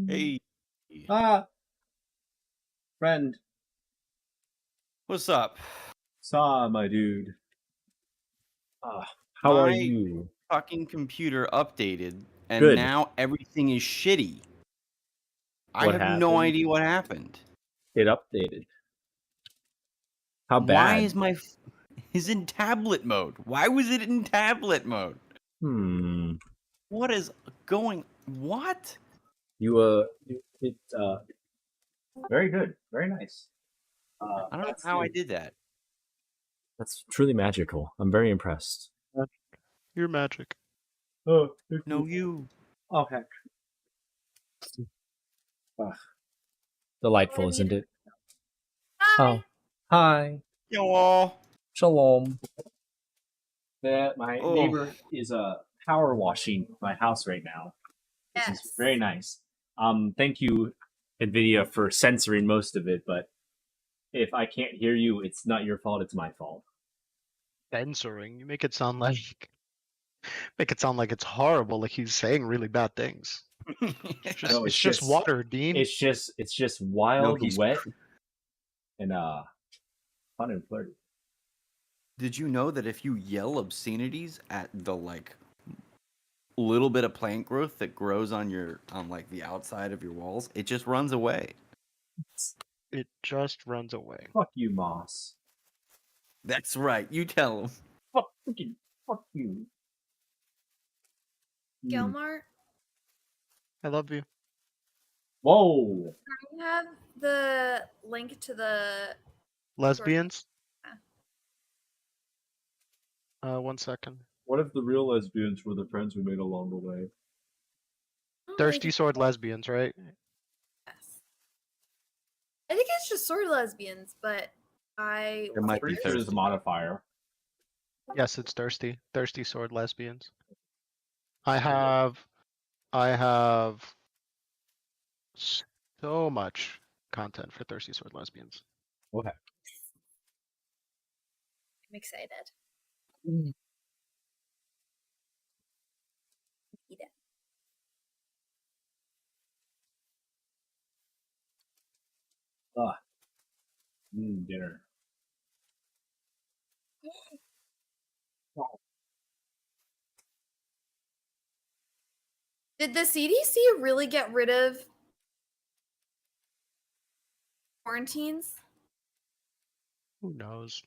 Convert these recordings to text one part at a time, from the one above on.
Hey, Ah, friend. what's up? Saw my dude. How are My you? fucking computer updated, and Good. now everything is shitty. I What have no happened? idea what happened. It updated. How Why bad? is my is in tablet mode? Why was it in tablet mode? What is going? What? It's very good. Very nice. I don't know That's how I good. did that. That's truly magical. I'm very impressed. You're magic. Oh, No, you. oh heck. Delightful, isn't it? Hi. Oh, hi. Yo. Shalom. My Oh, neighbor is power washing my house right now, which is very nice. Thank you, NVIDIA, for censoring most of it, but if I can't hear you, it's not your fault, it's my fault. Censoring. You make it sound like it's horrible, like he's saying really bad things. No, It's just water, Dean. It's just wild, wet, and fun and flirty. Did you know that if you yell obscenities at the little bit of plant growth that grows on the outside of your walls, it just runs away? It just runs away. Fuck you, Moss. That's right. You tell him. Fuck you. Gilmar, I love you. Whoa. I have the link to the Lesbians? 1 second. What if the real lesbians were the friends we made along the way? Thirsty sword lesbians, right? Yes. I think it's just sword lesbians, but I There might be Pretty sure there's a modifier. Yes, it's thirsty. Thirsty sword lesbians. I have so much content for thirsty sword lesbians. Okay. I'm excited. Eat it. Dinner. Did the CDC really get rid of quarantines? Who knows?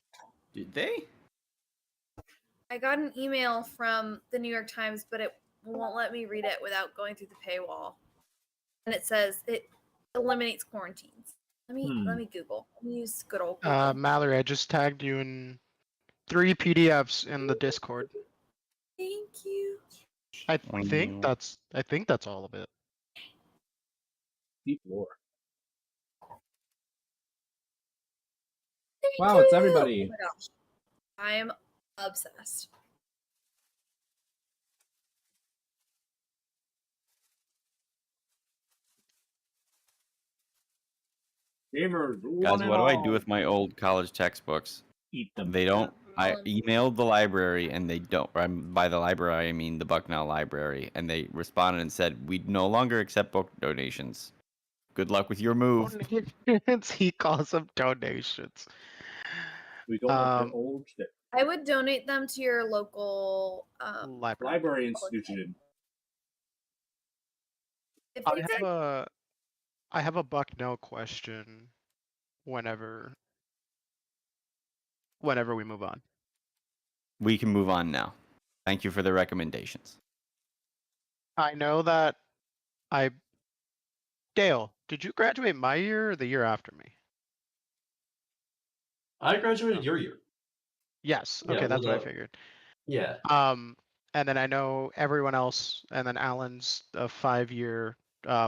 Did they? I got an email from the New York Times, but it won't let me read it without going through the paywall. And it says it eliminates quarantines. Let me Google. Let me use good old Google. Mallory, I just tagged you in 3 PDFs in the Discord. Thank you. I think that's all of it. Deep lore. Thank Wow, you. it's everybody. Oh my gosh. I am obsessed. Guys, what do I do with my old college textbooks? Eat them. They don't. I emailed the library and they don't. By the library, I mean the Bucknell Library, and they responded and said, "We no longer accept book donations. Good luck with your move." He calls them donations. We don't want your old shit. I would donate them to your local Library institution. If I have a Bucknell question whenever we move on. We can move on now. Thank you for the recommendations. I know that Dale, did you graduate my year or the year after me? I graduated your year. Yes. Okay, that's what I figured. Yeah. And then I know everyone else, and then Alan's a 5-year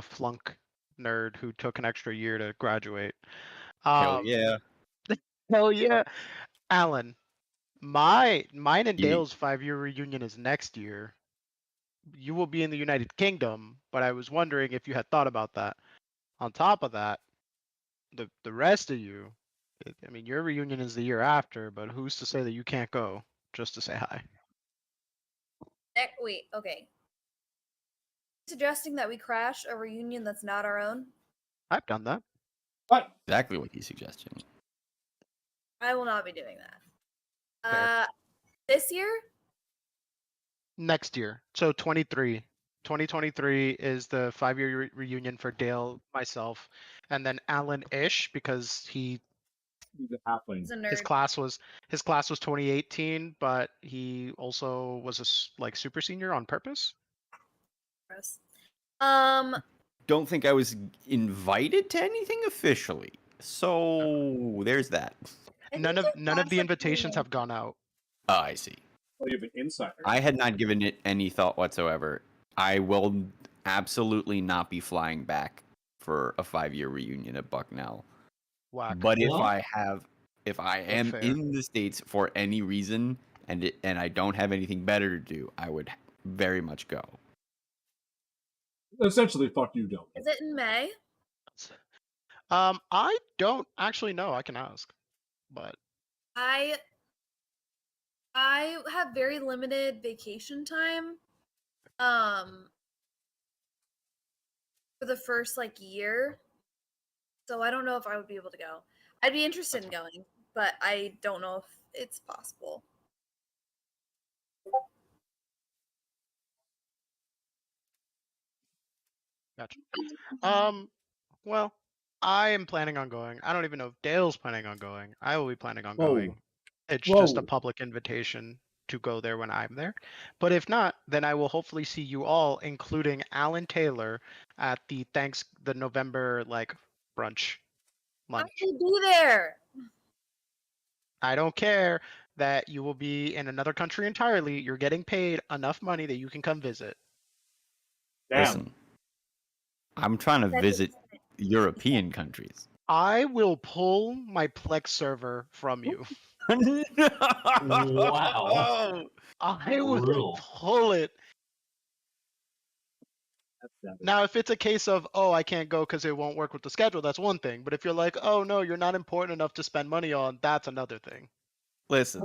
flunk nerd who took an extra year to graduate. Hell yeah. Hell yeah. Alan, mine and Dale's 5-year reunion is next year. You will be in the United Kingdom, but I was wondering if you had thought about that. On top of that, the rest of you, I mean, your reunion is the year after, but who's to say that you can't go just to say hi? Wait, okay. Suggesting that we crash a reunion that's not our own. I've done that. What? Exactly what he's suggesting. I will not be doing that. Fair. This year? Next year. So 23. 2023 is the 5-year reunion for Dale, myself, and then Alan Ish because He's a halfling. He's a nerd. his class was 2018, but he also was like super senior on purpose. Gross. Don't think I was invited to anything officially. So there's that. I None think of your none of class, the like, invitations have gone out. I see. Oh, you have an insider. I had not given it any thought whatsoever. I will absolutely not be flying back for a 5-year reunion at Bucknell. Whack. But What? if I am fair. in the States for any reason and I don't have anything better to do, I would very much go. Essentially, fuck you, don't. Is it in May? I don't actually know. I can ask, but I have very limited vacation time. For the first like year. So I don't know if I would be able to go. I'd be interested in going, but I don't know if it's possible. gotcha. Well, I am planning on going. I don't even know if Dale's planning on going. I will be planning on Whoa. going. It's just a Whoa. public invitation to go there when I'm there. But if not, then I will hopefully see you all, including Alan Taylor, at the November like brunch I lunch. will be there. I don't care that you will be in another country entirely. You're getting paid enough money that you can come visit. Damn. Listen, I'm trying to That visit is- European countries. I will pull my Plex server from you. Wow. I will Brutal. pull it. That's savage. Now, if it's a case of, oh, I can't go because it won't work with the schedule, that's one thing. But if you're like, oh, no, you're not important enough to spend money on, that's another thing. Listen,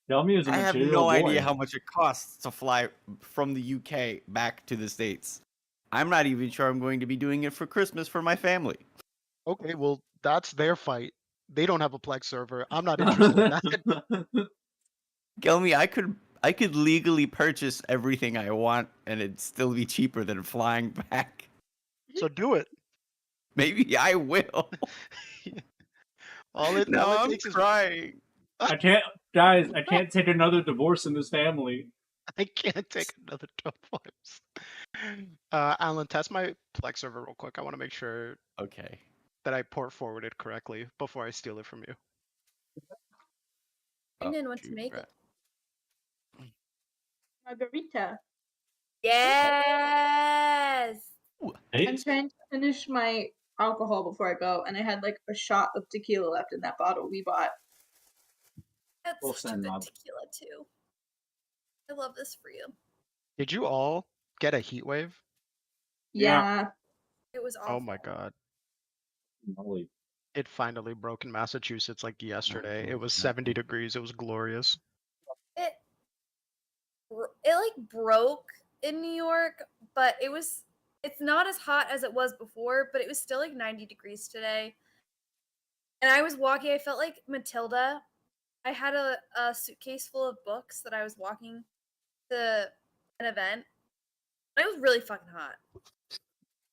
Tell me as a I have material no boy. idea how much it costs to fly from the UK back to the States. I'm not even sure I'm going to be doing it for Christmas for my family. Okay, well, that's their fight. They don't have a Plex server. I'm not interested in that. Gelmy, I could legally purchase everything I want and it'd still be cheaper than flying back. So do it. Maybe I will. All it I'm takes is crying. I can't, guys. I can't take another divorce in this family. I can't take another divorce. Alan, test my Plex server real quick. I want to make sure Okay. that I port forward it correctly before I steal it from you. Brandon wants to shoot, make right. it. Margarita. Yes. Hey, I'm trying to finish my alcohol before I go, and I had like a shot of tequila left in that bottle we bought. That's Well such a said, good Rob. tequila too. I love this for you. Did you all get a heat wave? Yeah. Yeah. It was awful. Oh my god. Holy. It finally broke in Massachusetts like yesterday. It was God. 70 degrees. It was glorious. It like broke in New York, but it's not as hot as it was before, but it was still like 90 degrees today. And I was walking, I felt like Matilda. I had a suitcase full of books that I was walking to an event. And it was really fucking hot.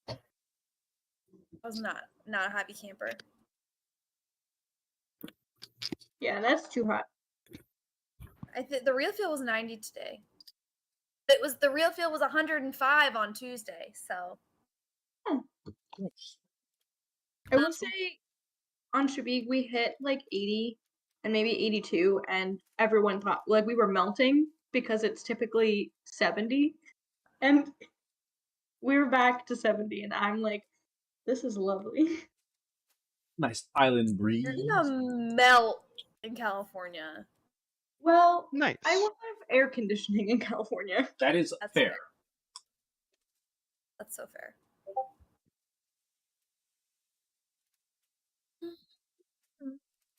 I was not a happy camper. Yeah, that's too hot. I think the real feel was 90 today. The real feel was 105 on Tuesday, so I will say on Shabig we hit like 80 and maybe 82, and everyone thought like we were melting because it's typically 70. And we were back to 70, and I'm like, this is lovely. Nice island breeze. you're gonna melt in California. Well, Nice. I will have air conditioning in California. That is That's fair. That's so fair.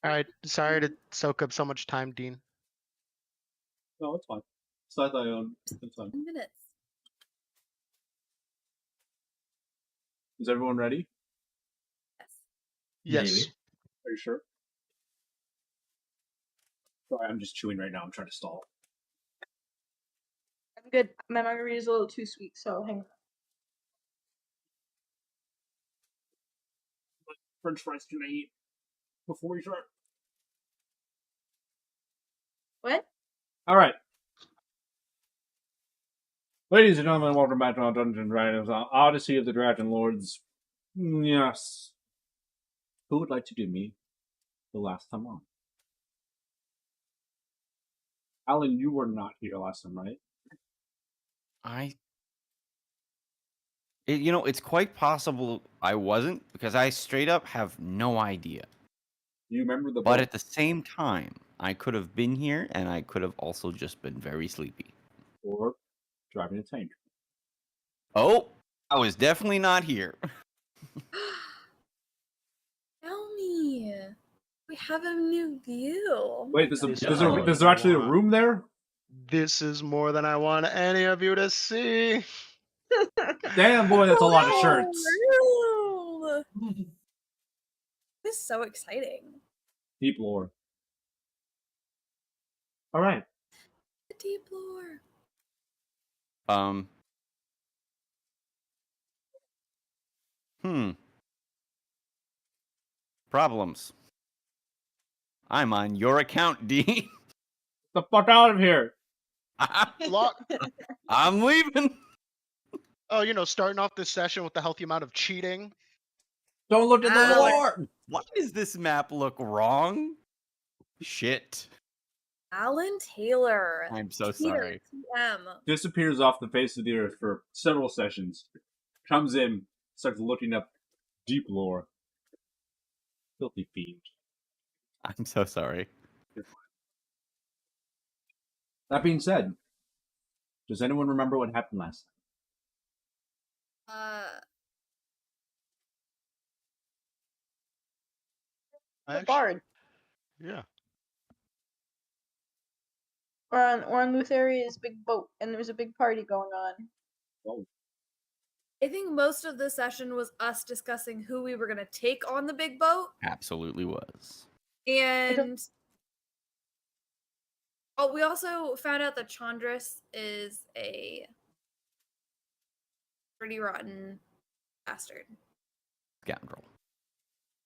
All right. Sorry to soak up so much time, Dean. No, it's fine. It's fine. 10 minutes. Is everyone ready? Yes. Yes. Maybe. Are you sure? Sorry, I'm just chewing right now. I'm trying to stall. I'm good. My margarita is a little too sweet, so hang on. French fries can I eat before we start? What? All right. Ladies and gentlemen, welcome back to our Dungeons and Dragons Odyssey of the Dragonlords. Yes. Who would like to do me the last time on? Alan, you were not here last time, right? It's quite possible I wasn't because I straight up have no idea. You remember the But book? at the same time, I could have been here and I could have also just been very sleepy. Or driving a tank. Oh, I was definitely not here. Tell me. We have a new view. Wait, This is there's more there than I actually a want. room there? This is more than I want any of you to see. Damn, boy, that's a lot of shirts. Wow. This is so exciting. Deep lore. All right. The deep lore. Problems. I'm on your account, D. Get the fuck out of here. I'm leaving. Oh, starting off this session with the healthy amount of cheating. Don't look at the Alan. lore. Why does this map look wrong? Shit. Alan Taylor. I'm so Peter, sorry. TM. Disappears off the face of the earth for several sessions. Comes in, starts looking up deep lore. Filthy fiend. I'm so sorry. That being said, does anyone remember what happened last The bard. Yeah. We're on Lutheria's big boat, and there's a big party going on. time? I think most of the session was us discussing who we were going to take on the big boat. Absolutely was. And we also found out that Chandris is a pretty rotten bastard Scoundrel.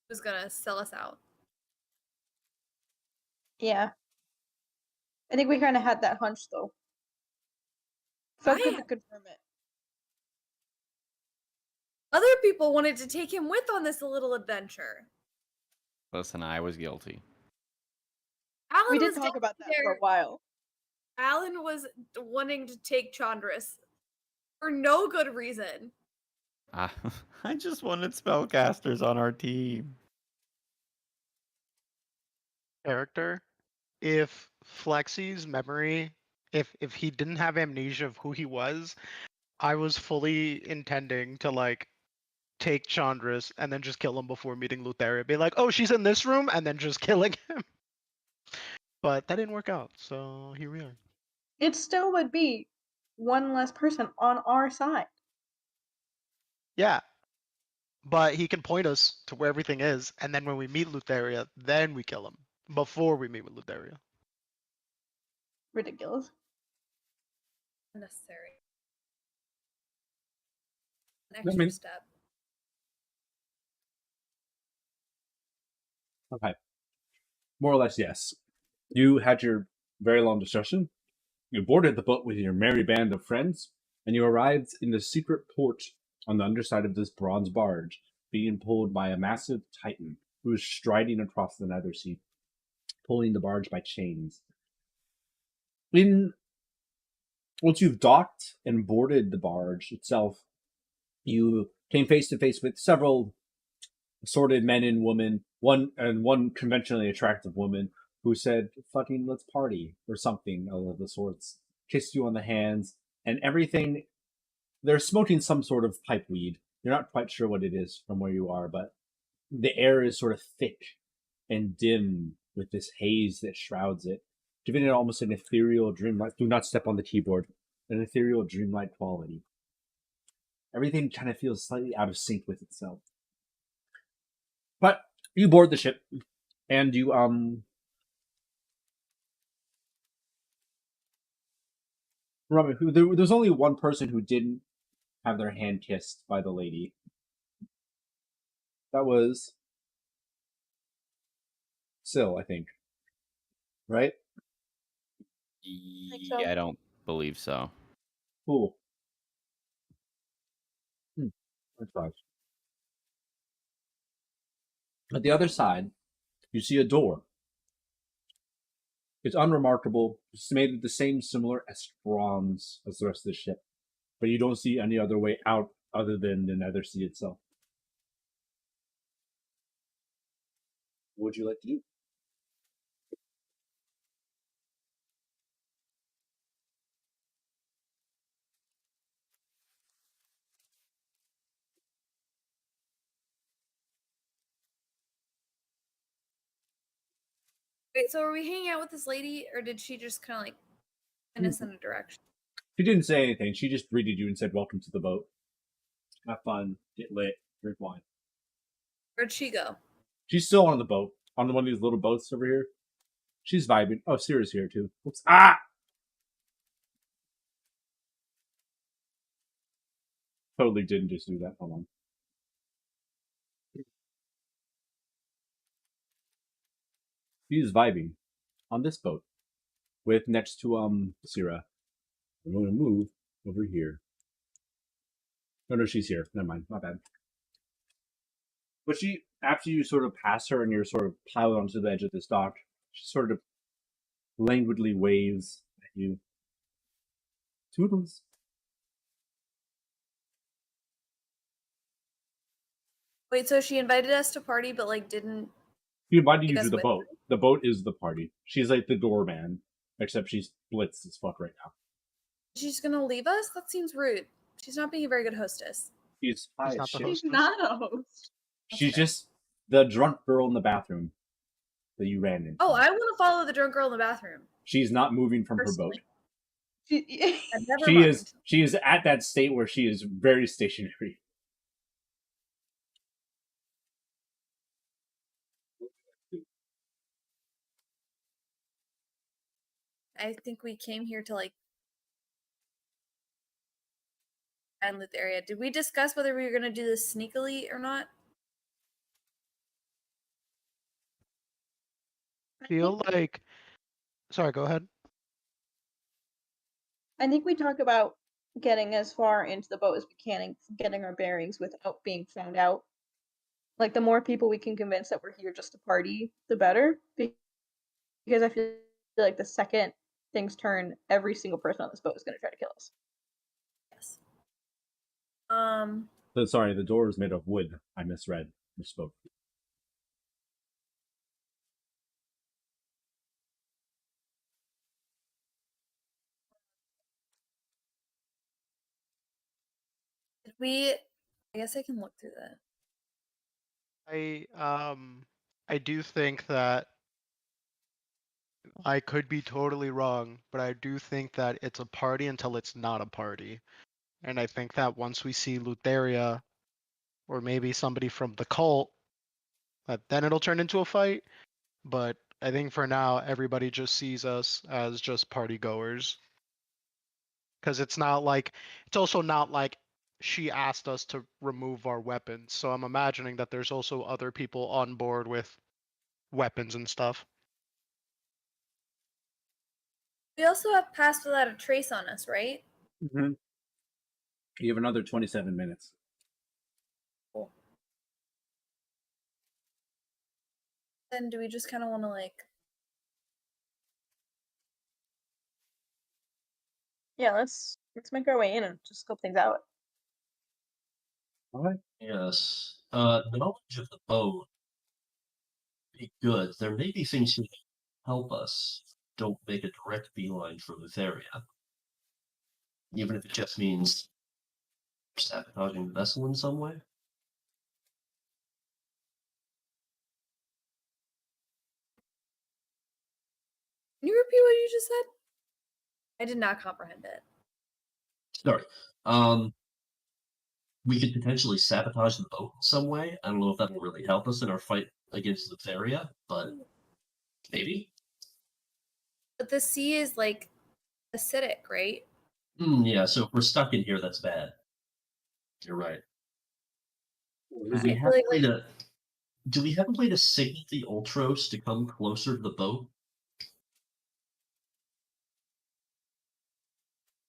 who's going to sell us out. Yeah. I think we kind of had that hunch, though. Felt good to confirm it. Other people wanted to take him with on this little adventure. Listen, I was guilty. Alan We did was talk down about that there. for a while. Alan was wanting to take Chandris for no good reason. I just wanted spellcasters on our team. Character. If Flexi's memory, if he didn't have amnesia of who he was, I was fully intending to take Chandris and then just kill him before meeting Lutheria. Be like, oh, she's in this room, and then just killing him. But that didn't work out, so here we are. It still would be one less person on our side. Yeah. But he can point us to where everything is, and then when we meet Lutheria, then we kill him. Before we meet with Lutheria. Ridiculous. Unnecessary. An extra step. Okay. More or less, yes. You had your very long discussion. You boarded the boat with your merry band of friends, and you arrived in the secret port on the underside of this bronze barge, being pulled by a massive titan who was striding across the nether sea, pulling the barge by chains. Once you've docked and boarded the barge itself, you came face to face with several assorted men and women, one conventionally attractive woman who said, fucking let's party, or something of the sorts, kissed you on the hands, and everything. They're smoking some sort of pipe weed. You're not quite sure what it is from where you are, but the air is sort of thick and dim with this haze that shrouds it. giving it almost an ethereal, dreamlike. Do not step on the keyboard. An ethereal, dreamlike quality. Everything kind of feels slightly out of sync with itself. But you board the ship, and you Remember, there's only one person who didn't have their hand kissed by the lady. That was Syl, I think. Right? so. I don't believe so. Cool. That's right. At the other side, you see a door. It's unremarkable. It's made of the same similar bronze as the rest of the ship. But you don't see any other way out other than the Nether Sea itself. What would you like to do? Wait, so are we hanging out with this lady, or did she just kind of like send us in a direction? She didn't say anything. She just greeted you and said, "Welcome to the boat. Have fun, get lit, drink wine." Where'd she go? She's still on the boat, on one of these little boats over here. She's vibing. Oh, Sierra's here too. Oops. Ah! Totally didn't just do that. Hold on. She's vibing on this boat with next to Sierra. I'm going to move over here. No, she's here. Never mind. My bad. But she, after you sort of pass her and you're sort of piled onto the edge of this dock, she sort of languidly waves at you. Toodles. Wait, so she invited us to party, but like didn't. She invited you Take to us the with boat. The boat is the party. She's like the doorman, except she's blitzed as fuck right now. She's gonna leave us? That seems rude. She's not being a very good hostess. She's high She's as not the shit. host. She's not a host. She's fair. just the drunk girl in the bathroom that you ran into. Oh, I want to follow the drunk girl in the bathroom. She's not moving from her boat. Personally. She, Never She mind. is at that state where she is very stationary. I think we came here to like and loot the area. Did we discuss whether we were gonna do this sneakily or not? Feel like. Sorry, go ahead. I think we talked about getting as far into the boat as we can and getting our bearings without being found out. Like the more people we can convince that we're here just to party, the better. Because I feel like the second things turn, every single person on this boat is going to try to kill us. Yes. Sorry, the door is made of wood. I misread. Misspoke. Did we? I guess I can look through that. I do think that I could be totally wrong, but I do think that it's a party until it's not a party. And I think that once we see Lutheria or maybe somebody from the cult, then it'll turn into a fight. But I think for now, everybody just sees us as just party goers. Because it's also not like she asked us to remove our weapons. So I'm imagining that there's also other people on board with weapons and stuff. We also have passed without a trace on us, right? Mm-hmm. You have another 27 minutes. Cool. Then do we just kind of want to like? Yeah, let's make our way in and just scope things out. All right. Yes. The knowledge of the boat be good. There may be things that help us. Don't make a direct beeline for Lutheria. Even if it just means sabotaging the vessel in some way. Can you repeat what you just said? I did not comprehend it. Sorry. We could potentially sabotage the boat in some way. I don't know if that will really help us in our fight against the Theria, but maybe. But the sea is like acidic, right? Yeah, so if we're stuck in here, that's bad. You're right. Do we I have feel a way to? Do we have a way to signal the Ultros to come closer to the boat?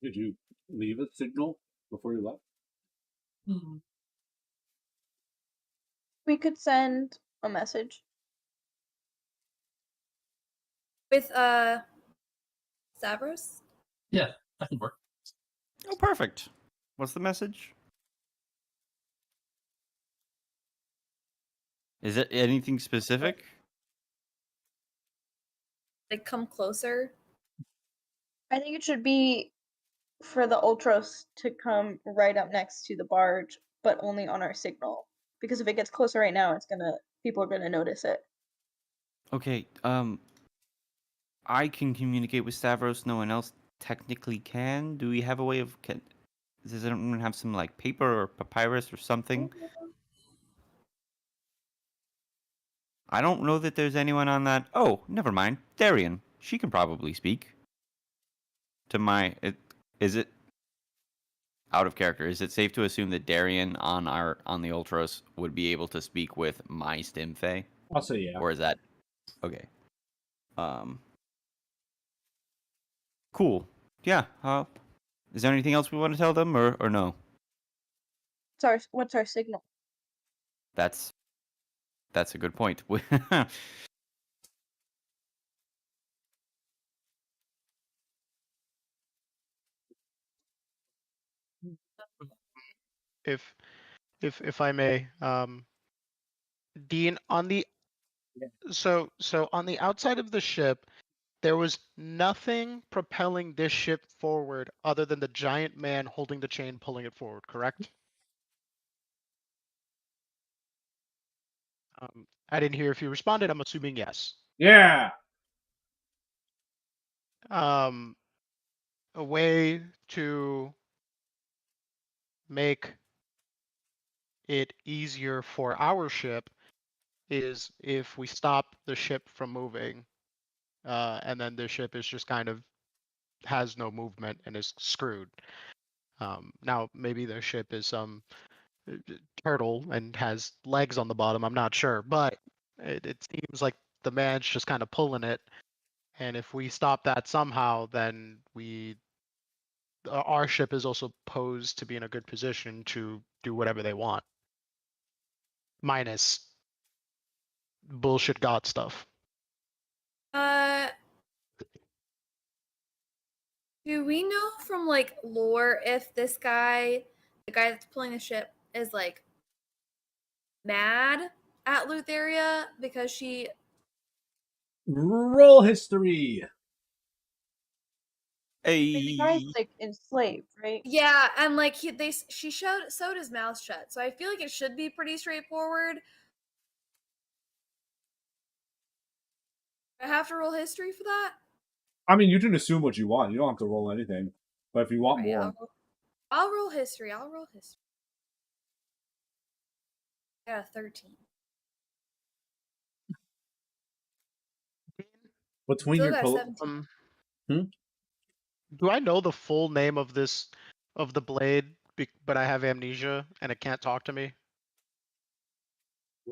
Did you leave a signal before you left? We could send a message. with Stavros? Yeah, that can work. Oh, perfect. What's the message? Is it anything specific? Like come closer? I think it should be for the Ultros to come right up next to the barge, but only on our signal. Because if it gets closer right now, people are gonna notice it. Okay, I can communicate with Stavros. No one else technically can. Do we have a way of? Does anyone have some like paper or papyrus or something? I don't know that there's anyone on that. Oh, never mind. Darian. She can probably speak. Is it out of character? Is it safe to assume that Darian on the Ultros would be able to speak with my Stimfey? I'll say yeah. Or is that okay? Cool. Yeah. Is there anything else we want to tell them, or no? What's our signal? That's a good point. If I may, Dean, on the so on the outside of the ship, there was nothing propelling this ship forward other than the giant man holding the chain pulling it forward, correct? I didn't hear if you responded. I'm assuming yes. Yeah. A way to make it easier for our ship is if we stop the ship from moving, and then the ship is just kind of has no movement and is screwed. Now maybe the ship is some turtle and has legs on the bottom. I'm not sure, but it seems like the man's just kind of pulling it. And if we stop that somehow, then our ship is also posed to be in a good position to do whatever they want, minus bullshit god stuff. Do we know from like lore if this guy, the guy that's pulling the ship, is like mad at Lutheria because she? Roll history. The guy's like enslaved, right? Yeah, and like she sewed his mouth shut, so I feel like it should be pretty straightforward. I have to roll history for that. I mean, you can assume what you want. You don't have to roll anything. But if you want Right, more, I'll roll history. I got a 13. between Still your got a total, 17. Do I know the full name of the blade, but I have amnesia and it can't talk to me?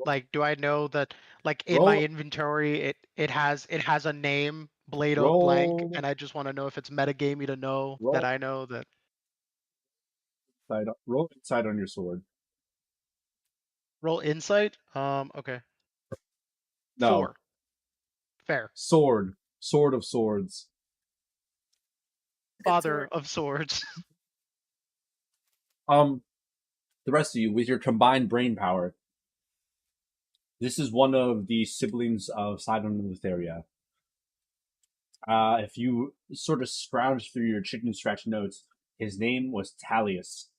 Like, do I know that, like, in my Roll- inventory, it has a name, Blade of blank, roll, and I just want to know if it's metagamey to know that I know that. roll insight on your sword. Roll insight. Okay. No. 4. Fair. Sword of swords. Father of swords. The rest of you, with your combined brain power, this is one of the siblings of Sidon and Lutheria. If you sort of scrounge through your chicken scratch notes, his name was Talius,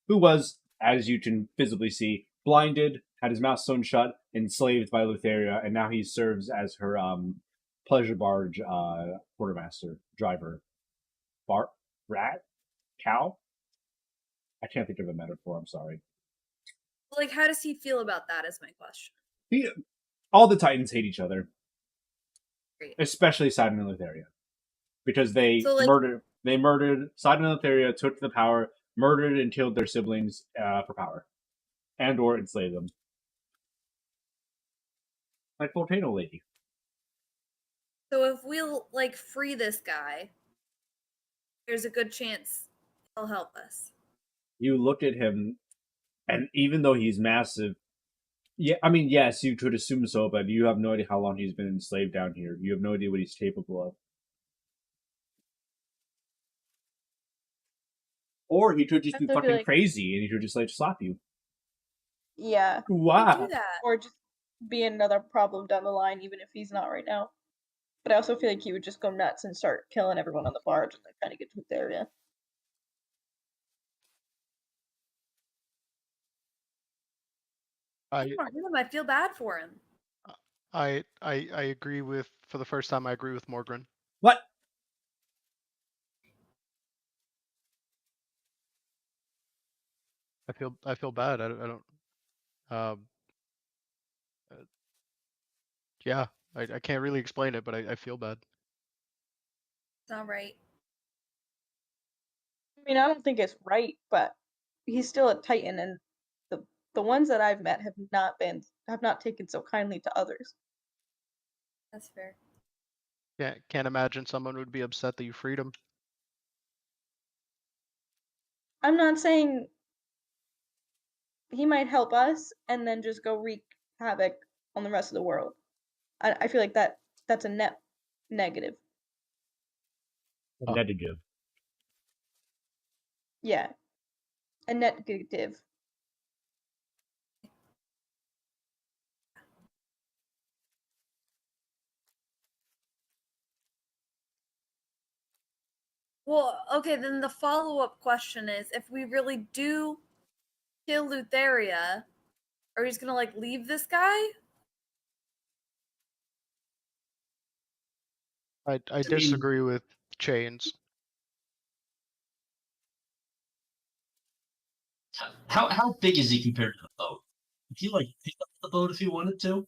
who was, as you can visibly see, blinded, had his mouth sewn shut, enslaved by Lutheria, and now he serves as her pleasure barge quartermaster driver. Rat? Cow? I can't think of a metaphor, I'm sorry. Like, how does he feel about that is my question. All the Titans hate each other. Great. Especially Sidon and Lutheria. Because they So, like- murdered Sidon and Lutheria, took the power, murdered and killed their siblings for power. And or enslaved them. Like Volcano Lady. So if we'll like free this guy, there's a good chance he'll help us. You look at him, and even though he's massive, yeah, I mean, yes, you could assume so, but you have no idea how long he's been enslaved down here. You have no idea what he's capable of. Or he could just be That's fucking like- crazy, and he could just like slap you. Yeah. Don't Wow. do that. Or just be another problem down the line, even if he's not right now. But I also feel like he would just go nuts and start killing everyone on the barge and like trying to get to the area. I Come on, him, I feel bad for him. I agree with, for the first time, I agree with Morgren. What? I feel bad. I don't. Yeah, I can't really explain it, but I feel bad. It's not right. I mean, I don't think it's right, but he's still a Titan, and the ones that I've met have not taken so kindly to others. That's fair. Can't imagine someone would be upset that you freed him. I'm not saying he might help us and then just go wreak havoc on the rest of the world. I feel like that's a net negative. Oh. Negative. Yeah. A negative. Well, okay, then the follow-up question is, if we really do kill Lutheria, are we just gonna like leave this guy? I disagree with chains. How big is he compared to the boat? If he like pick up the boat if he wanted to?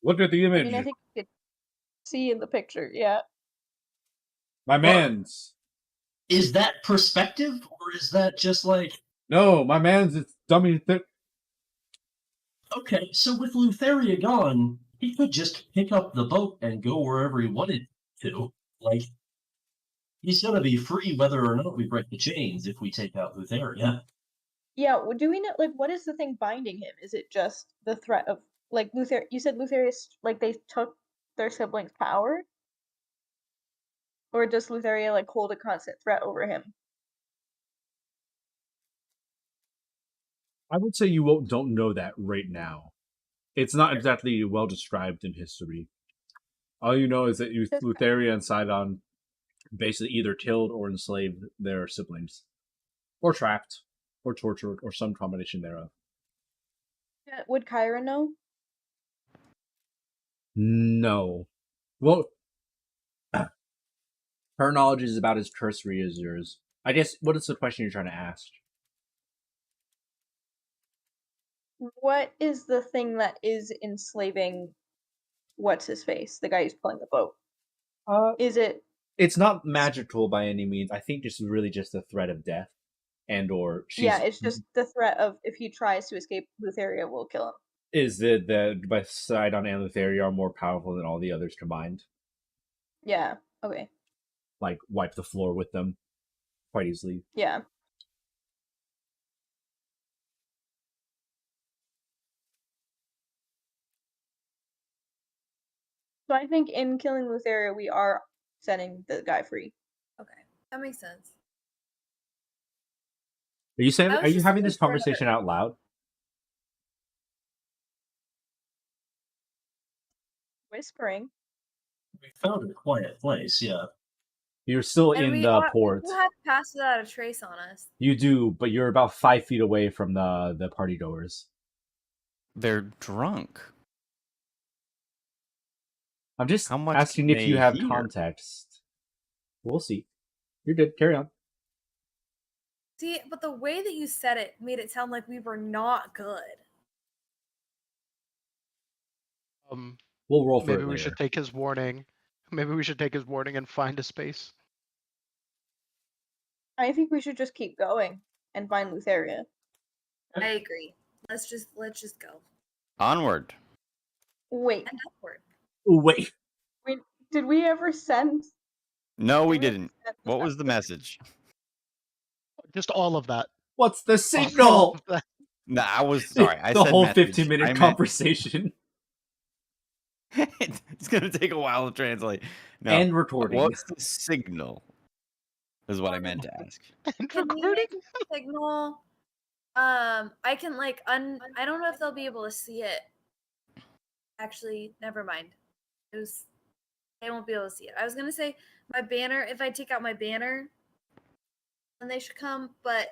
Look at the I image. mean, I think you could see in the picture, yeah. My man's. Is that perspective, or is that just like No, my man's. It's dummy thick. okay? So with Lutheria gone, he could just pick up the boat and go wherever he wanted to. Like he's gonna be free whether or not we break the chains if we take out Lutheria. Yeah, do we know, like, what is the thing binding him? Is it just the threat of, like, you said Lutherius, like, they took their siblings' power? Or does Lutheria, like, hold a constant threat over him? I would say don't know that right now. It's not exactly well described in history. All you know is that Lutheria and Sidon basically either killed or enslaved their siblings. Or trapped. Or tortured. Or some combination thereof. Would Kyra know? No. Well, her knowledge is about as cursory as yours. I guess, what is the question you're trying to ask? What is the thing that is enslaving what's-his-face, the guy who's pulling the boat? Is it... It's not magical by any means. I think it's really just the threat of death. And or she's... Yeah, it's just the threat of if he tries to escape, Lutheria will kill him. Is that both Sidon and Lutheria are more powerful than all the others combined. Yeah, okay. Like, wipe the floor with them quite easily. Yeah. So I think in killing Lutheria, we are setting the guy free. Okay, that makes sense. Are you saying? I was Are you just having looking this for another- conversation out loud? Whispering. We found a quiet place, yeah. You're still And in we the are- port. We have passed without a trace on us. You do, but you're about 5 feet away from the party goers. They're drunk. I'm just How much asking can if you they have hear? context. We'll see. You're good. Carry on. See, but the way that you said it made it sound like we were not good. We'll roll for Maybe it we later. should take his warning. Maybe we should take his warning and find a space. I think we should just keep going and find Lutheria. I agree. Let's just go. Onward. Wait, And upward. Wait. did we ever send? No, we Did we didn't. send What was the message? Just all of that. What's the All signal? of that. No, I was sorry. I the said whole message. 15-minute I meant- conversation. It's gonna take a while to translate. No. And recording. What's the signal? Is what I meant to ask. And Can we recording? make a signal? I can like I don't know if they'll be able to see it. Actually, never mind. They won't be able to see it. I was gonna say my banner. If I take out my banner, then they should come. But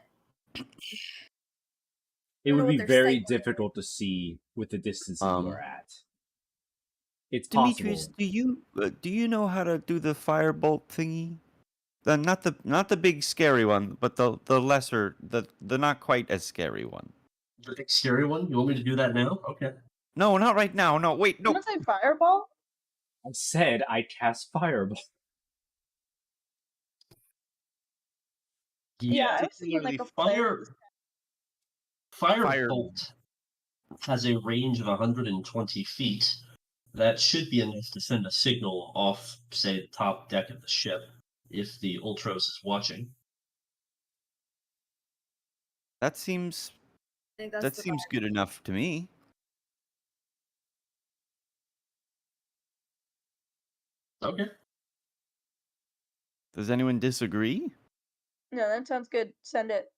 It would know be what their very signal is. difficult to see with the distance that you are at. It's Demetrius, possible. do you know how to do the firebolt thingy? Not the big scary one, but the lesser, the not quite as scary one. The big scary one? You want me to do that now? Okay. No, not right now. No, wait, You no. want to say fireball? I said I cast fireball. Yeah, I was thinking like a flare. Firebolt has a range of 120 feet. That should be enough to send a signal off, say, the top deck of the ship, if the Ultros is watching. That seems I think that's that the seems vibe. good enough to me. Okay. Does anyone disagree? No, that sounds good. Send it.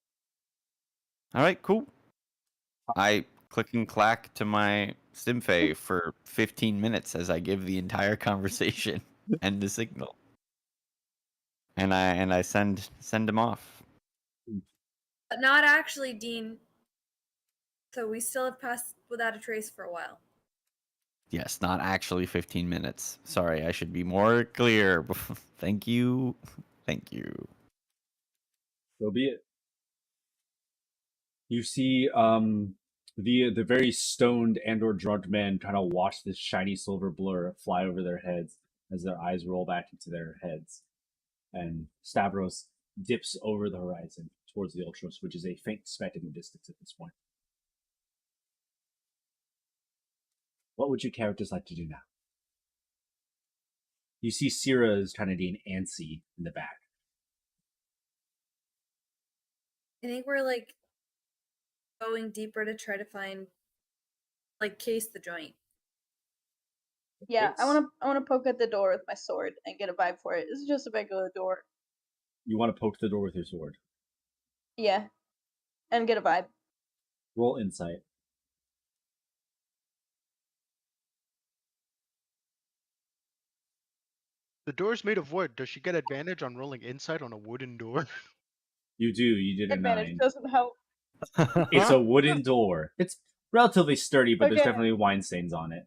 All right, cool. I click and clack to my Stimfay for 15 minutes as I give the entire conversation and the signal. And I send him off. But not actually, Dean. So we still have passed without a trace for a while. Yes, not actually 15 minutes. Sorry, I should be more clear. Thank you. Thank you. So be it. You see the very stoned and/or drugged men kind of watch this shiny silver blur fly over their heads as their eyes roll back into their heads. And Stavros dips over the horizon towards the Ultros, which is a faint speck in the distance at this point. What would your characters like to do now? You see Syrah is kind of being antsy in the back. I think we're like going deeper to try to find like case the joint. Yeah, I want to poke at the door with my sword and get a vibe for it. This is just a regular door. You want to poke the door with your sword. Yeah, and get a vibe. Roll insight. The door's made of wood. Does she get advantage on rolling inside on a wooden door? You do. You did a Advantage 9. doesn't help. It's a wooden door. It's relatively sturdy, but there's Okay. definitely wine stains on it,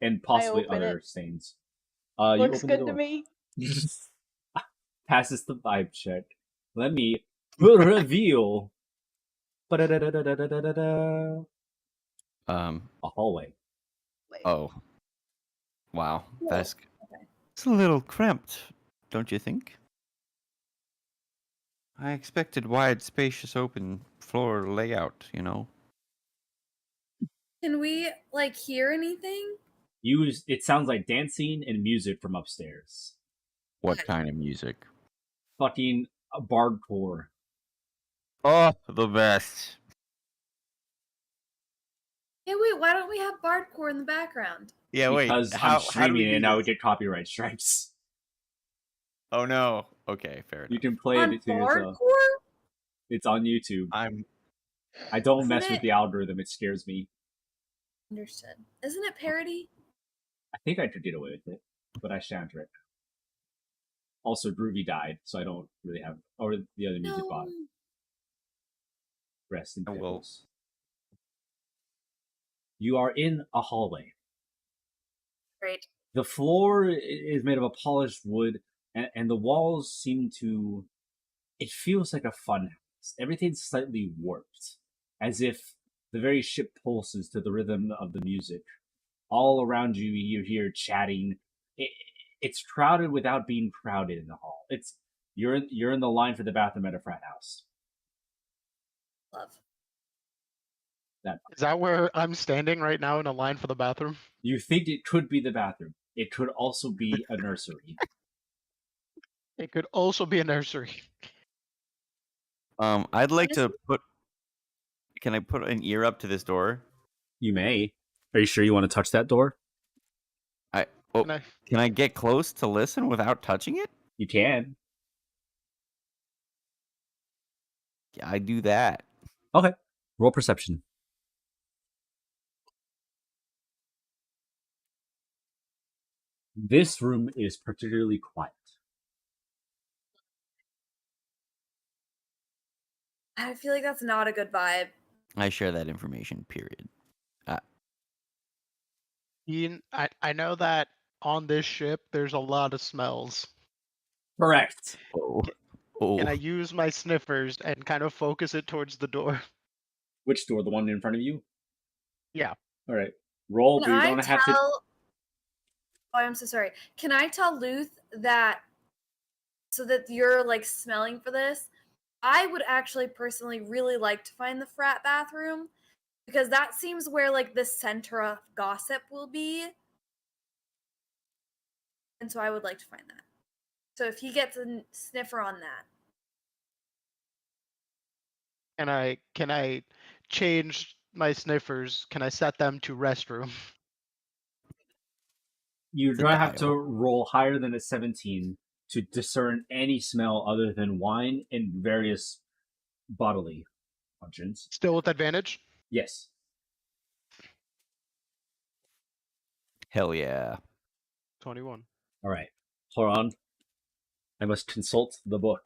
and possibly open other it. stains. Looks you open good the to door. me. Passes the vibe check. Let me reveal. Ba-da-da-da-da-da-da-da. A hallway. Oh. Wow. Cool. That's Okay. it's a little cramped, don't you think? I expected wide, spacious, open floor layout, you know. Can we like hear anything? It sounds like dancing and music from upstairs. What kind of music? Fucking bardcore. Oh, the best. Hey, wait, why don't we have bardcore in the background? Yeah, wait. Because How I'm do we streaming it do and now we this? get copyright strikes. Oh no. Okay, fair enough. You can play On it to yourself. bardcore? It's on YouTube. I'm I don't Isn't mess with it- the algorithm. It scares me. Understood. Isn't it parody? I think I could get away with it, but I shan't right now. Also, Groovy died, so I don't really have... Or the other music bot. No. Rest in I will- pickles. You are in a hallway. Great. The floor is made of a polished wood, and the walls seem to. It feels like a fun house. Everything's slightly warped, as if the very ship pulses to the rhythm of the music. All around you, you hear chatting. It's crowded without being crowded in the hall. You're in the line for the bathroom at a frat house. Love. Is that where I'm standing right now in a line for the bathroom? You think it could be the bathroom. It could also be a nursery. It could also be a nursery. I'd like to put. Can I put an ear up to this door? You may. Are you sure you want to touch that door? Can I get close to listen without touching it? You can. Yeah, I do that. Okay. Roll perception. This room is particularly quiet. I feel like that's not a good vibe. I share that information, period. Ian, I know that on this ship there's a lot of smells. Correct. Can I use my sniffers and kind of focus it towards the door? Which door? The one in front of you? Yeah. All right. Roll, but Can you're I going to have to. Oh, I'm so sorry. Can I tell Luth that so that you're like smelling for this? I would actually personally really like to find the frat bathroom because that seems where like the center of gossip will be. And so I would like to find that. So if he gets a sniffer on that. Can I change my sniffers? Can I set them to restroom? You're going to have to roll higher than a 17 to discern any smell other than wine and various bodily functions. Still with advantage? Yes. Hell yeah. 21. All right. Hold on. I must consult the book.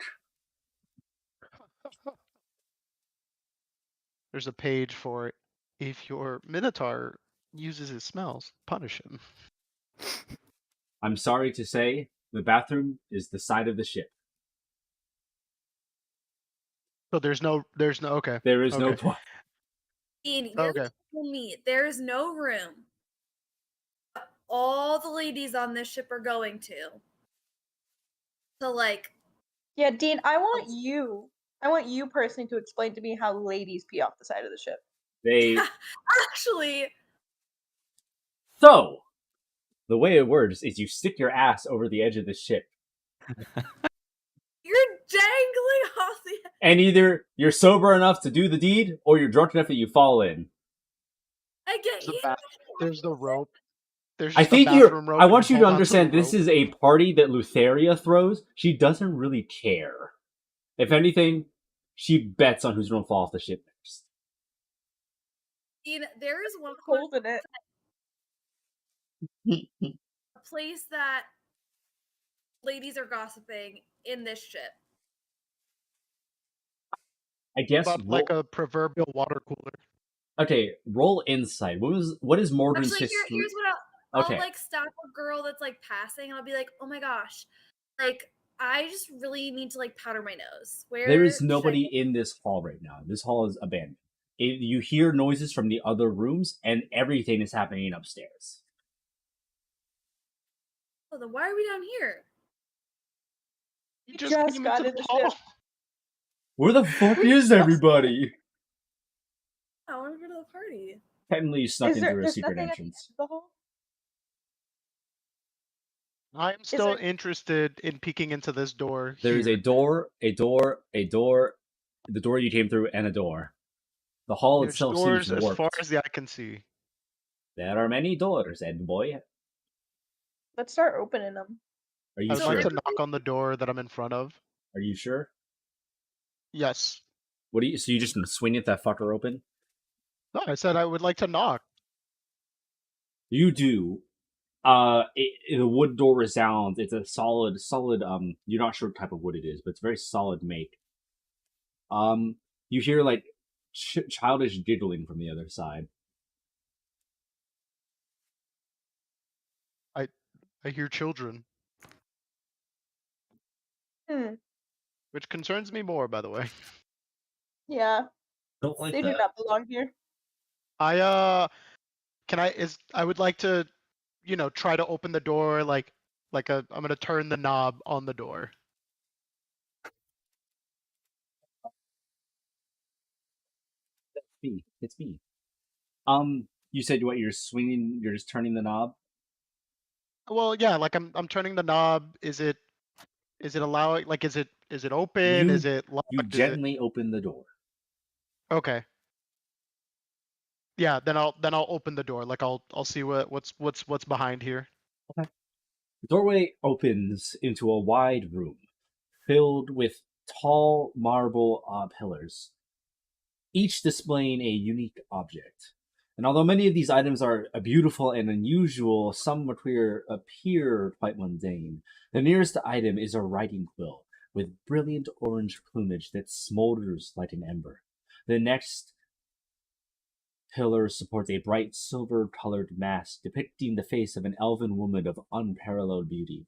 There's a page for if your Minotaur uses his smells, punish him. I'm sorry to say, the bathroom is the side of the ship. So there's no okay. There is no Okay. toilet. Ian, you're Okay. telling me there's no room all the ladies on this ship are going to like. Yeah, Dean, I want you personally to explain to me how ladies pee off the side of the ship. They Actually, So, the way it works is you stick your ass over the edge of the ship. you're dangling off the. And either you're sober enough to do the deed, or you're drunk enough that you fall in. I get you. There's the rope. There's I just a think bathroom rope I and want you to hold onto the understand this rope. is a party that Lutheria throws. She doesn't really care. If anything, she bets on who's going to fall off the ship next. Ian, there is one Holding it. a place that ladies are gossiping in this ship. I guess But like a proverbial water cooler. Okay, roll insight. What is Mordrin's Actually, history? here's what I'll like stop a girl that's like passing, and I'll be like, oh my gosh, like I just really need to like powder my nose. There is nobody in this hall right now. This hall is abandoned. You hear noises from the other rooms, and everything is happening upstairs. Oh, then why are we down here? You just came got into in the the hall. ship. Where the fuck is everybody? I want to go to the party. Technically, you snuck into a there's secret nothing at the entrance. end of the hall? I am still there- interested in peeking into this door. There is a door, a door, a door, the door you came through, and a door. The hall There's itself doors seems as warped. far as the eye can see. There are many doors, Ed boy. Let's start opening them. Are you I would sure? like to knock on the door that I'm in front of. Are you sure? Yes. What do you? So you just swing it that fucker open? No, I said I would like to knock. You do. The wood door resounds. It's a solid. You're not sure what type of wood it is, but it's very solid make. You hear like childish giggling from the other side. I hear children, which concerns me more, by the way. Yeah, Don't like they do that. not belong here. I would like to, try to open the door I'm gonna turn the knob on the door. It's me. You said what? You're swinging. You're just turning the knob. Well, yeah, like I'm turning the knob. Is it allowing? Like, is it open? Is it locked? You Is it gently open the door. okay? Yeah, then I'll open the door. Like I'll see what's behind here. The doorway opens into a wide room filled with tall marble pillars, each displaying a unique object. And although many of these items are beautiful and unusual, some appear quite mundane. The nearest item is a writing quill with brilliant orange plumage that smolders like an ember. The next pillar supports a bright silver-colored mask depicting the face of an elven woman of unparalleled beauty.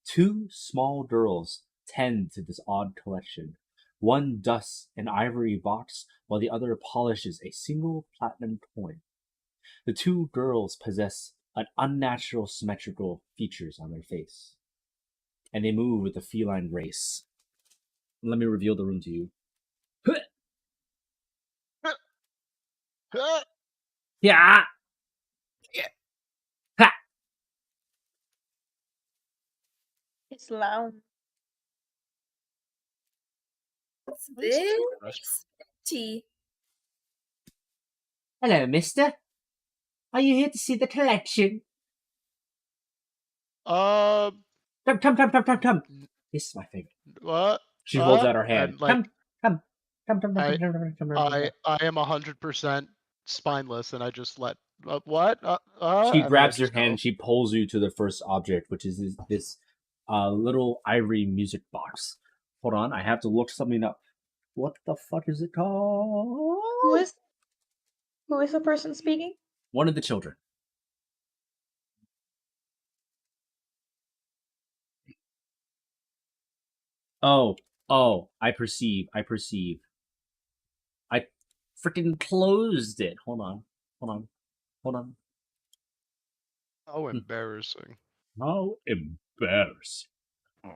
Two small girls tend to this odd collection. One dusts an ivory box, while the other polishes a single platinum coin. The two girls possess an unnatural symmetrical features on their face, and they move with a feline grace. Let me reveal the room to you. Yeah. Ha. It's loud. It's What is this very restaurant? tea. Hello, mister. Are you here to see the collection? Uh, Come. This is my favorite. what? She holds out her hand. And, like, Come. I am 100% spineless, and I just let what? She And then I grabs your just hand go. and she pulls you to the first object, which is this little ivory music box. Hold on, I have to look something up. What the fuck is it called? Who is the person speaking? One of the children. Oh, I perceive. I freaking closed it. Hold on. Oh, embarrassing. How embarrassing. Oh.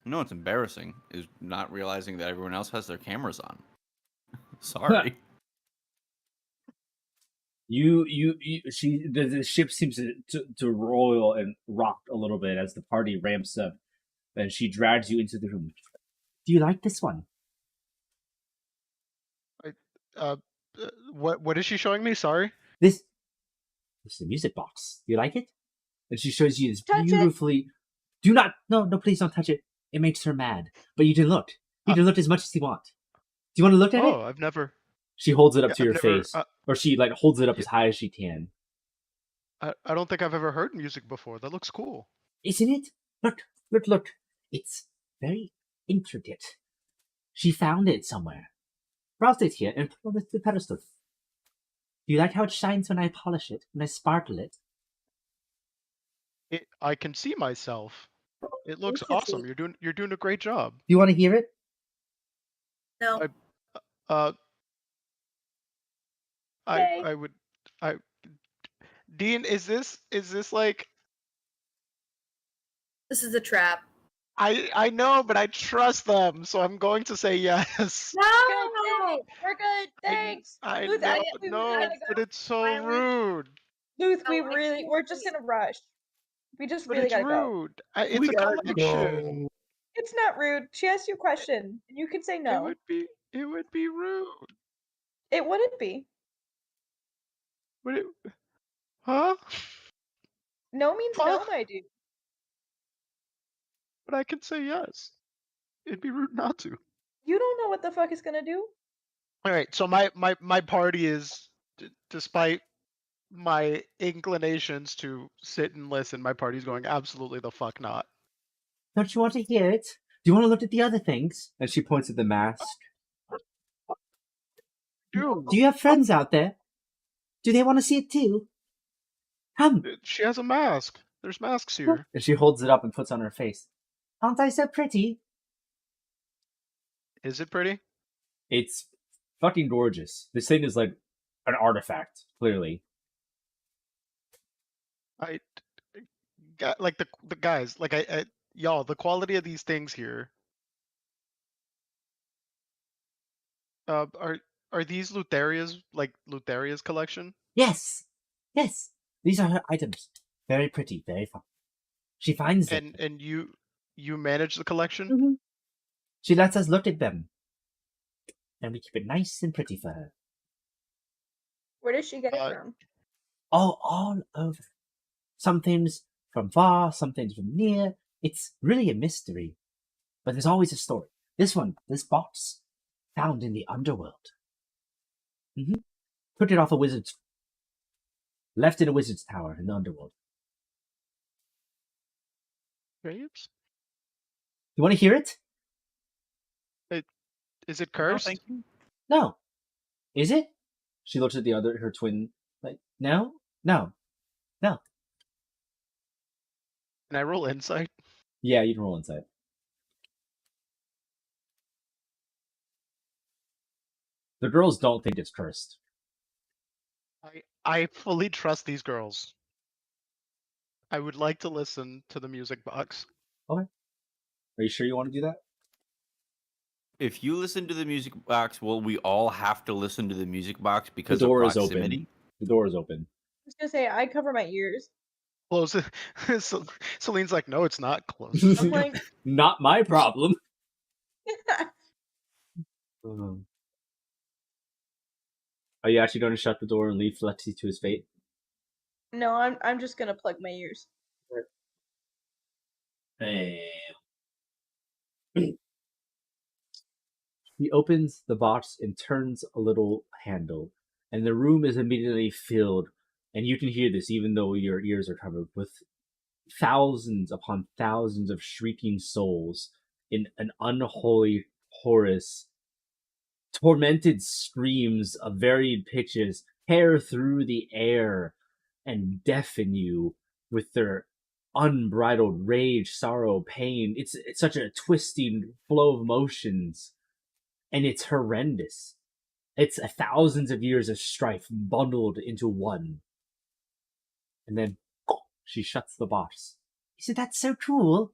You know what's embarrassing is not realizing that everyone else has their cameras on. Sorry. The ship seems to roil and rock a little bit as the party ramps up, and she drags you into the room. Do you like this one? What is she showing me? Sorry. This is the music box. Do you like it? And she shows you this Touch it. beautifully. Do not, no, please don't touch it. It makes her mad. But you can look. You can look as much as you want. Do you want to look at it? Oh, I've never. She holds it up Yeah, to your face, or she holds it up as high as she can. I don't think I've ever heard music before. That looks cool. Isn't it? Look. It's very intricate. She found it somewhere. Brought it here and put it to the pedestal. Do you like how it shines when I polish it, when I sparkle it? I can see myself. It looks Interesting. awesome. You're doing a great job. Do you want to hear it? No. Okay. I would. Dean, is this like? This is a trap. I know, but I trust them, so I'm going to say yes. No. We're good. Thanks. I Luth, know, we no, gotta go. but it's so Finally. rude. Luth, No, we're just gonna rush. We just But really it's gotta go. rude. It's a collection. It's not rude. She asked you a question, and you can say no. It would be rude. It wouldn't be. Would it? Huh? No means Huh? no, my dude. But I can say yes. It'd be rude not to. You don't know what the fuck it's gonna do. All right, so my party is, despite my inclinations to sit and listen, my party's going absolutely the fuck not. Don't you want to hear it? Do you want to look at the other things? And she points at the mask. Dude, Do you have friends out there? Do they want to see it too? Come. she has a mask. There's masks here. And she holds it up and puts on her face. Aren't I so pretty? Is it pretty? It's fucking gorgeous. This thing is like an artifact, clearly. Like the guys, like y'all, the quality of these things here. Are these Lutheria's, like Lutheria's collection? Yes, yes. These are her items. Very pretty, very fun. She finds them. And you manage the collection? Mm-hmm. She lets us look at them, and we keep it nice and pretty for her. Where does she get it from? Oh, all over. Some things from far, some things from near. It's really a mystery. But there's always a story. This box, found in the underworld. Mm-hmm. Took it off a wizard's... Left in a wizard's tower in the underworld. Grapes? You want to hear it? Is it cursed? No, thank you. No. Is it? She looks at her twin, like, no? No. No. Can I roll insight? Yeah, you can roll insight. The girls don't think it's cursed. I fully trust these girls. I would like to listen to the music box. Okay. Are you sure you want to do that? If you listen to the music box, will we all have to listen to the music box because The door of is proximity? open. The door is open. I was gonna say I cover my ears. Close it. Celine's like, no, it's not close. I'm like, Not my problem. Are you actually going to shut the door and leave Flexi to his fate? no, I'm just gonna plug my ears. Hey, He opens the box and turns a little handle, and the room is immediately filled, and you can hear this even though your ears are covered, with thousands upon thousands of shrieking souls in an unholy chorus. Tormented screams of varied pitches tear through the air and deafen you with their unbridled rage, sorrow, pain. It's such a twisting flow of emotions, and it's horrendous. It's thousands of years of strife bundled into one. And then she shuts the box. Isn't that so cool?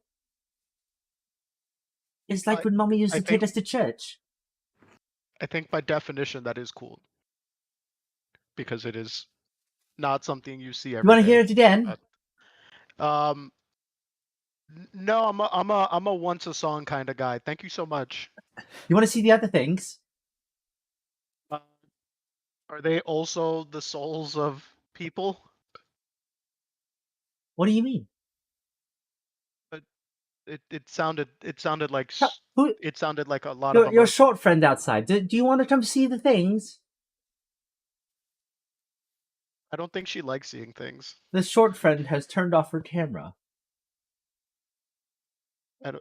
It's like when Mommy used to take us to church. I think by definition that is cool. Because it is not something you see every day. You want to hear it again? No, I'm a once a song kind of guy. Thank you so much. You want to see the other things? Are they also the souls of people? What do you mean? It sounded like Who, it sounded like a lot of your short friend outside. Do you want to come see the things? I don't think she likes seeing things. The short friend has turned off her camera. I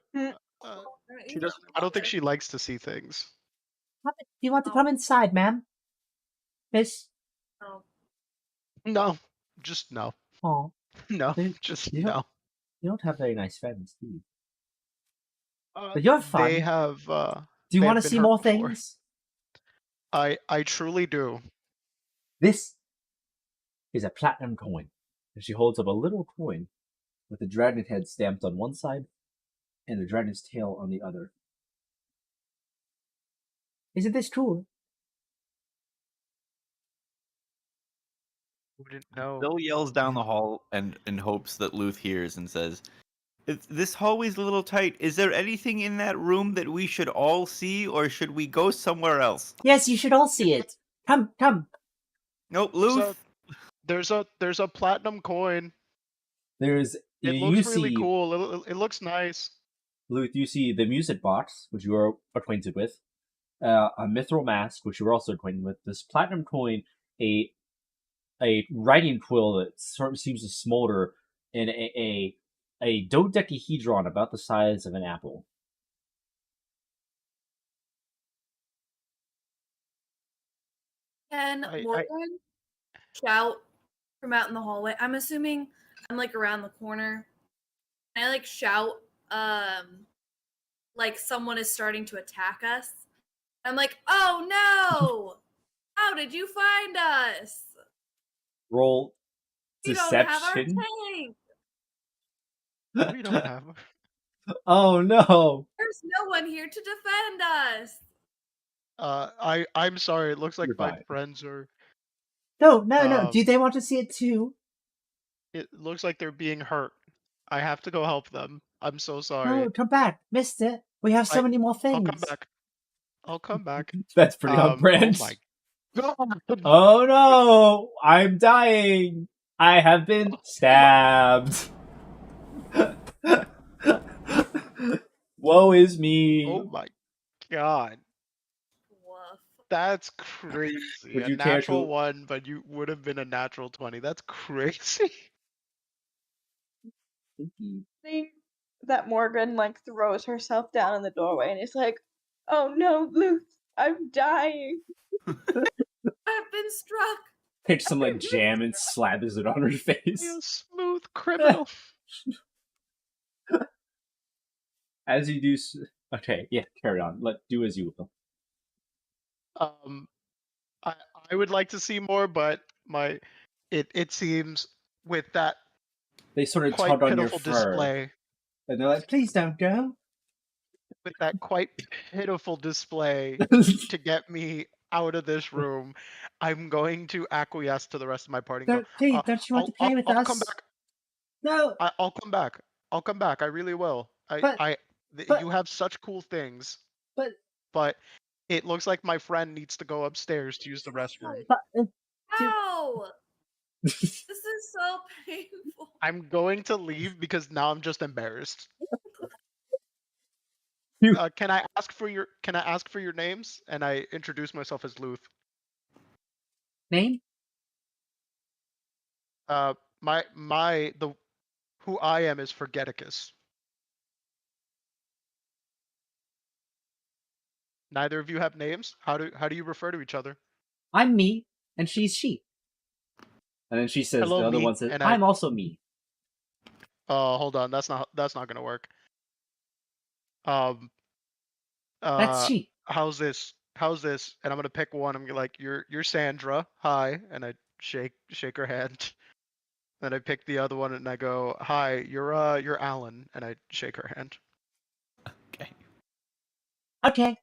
don't think she likes to see things. Do you want to come inside, ma'am? Miss? No, just no. Oh, No, just no. You don't have very nice friends, do you? But you're fun. They have. Do you want to see more things? I truly do. This is a platinum coin. And she holds up a little coin with a dragon head stamped on one side and the dragon's tail on the other. Isn't this cool? Wouldn't know. Bill yells down the hall and in hopes that Luth hears and says, "This hallway's a little tight. Is there anything in that room that we should all see, or should we go somewhere else?" Yes, you should all see it. Come. Nope, Luth. There's a platinum coin. It looks really cool. It looks nice. Luth, you see the music box, which you are acquainted with, a mithril mask, which you are also acquainted with, this platinum coin, a writing quill that sort of seems to smolder, and a dodecahedron about the size of an apple. Can Morgan shout from out in the hallway? I'm assuming I'm like around the corner. And I like shout, like someone is starting to attack us. I'm like, oh no! How did you find us? Roll We don't have our deception. tank. We don't have. Oh no! There's no one here to defend us. I'm sorry. It looks like You're my fine. friends are. No. Do they want to see it too? It looks like they're being hurt. I have to go help them. I'm so sorry. No, come back, Mister. We have so many more I'll things. come back. I'll come back. That's pretty on brand. Oh my god. Oh no! I'm dying! I have been stabbed! Woe is me! Oh my god. Woof. That's crazy. Would A you care natural to- 1, but you would have been a natural 20. That's crazy. Think that Morgan like throws herself down in the doorway and is like, "Oh no, Luth, I'm dying." I've been struck. Pitch some like jam and slathers it on her face. You smooth criminal. As you do. Okay, yeah, carry on. Do as you will. I would like to see more, but it seems with that They sort of quite tug on your pitiful fur, display, and they're like, "Please don't go." with that quite pitiful display to get me out of this room, I'm going to acquiesce to the rest of my party. And Please, go, don't you want to play with I'll us? come back. No. I'll come back. I'll come back. I really will. But- You have such cool things. But- But it looks like my friend needs to go upstairs to use the restroom. But Ow! This is so painful. I'm going to leave because now I'm just embarrassed. You- Can I ask for your names? And I introduce myself as Luth. name? Who I am is Forgeticus. Neither of you have names. How do you refer to each other? I'm me, and she's she. And then she says, Hello, the other me, one says, and "I'm also me." Hold on, that's not gonna work. That's she. How's this? And I'm gonna pick one. I'm like, you're Sandra. Hi, and I shake her hand. Then I pick the other one and I go, hi, you're Alan, and I shake her hand. Okay. Okay.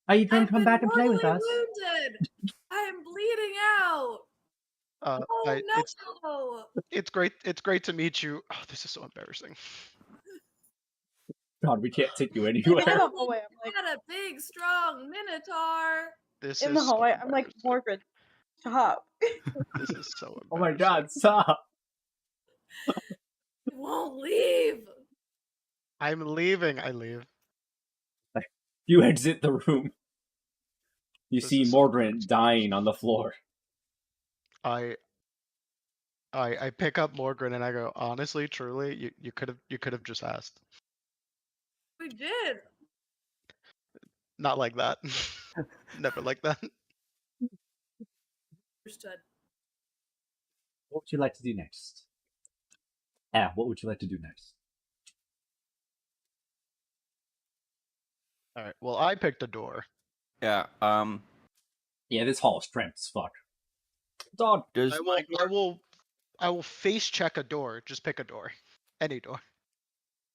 Are you going I've to come been back and play with mortally us? wounded. I'm bleeding out. Oh no! It's great to meet you. Oh, this is so embarrassing. God, we can't take you In anywhere. the hallway, I'm like, Got a big, strong minotaur. This in is the so hallway, I'm like, embarrassing. Morgan, stop. This is so embarrassing. Oh my God, stop! You won't leave. I'm leaving. I leave. You exit the room. You This see is so Mordrin embarrassing. dying on the floor. I pick up Morgan and I go, honestly, truly, you could have just asked. We did. Not like that. Never like that. Understood. What would you like to do next? What would you like to do next? All right. Well, I picked a door. Yeah. Yeah, this hall is cramped as fuck. Dog. Does I will face check a door. Just pick a door. Any door.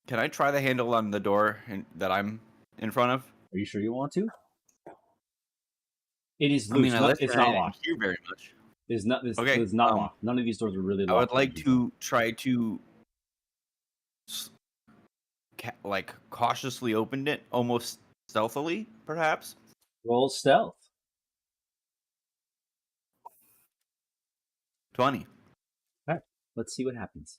Can I try the handle on the door that I'm in front of? Are you sure you want to? It is I loose. mean, I No, listen. it's I not didn't locked. hear very much. It's not. Okay, It's not locked. None of these doors are really I locked. would like to try to like cautiously open it, almost stealthily, perhaps. Roll stealth. 20. Let's see what happens.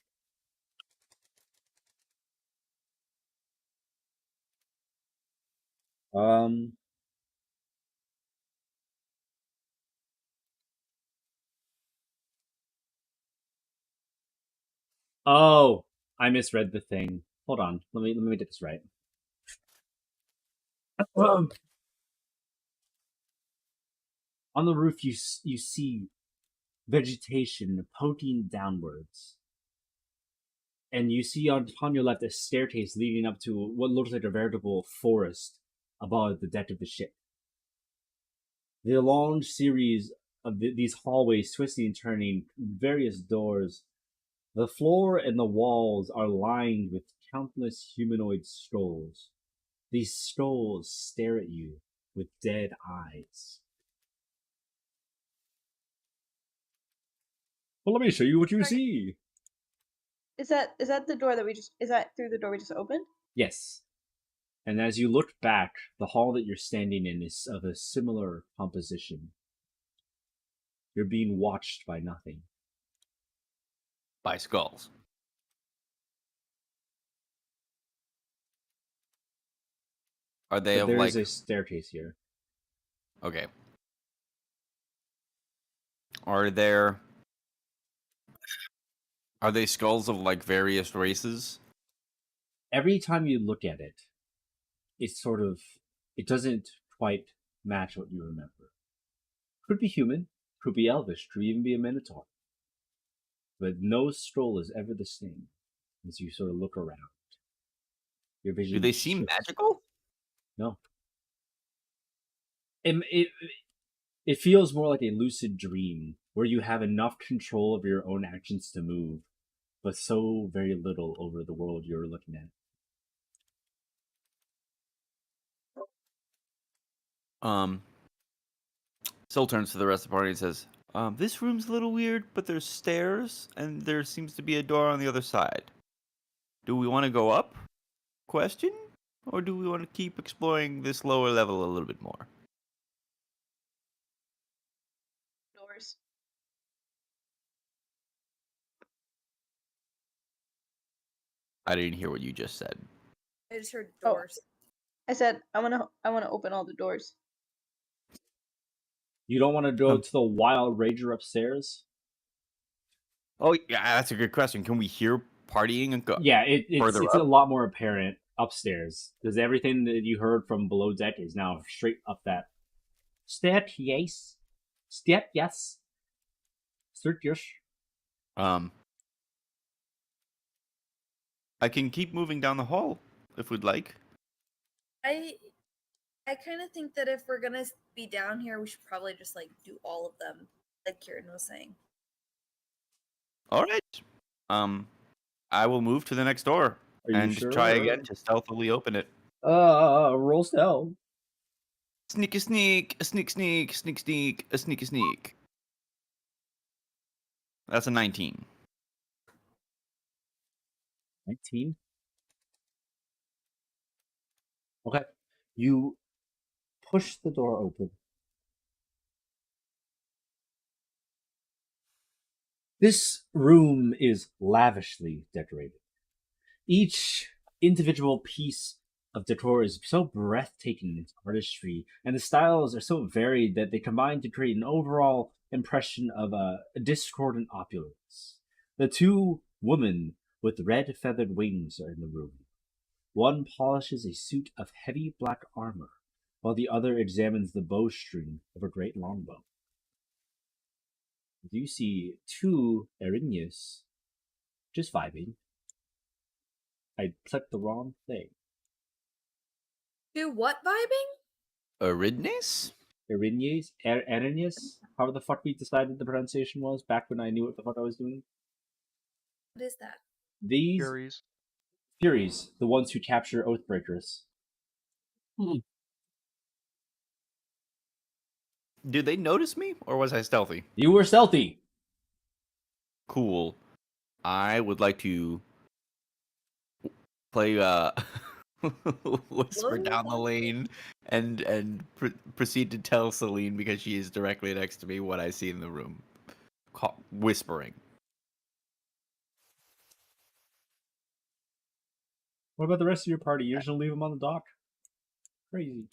Oh, I misread the thing. Hold on. Let me get this right. On the roof, you see vegetation poking downwards. and you see on your left a staircase leading up to what looks like a veritable forest above the deck of the ship. The long series of these hallways, twisting and turning, various doors. The floor and the walls are lined with countless humanoid skulls. These skulls stare at you with dead eyes. Well, let me show you what you see. Is that the door that is that through the door we just opened? Yes. And as you look back, the hall that you're standing in is of a similar composition. You're being watched by nothing. By skulls. Are they But of there like... is a staircase here. Okay. Are they skulls of like various races? Every time you look at it, it doesn't quite match what you remember. Could be human, could be elvish, could even be a minotaur. But no skull is ever the same as you sort of look around. Your vision Do they seem shifts. magical? No. It feels more like a lucid dream where you have enough control of your own actions to move, but so very little over the world you're looking at. Syl turns to the rest of the party and says, this room's a little weird, but there's stairs, and there seems to be a door on the other side. Do we want to go up? Question? Or do we want to keep exploring this lower level a little bit more? Doors. I didn't hear what you just said. I just heard Oh. doors. I said I wanna open all the doors. You don't want to go to the wild rager upstairs? Oh, yeah, that's a good question. Can we hear partying and go? Yeah, Further it's a up? lot more apparent upstairs because everything that you heard from below deck is now straight up that staircase. Staircase. Staircase. I can keep moving down the hall if we'd like. I kind of think that if we're gonna be down here, we should probably just like do all of them, like Kieran was saying. All right. I will move to the next door Are you and sure? try again to stealthily open it. Roll stealth. Sneak a sneak, a sneak sneak, sneak sneak, a sneak a sneak. That's a 19. 19. Okay. You push the door open. This room is lavishly decorated. Each individual piece of decor is so breathtaking in its artistry, and the styles are so varied that they combine to create an overall impression of a discordant opulence. The two women with red feathered wings are in the room. One polishes a suit of heavy black armor, while the other examines the bowstring of a great longbow. You see two Erinyes just vibing. I clicked the wrong thing. Do what vibing? Aridnes? Erinyes? Erinyes? However the fuck we decided the pronunciation was back when I knew what the fuck I was doing. What is that? These Furies. Furies, the ones who capture Oathbreakers. Did they notice me, or was I stealthy? You were stealthy. Cool. I would like to play whisper down the lane and proceed to tell Celine, because she is directly next to me, what I see in the room. Whispering. What about the rest of your party? You're just gonna leave them on the dock? Crazy.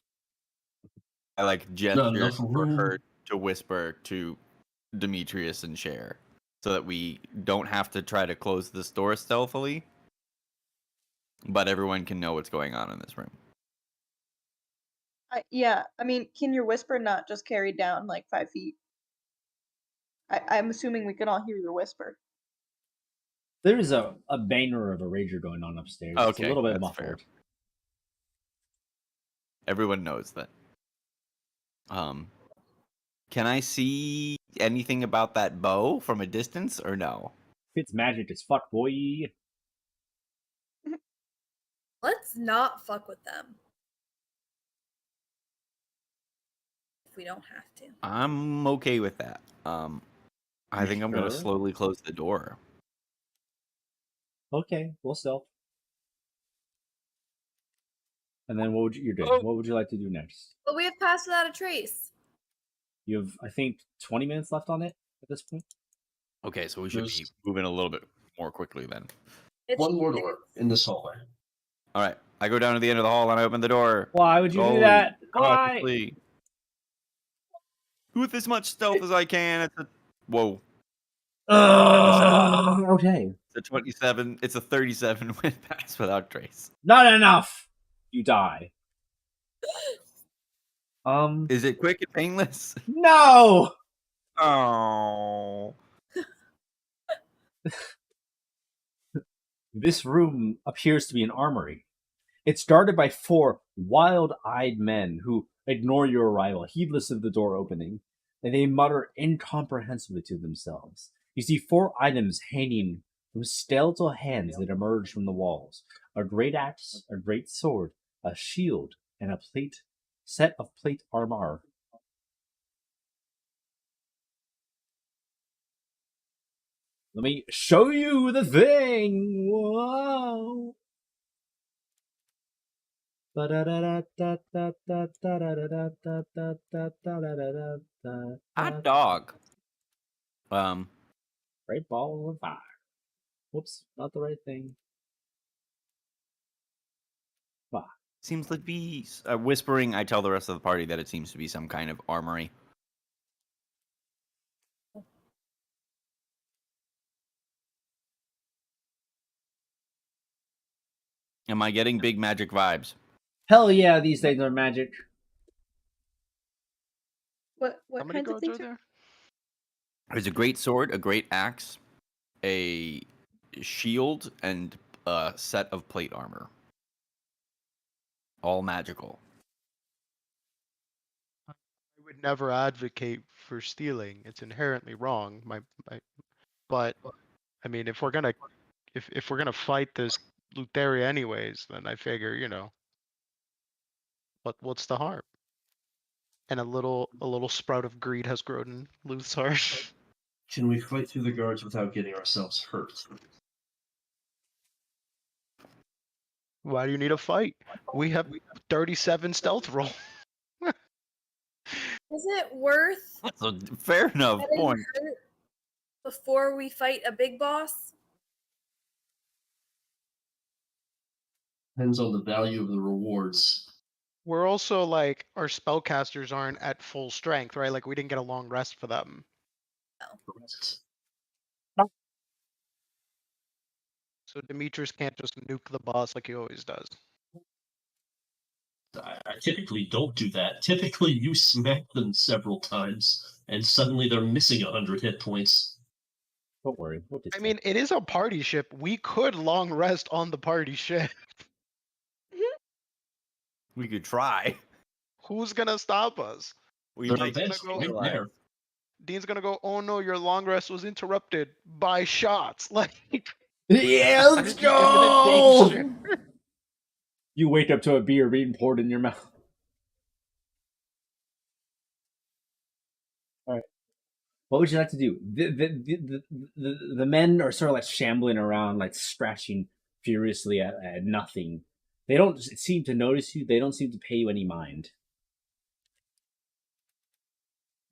I like gestures enough for room. her to whisper to Demetrius and Cher, so that we don't have to try to close this door stealthily, but everyone can know what's going on in this room. Yeah, I mean, can your whisper not just carry down like 5 feet? I'm assuming we can all hear your whisper. There is a banner of a rager going on upstairs. It's a Okay, little bit that's fair. muffled. Everyone knows that. Can I see anything about that bow from a distance or no? It's magic as fuck, boy. Let's not fuck with them. If we don't have to. I'm okay with that. I think I'm gonna Sure? slowly close the door. Okay, we'll stealth. And then what would you're good? Oh. What would you like to do next? But we have passed without a trace. You have, I think, 20 minutes left on it at this point. Okay, so we should be moving a little bit more quickly then. It's One more door in this hallway. All right, I go down to the end of the hall and I open the door. Why would you do Slowly, that? Why? cautiously. With as much stealth as I can. Whoa. Okay. It's a 27. It's a 37 with pass without trace. Not enough. You die. Is it quick and painless? No. Oh. This room appears to be an armory. It's guarded by 4 wild-eyed men who ignore your arrival, heedless of the door opening, and they mutter incomprehensibly to themselves. You see 4 items hanging from skeletal hands that emerge from the walls: a great axe, a great sword, a shield, and a set of plate armor. Let me show you the thing. Whoa. Hot dog. Great ball of fire. Whoops, not the right thing. Wow. Seems like be whispering. I tell the rest of the party that it seems to be some kind of armory. Am I getting big magic vibes? Hell yeah, these things are magic. What How many kinds of guards things are there? There's a great sword, a great axe, a shield, and a set of plate armor. All magical. I would never advocate for stealing. It's inherently wrong. But I mean, if we're gonna fight this Lutheria anyways, then I figure, what's the harm? And a little sprout of greed has grown in Luth's heart. Can we fight through the guards without getting ourselves hurt? Why do you need a fight? We have 37 stealth roll. Is it worth That's a fair enough getting point. hurt before we fight a big boss? Depends on the value of the rewards. We're also like, our spellcasters aren't at full strength, right? Like we didn't get a long rest for them. Correct. So Demetrius can't just nuke the boss like he always does. I typically don't do that. Typically, you smack them several times, and suddenly they're missing 100 hit points. Don't worry. I mean, it is a party ship. We could long rest on the party ship. We could try. Who's gonna stop us? We They're might the just best go right try. there. Dean's gonna go, oh no, your long rest was interrupted by shots. Like, yeah, let's you're in go! imminent danger. You wake up to a beer being poured in your mouth. All right. What would you like to do? The men are sort of like shambling around, like scratching furiously at nothing. They don't seem to notice you. They don't seem to pay you any mind.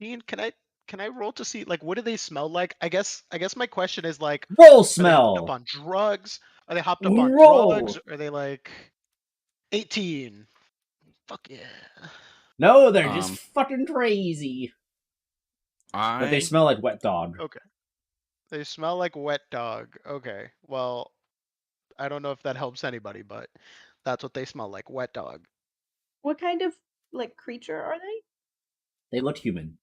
Dean, can I roll to see, like, what do they smell like? I guess my question is like, Roll are they hopped up smell. on drugs? Are they hopped up on Roll. drugs? Are they like 18? Fuck yeah. No, they're just fucking crazy. But they I smell like wet dog. Okay. They smell like wet dog. Okay. Well, I don't know if that helps anybody, but that's what they smell like, wet dog. What kind of like creature are they? They look human,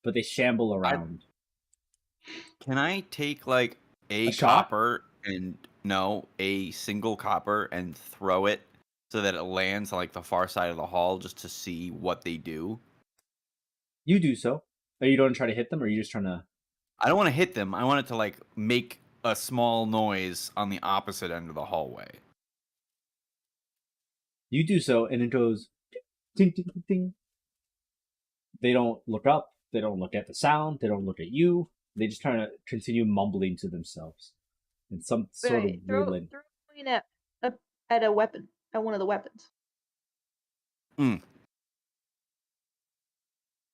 but they shamble around. Can I take like a shot? copper a single copper and throw it so that it lands on like the far side of the hall just to see what they do. You do so. Are you going to try to hit them, or are you just trying to? I don't want to hit them. I want it to like make a small noise on the opposite end of the hallway. You do so, and it goes ding, ding, ding, ding. They don't look up. They don't look at the sound. They don't look at you. They just try to continue mumbling to themselves in some sort of throw weird language. a coin at a weapon, at one of the weapons.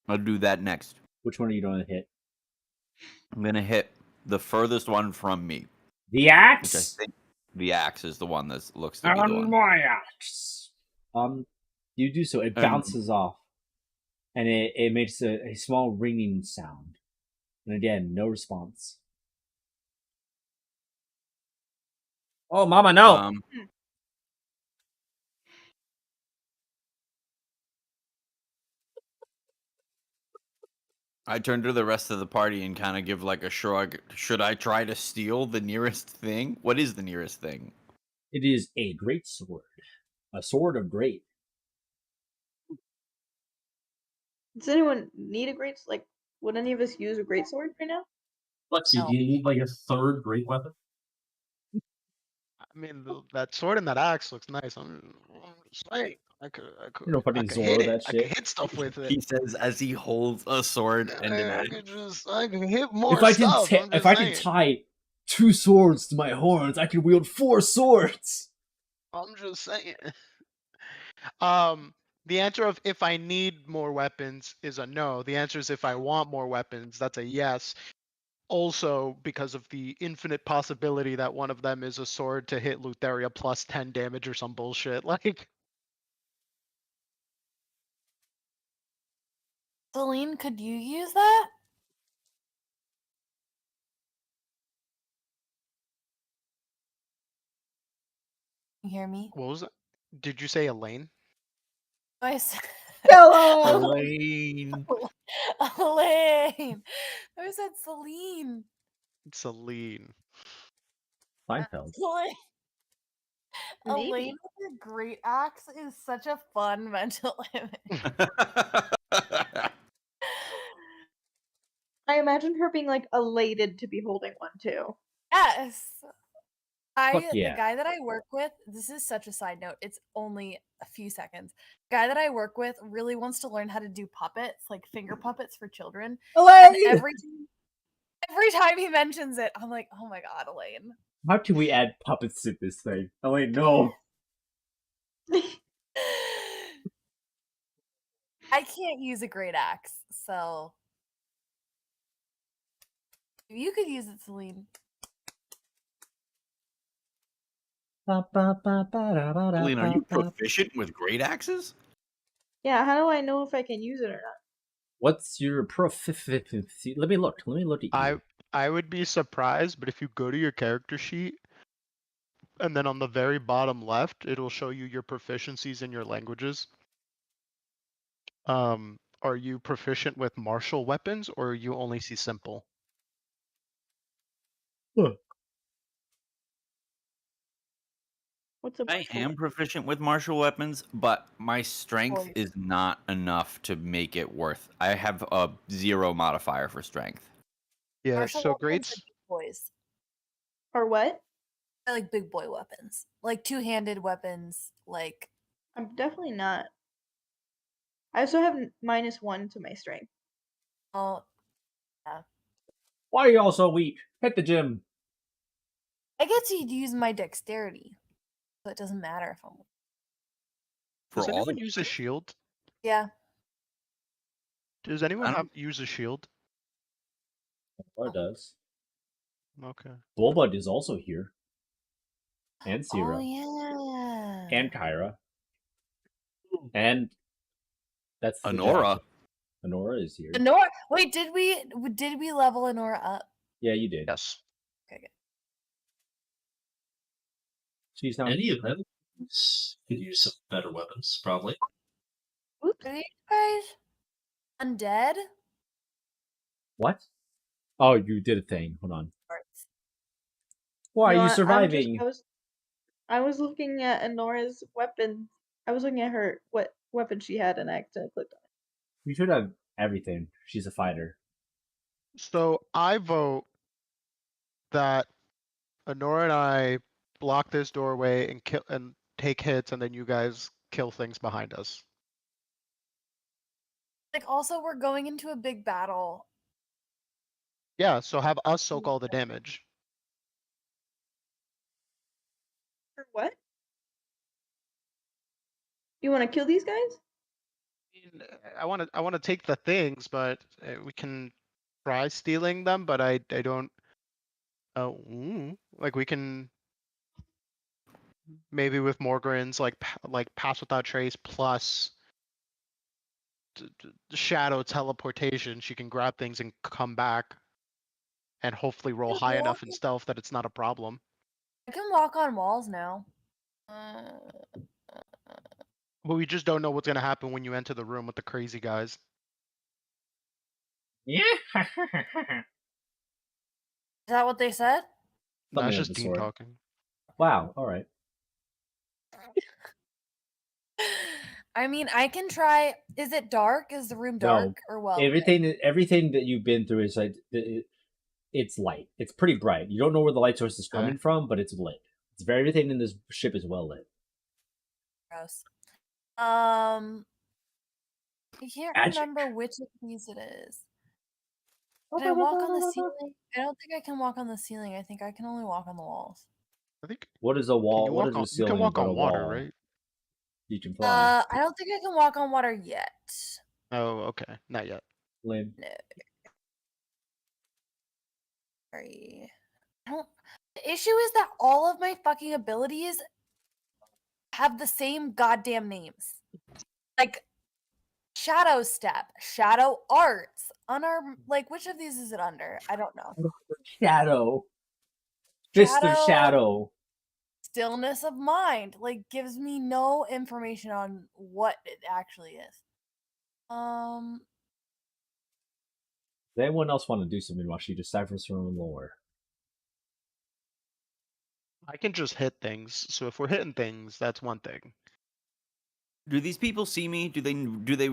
I'll do that next. Which one are you going to hit? I'm gonna hit the furthest one from me. The Which I axe. think the axe is the one that looks to be the On one. my axe. You do so. It bounces off, and it makes a small ringing sound. And again, no response. Oh, Mama, no! I turn to the rest of the party and kind of give like a shrug. Should I try to steal the nearest thing? What is the nearest thing? It is a great sword. A sword of great. Does anyone need a great, like, would any of us use a great sword right now? Lexi, No. do you need like a third great weapon? I mean, that sword and that axe looks nice. I'm just saying, I could You know, fucking hit Zoro, it. that I could shit. hit stuff with it. He says as he holds a sword and an axe. I can hit more If I can, stuff. I'm if just I can saying. tie 2 swords to my horns, I can wield 4 swords. I'm just saying. The answer of if I need more weapons is a no. The answer is if I want more weapons, that's a yes. Also, because of the infinite possibility that one of them is a sword to hit Lutheria plus 10 damage or some bullshit. Like, Celine, could you use that? You hear me? what was it? Did you say Elaine? I said Hello. Elaine. Elaine. I said Celine. Celine. Seinfeld. Elaine. Maybe. Elaine with her great axe is such a fun mental image. I imagine her being like elated to be holding one too. Yes. Fuck yeah. The guy that I work with, this is such a side note, it's only a few seconds. The guy that I work with really wants to learn how to do puppets, like finger puppets for children. And Elaine! every time he mentions it, I'm like, oh my god, Elaine. How can we add puppets to this thing? Elaine, no. I can't use a great axe, so if you could use it, Celine. Elaine, are you proficient with great axes? Yeah, how do I know if I can use it or not? What's your proficiency? Let me look at you. I would be surprised, but if you go to your character sheet and then on the very bottom left, it'll show you your proficiencies in your languages. Are you proficient with martial weapons, or you only see simple? Huh. What's a I martial am weapon? proficient with martial weapons, but my strength Boys. is not enough to make it worth. I have a 0 modifier for strength. Yeah, Martial so weapons are greats. big boys. Or what? I like big boy weapons, like two-handed weapons. Like I'm definitely not. I also have -1 to my strength. oh, Why are you all so weak? Hit the gym. I get to use my dexterity, so it doesn't matter if I'm. Does For all anyone use a shield? Yeah, Does anyone I don't- use a shield? Or does. Okay. Bulbud is also here. And oh Sierra. yeah, And Kyra. And that's the Honora. giant. Honora is here. Honora. Wait, did we level Honora up? Yeah, you did. Yes. Okay, good. She's now Any of them could use some better weapons, probably. Oops. Are you guys undead? What? Oh, you did a thing. Hold on. Parts. Why No, are you I- surviving? I was looking at Anora's weapon. I was looking at her what weapon she had, and I accidentally clicked on it. You should have everything. She's a fighter. So I vote that Honora and I block this doorway and kill and take hits, and then you guys kill things behind us. Like, also, we're going into a big battle. Yeah, so have us soak all the damage. For what? You want to kill these guys? I want to take the things, but we can try stealing them. But I don't. Like we can maybe with Morgren's like pass without trace plus shadow teleportation. She can grab things and come back, and hopefully roll high enough in stealth that it's not a problem. I can walk on walls now. But we just don't know what's gonna happen when you enter the room with the crazy guys. Yeah. Is that what they said? No, Something it's of just the Dean sort. talking. Wow. All right. I mean, I can try. Is it dark? Is the room dark or well? Everything that you've been through is like it's light. It's pretty bright. You don't know where the light source is coming from, but it's lit. It's very everything in this ship is well lit. Gross. I can't remember which of these it is. Can I walk on the ceiling? I don't think I can walk on the ceiling. I think I can only walk on the walls. I think. What is a wall? What is a You ceiling? can walk but on a water, wall? right? You can fly. I don't think I can walk on water yet. Oh, okay, not yet. Lynn. No. Sorry. The issue is that all of my fucking abilities have the same goddamn names. Like Shadow Step, Shadow Arts, Unarmed. Like, which of these is it under? I don't know. Shadow. Fist of Shadow. Stillness of Mind. Like, gives me no information on what it actually is. Does anyone else want to do something while she deciphers her own lore? I can just hit things. So if we're hitting things, that's one thing. Do these people see me? Do they?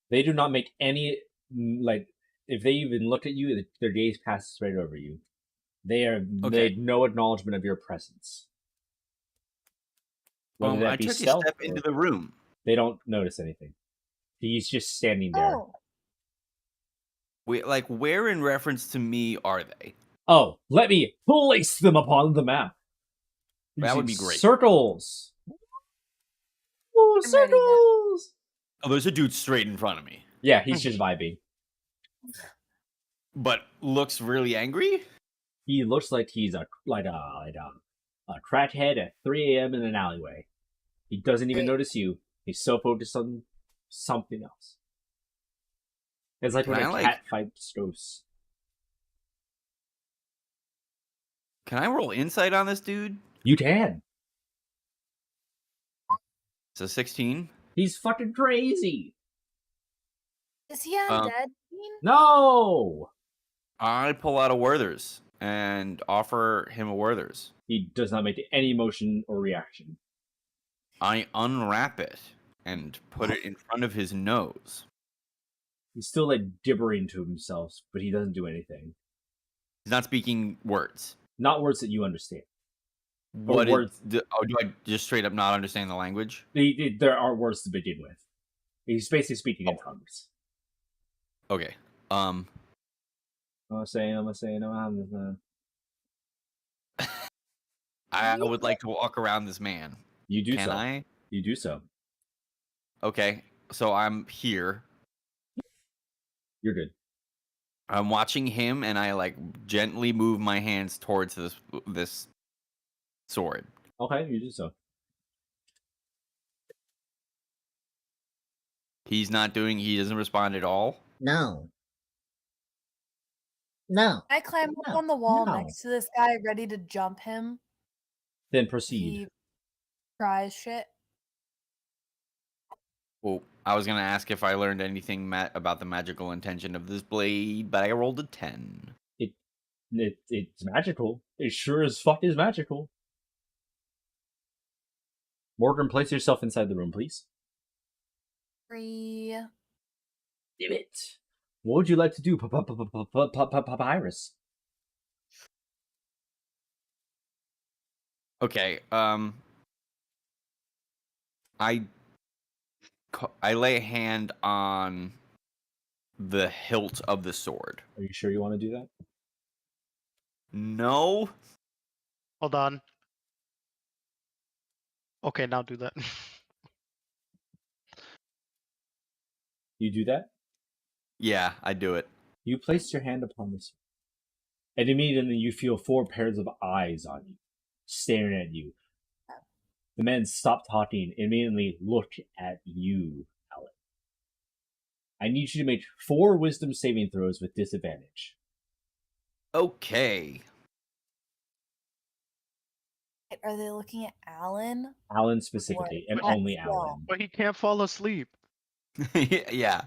They do not make any like. If they even look at you, their gaze passes right over you. They made no acknowledgement of your presence. Whether that I be took a stealth step into the room. They don't notice anything. He's just standing there. Oh. Where in reference to me are they? Oh, let me place them upon the map. That would be great. Circles. Oh, circles! Oh, there's a dude straight in front of me. Yeah, he's just vibing. But looks really angry? He looks like he's a crackhead at 3 a.m. in an alleyway. He doesn't even notice you. He's so focused on something else. It's like when a cat fights ghosts. Can I roll insight on this dude? You can. It's a 16. He's fucking crazy. Is he undead? No! I pull out a Werther's and offer him a Werther's. He does not make any motion or reaction. I unwrap it and put it in front of his nose. He's still like gibbering to himself, but he doesn't do anything. He's not speaking words. Not words that you understand. What words? Do I just straight up not understand the language? There are words to begin with. He's basically speaking in tongues. Okay. I'm saying. I would like to walk around this man. You do so. Can I? You do so. Okay, so I'm here. You're good. I'm watching him, and I gently move my hands towards this sword. Okay, you do so. He doesn't respond at all? No. No. I climb up on the wall next to this guy, ready to jump him. Then proceed. He tries shit. Well, I was going to ask if I learned anything about the magical intention of this blade, but I rolled a 10. It's magical. It sure as fuck is magical. Morgan, place yourself inside the room, please. Free. Damn it. What would you like to do, Papyrus? Okay. I lay a hand on the hilt of the sword. Are you sure you want to do that? No. Hold on. Okay, now do that. You do that? Yeah, I do it. You place your hand upon the sword, and immediately you feel 4 pairs of eyes on you, staring at you. The men stop talking and immediately look at you, Alan. I need you to make 4 wisdom saving throws with disadvantage. Okay. Are they looking at Alan? Alan specifically, and What? only No. Alan. But he can't fall asleep. Yeah.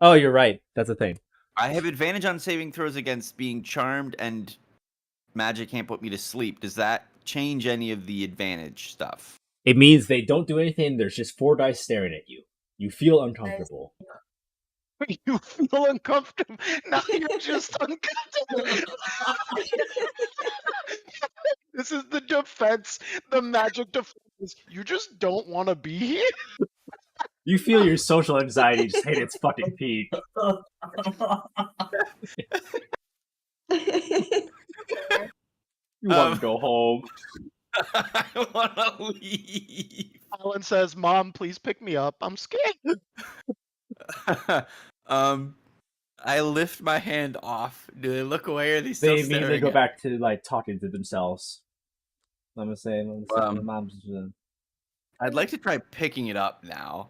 Oh, you're right. That's a thing. I have advantage on saving throws against being charmed, and magic can't put me to sleep. Does that change any of the advantage stuff? It means they don't do anything. There's just 4 dice staring at you. You feel uncomfortable. You feel uncomfortable. Now you're just uncomfortable. This is the defense. The magic defense. You just don't want to be here. You feel your social anxiety just hit its fucking peak. You want to go home. I want to leave. Alan says, "Mom, please pick me up. I'm scared." I lift my hand off. Do they look away, or are they still They immediately staring go at back to like talking to themselves. I'm gonna say, I'd like to try picking it up now.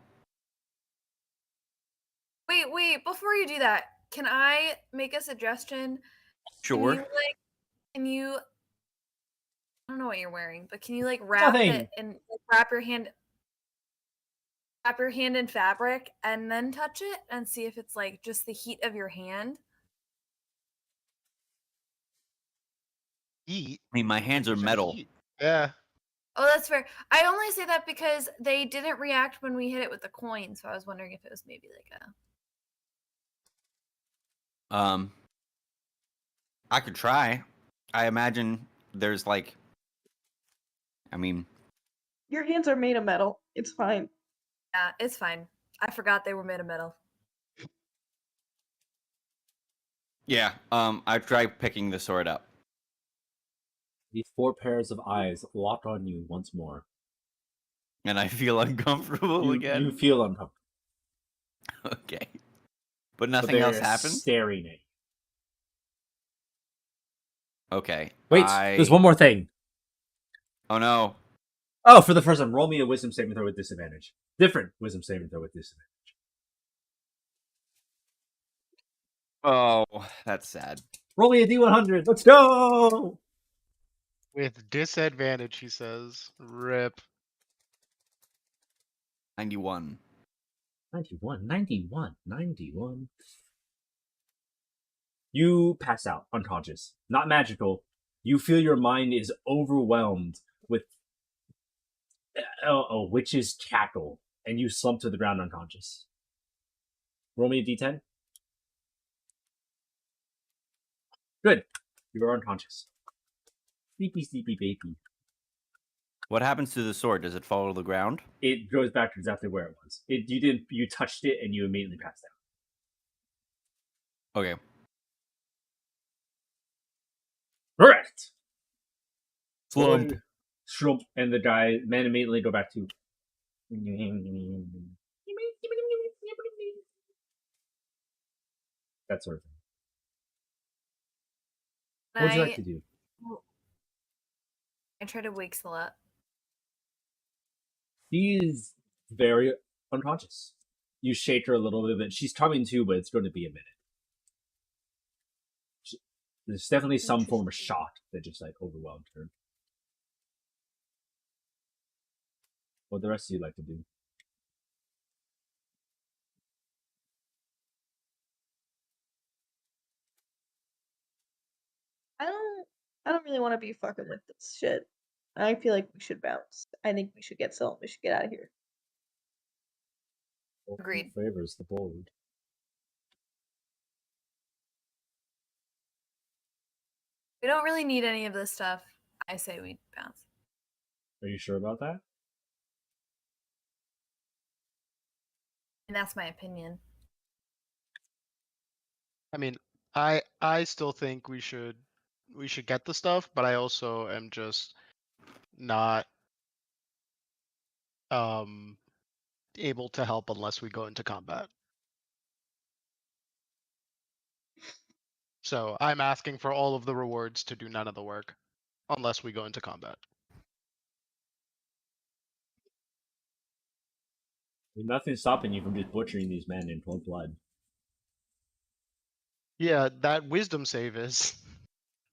Wait, before you do that, can I make a suggestion? Sure. Can you I don't know what you're wearing, but can you like wrap Nothing. it and like, wrap your hand in fabric and then touch it and see if it's like just the heat of your hand? Eat. I mean, my hands are metal. Yeah. Oh, that's fair. I only say that because they didn't react when we hit it with the coin, so I was wondering if it was maybe like a I could try. I imagine there's like, I mean, Your hands are made of metal. It's fine. yeah, it's fine. I forgot they were made of metal. yeah. I try picking the sword up. These 4 pairs of eyes lock on you once more. And I feel uncomfortable again. You feel uncomfortable. Okay. But nothing else happens? Staring at you. Okay. Wait, there's one more thing. Oh no. Oh, for the first time, roll me a wisdom saving throw with disadvantage. Different wisdom saving throw with disadvantage. Oh, that's sad. Roll me a D100. Let's go! With disadvantage, he says. Rip. 91. 91. You pass out, unconscious. Not magical. You feel your mind is overwhelmed with a witch's cackle, and you slump to the ground unconscious. Roll me a D10. Good. You are unconscious. Sleepy baby. What happens to the sword? Does it fall to the ground? It goes back to exactly where it was. You touched it and you immediately passed out. Okay. Correct. Slump. Shrump, and the men immediately go back to. That sort of thing. What would you like to do? I try to wake Scylla up. She's very unconscious. You shake her a little bit, but she's coming to, but it's going to be a minute. There's definitely some form of shock that just like overwhelmed her. What the rest of you like to do? I don't really want to be fucking with this shit. I feel like we should bounce. I think we should get sold. We should get out of here. Agreed. Favors the bold. We don't really need any of this stuff. I say we bounce. Are you sure about that? And that's my opinion. I mean, I still think we should get the stuff, but I also am just not able to help unless we go into combat. So I'm asking for all of the rewards to do none of the work unless we go into combat. Nothing's stopping you from just butchering these men in cold blood. Yeah, that wisdom save is.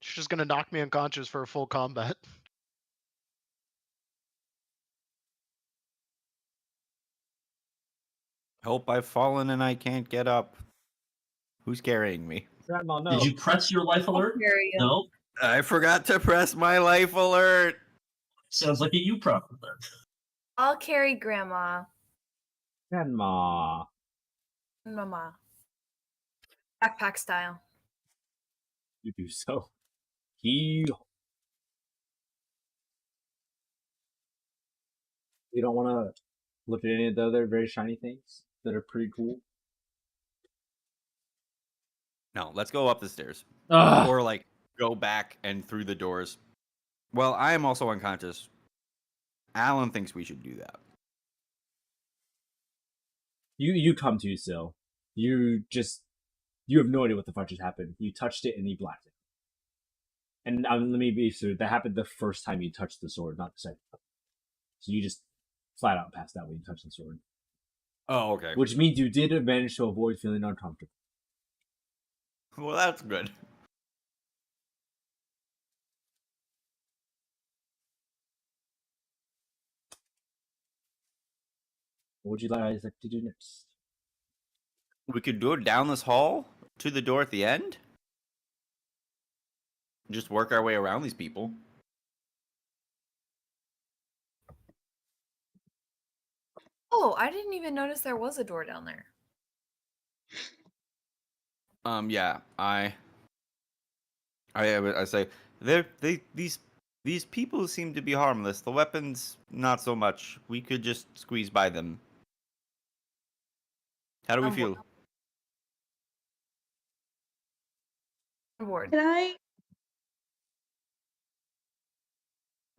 She's just gonna knock me unconscious for a full combat. Help, I've fallen and I can't get up. Who's carrying me? Grandma, no. Did you press your life alert? carry you. No. I forgot to press my life alert. Sounds like a you problem then. I'll carry Grandma. Grandma. Mama. Backpack style. You do so. You don't want to look at any of the other very shiny things that are pretty cool? No, let's go up the stairs. Ugh. Or, like, go back and through the doors. Well, I am also unconscious. Alan thinks we should do that. You come to, Sil. You have no idea what the fuck just happened. You touched it and you blacked it. And let me be sure, that happened the first time you touched the sword, not the second time. So you just flat out passed out when you touched the sword. Oh, okay. Which means you did manage to avoid feeling uncomfortable. Well, that's good. What would you like to do next? We could go down this hall to the door at the end. Just work our way around these people. Oh, I didn't even notice there was a door down there. Yeah, I say these people seem to be harmless. The weapons, not so much. We could just squeeze by them. How do we feel? On board. Can I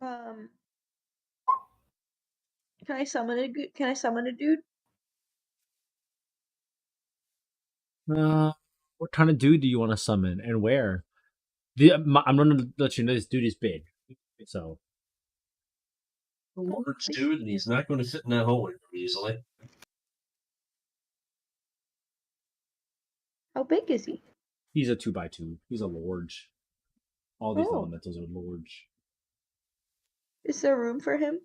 um can I summon a dude? What kind of dude do you want to summon and where? I'm going to let you know this dude is big. So. A large dude, and he's not going to fit in that hallway very easily. How big is he? He's a 2x2. He's a large. All these Oh. elementals are large. Is there room for him?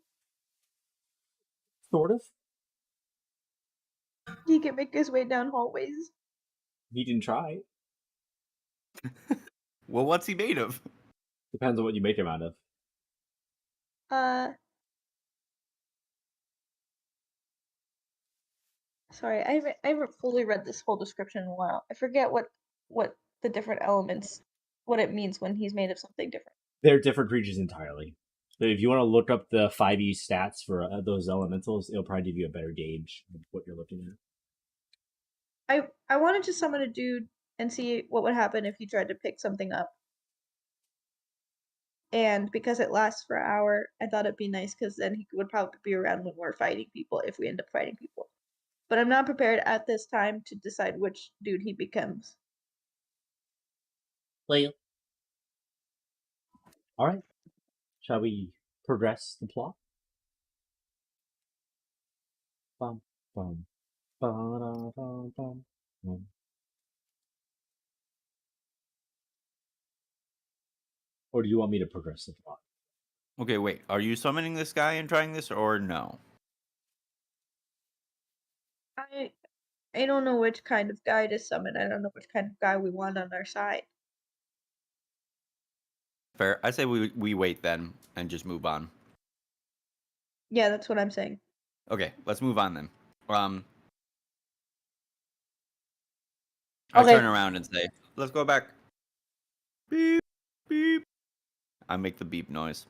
Sort of. He can make his way down hallways. He can try. Well, what's he made of? Depends on what you make him out of. Sorry, I haven't fully read this whole description in a while. I forget what the different elements, what it means when he's made of something different. They're different creatures entirely. So if you want to look up the 5e stats for those elementals, it'll probably give you a better gauge of what you're looking at. I wanted to summon a dude and see what would happen if he tried to pick something up. And because it lasts for an hour, I thought it'd be nice because then he would probably be around when we're fighting people, if we end up fighting people. But I'm not prepared at this time to decide which dude he becomes. Well, all right. Shall we progress the plot? Bum, bum, ba-da-bum, bum, bum. Or do you want me to progress the plot? Okay, wait. Are you summoning this guy and trying this, or no? I don't know which kind of guy to summon. I don't know which kind of guy we want on our side. Fair. I say we wait then and just move on. Yeah, that's what I'm saying. Okay, let's move on then. I Okay. turn around and say, "Let's go back." Beep beep. I make the beep noise.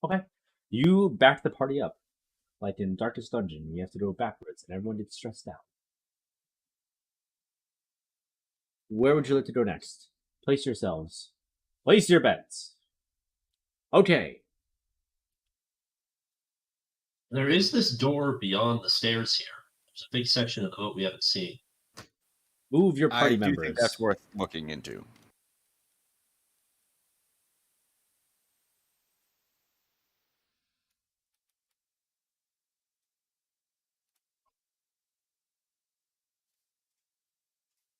Okay. You back the party up. Like in Darkest Dungeon, you have to go backwards and everyone gets stressed out. Where would you like to go next? Place yourselves. Place your bets. Okay. There is this door beyond the stairs here. There's a big section of the boat we haven't seen. Move your I party do members. think that's worth looking into.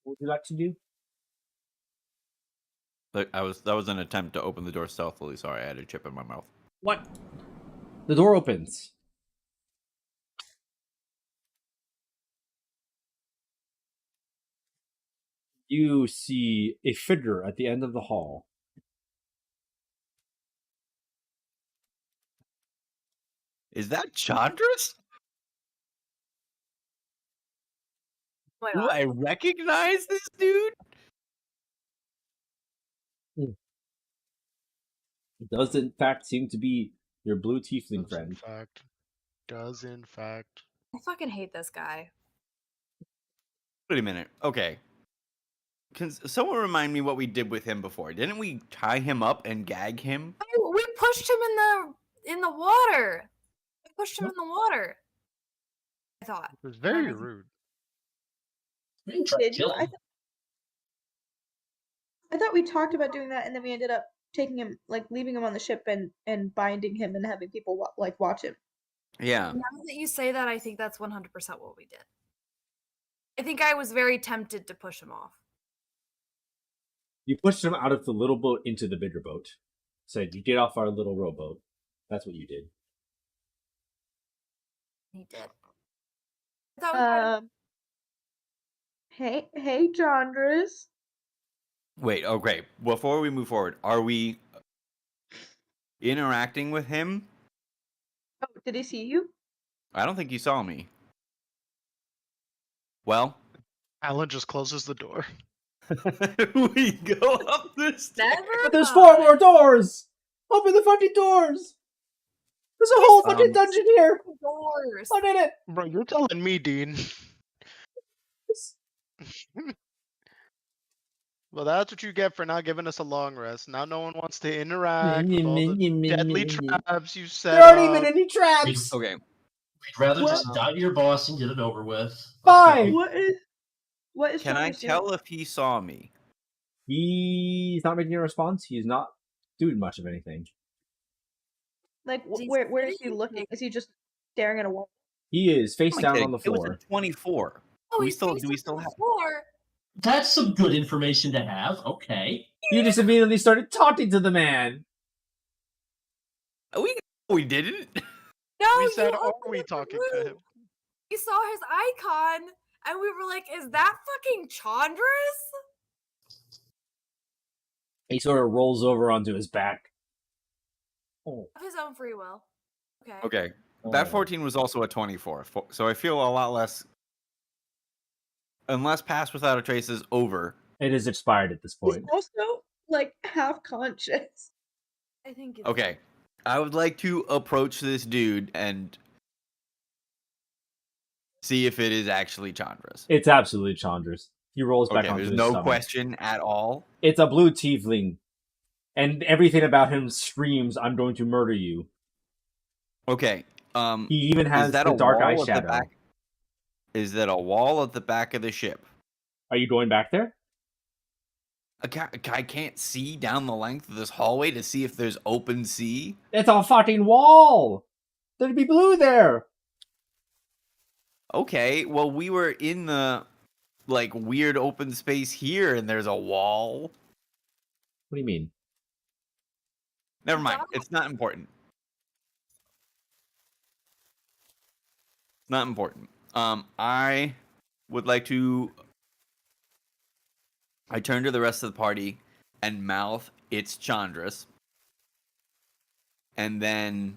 What would you like to do? Look, that was an attempt to open the door stealthily. Sorry, I had a chip in my mouth. What? The door opens. You see a figure at the end of the hall. Is that Chandra's? Oh my Do God. I recognize this dude? It does, in fact, seem to be your blue tiefling friend. Does in fact. I fucking hate this guy. Wait a minute. Okay. Can someone remind me what we did with him before? Didn't we tie him up and gag him? We pushed him in the water. We pushed him in the water. I thought. It was very rude. We didn't try to Did you? kill him. I thought we talked about doing that, and then we ended up taking him, like leaving him on the ship and binding him and having people watch him. Yeah. Now that you say that, I think that's 100% what we did. I think I was very tempted to push him off. You pushed him out of the little boat into the bigger boat. Said, you get off our little rowboat. That's what you did. He did. I thought we had Hey, Jandras. Wait, okay. Before we move forward, are we interacting with him? Oh, did he see you? I don't think he saw me. Well, Alan just closes the door. we go up this. never. But there's 4 more doors! Open the fucking doors! There's a whole fucking dungeon here! Doors. What in it? Bro, you're telling me, Dean. Well, that's what you get for not giving us a long rest. Now no one wants to interact with all the deadly traps you set There aren't even up. any traps! Okay. We'd rather What? just die to your boss and get it over with. Fine! What is Can I Jandras doing? tell if he saw me? He's not making a response. He's not doing much of anything. Like, Is he where is he sitting? looking? Is he just staring at a wall? He is face I'm down kidding. on the It was floor. a 24. Oh, do we he's still facing have? the floor. That's some good information to have. Okay. You just immediately started talking to the man. We didn't. No, We said, you are opened we up the talking to room. him? We saw his icon, and we were like, "Is that fucking Chandra's?" He sort of rolls over onto his back. Oh. Of his own free will. Okay. Okay. That 14 was also a 24. So I feel a lot less. Unless Pass Without a Trace is over. It is expired at this He's point. also like half conscious. I think it's Okay. I would like to approach this dude and see if it is actually Chandra's. It's absolutely Chandra's. He rolls back Okay, onto there's his no stomach. question at all. It's a blue tiefling. And everything about him screams, I'm going to murder you. Okay. He even has is that the a dark wall eye at the shadow. back? Is that a wall at the back of the ship? Are you going back there? I can't see down the length of this hallway to see if there's open sea. It's a fucking wall! There'd be blue there! Okay, well, we were in the, like, weird open space here, and there's a wall. What do you mean? Never mind. It's not important. Not important. I would like to I turn to the rest of the party and mouth, "It's Chandra's." And then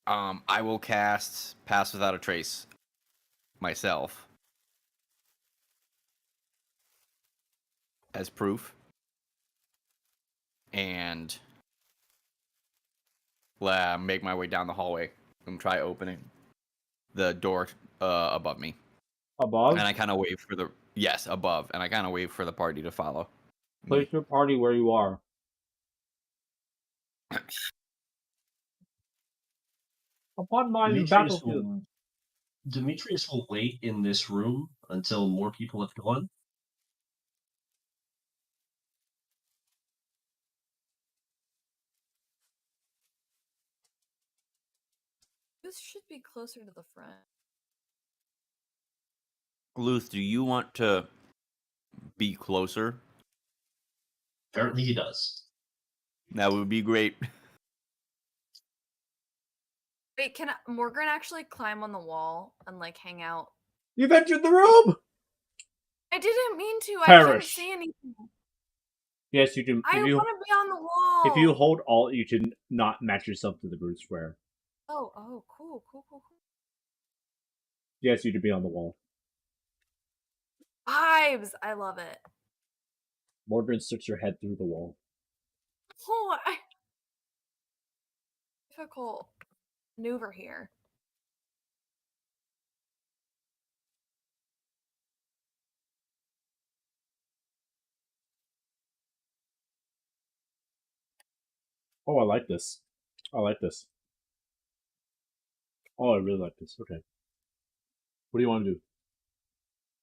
I will cast Pass Without a Trace myself as proof. And make my way down the hallway and try opening the door above me. Above? And I kind of wave for the... Yes, above. And I kind of wave for the party to follow. Place your party where you are. Upon my new battlefield. Demetrius will wait in this room until more people have gone. This should be closer to the front. Luth, do you want to be closer? Apparently he does. That would be great. Wait, can Morgan actually climb on the wall and like hang out? You've entered the room! I didn't mean to. I Perish. couldn't see anything. Yes, you can. I want to be on the wall. If you hold Alt, you can not match yourself to the brute square. Oh, cool. Yes, you can be on the wall. Vibes. I love it. Morgan sticks her head through the wall. Oh, difficult maneuver here. Oh, I like this. I like this. Oh, I really like this. Okay. What do you want to do?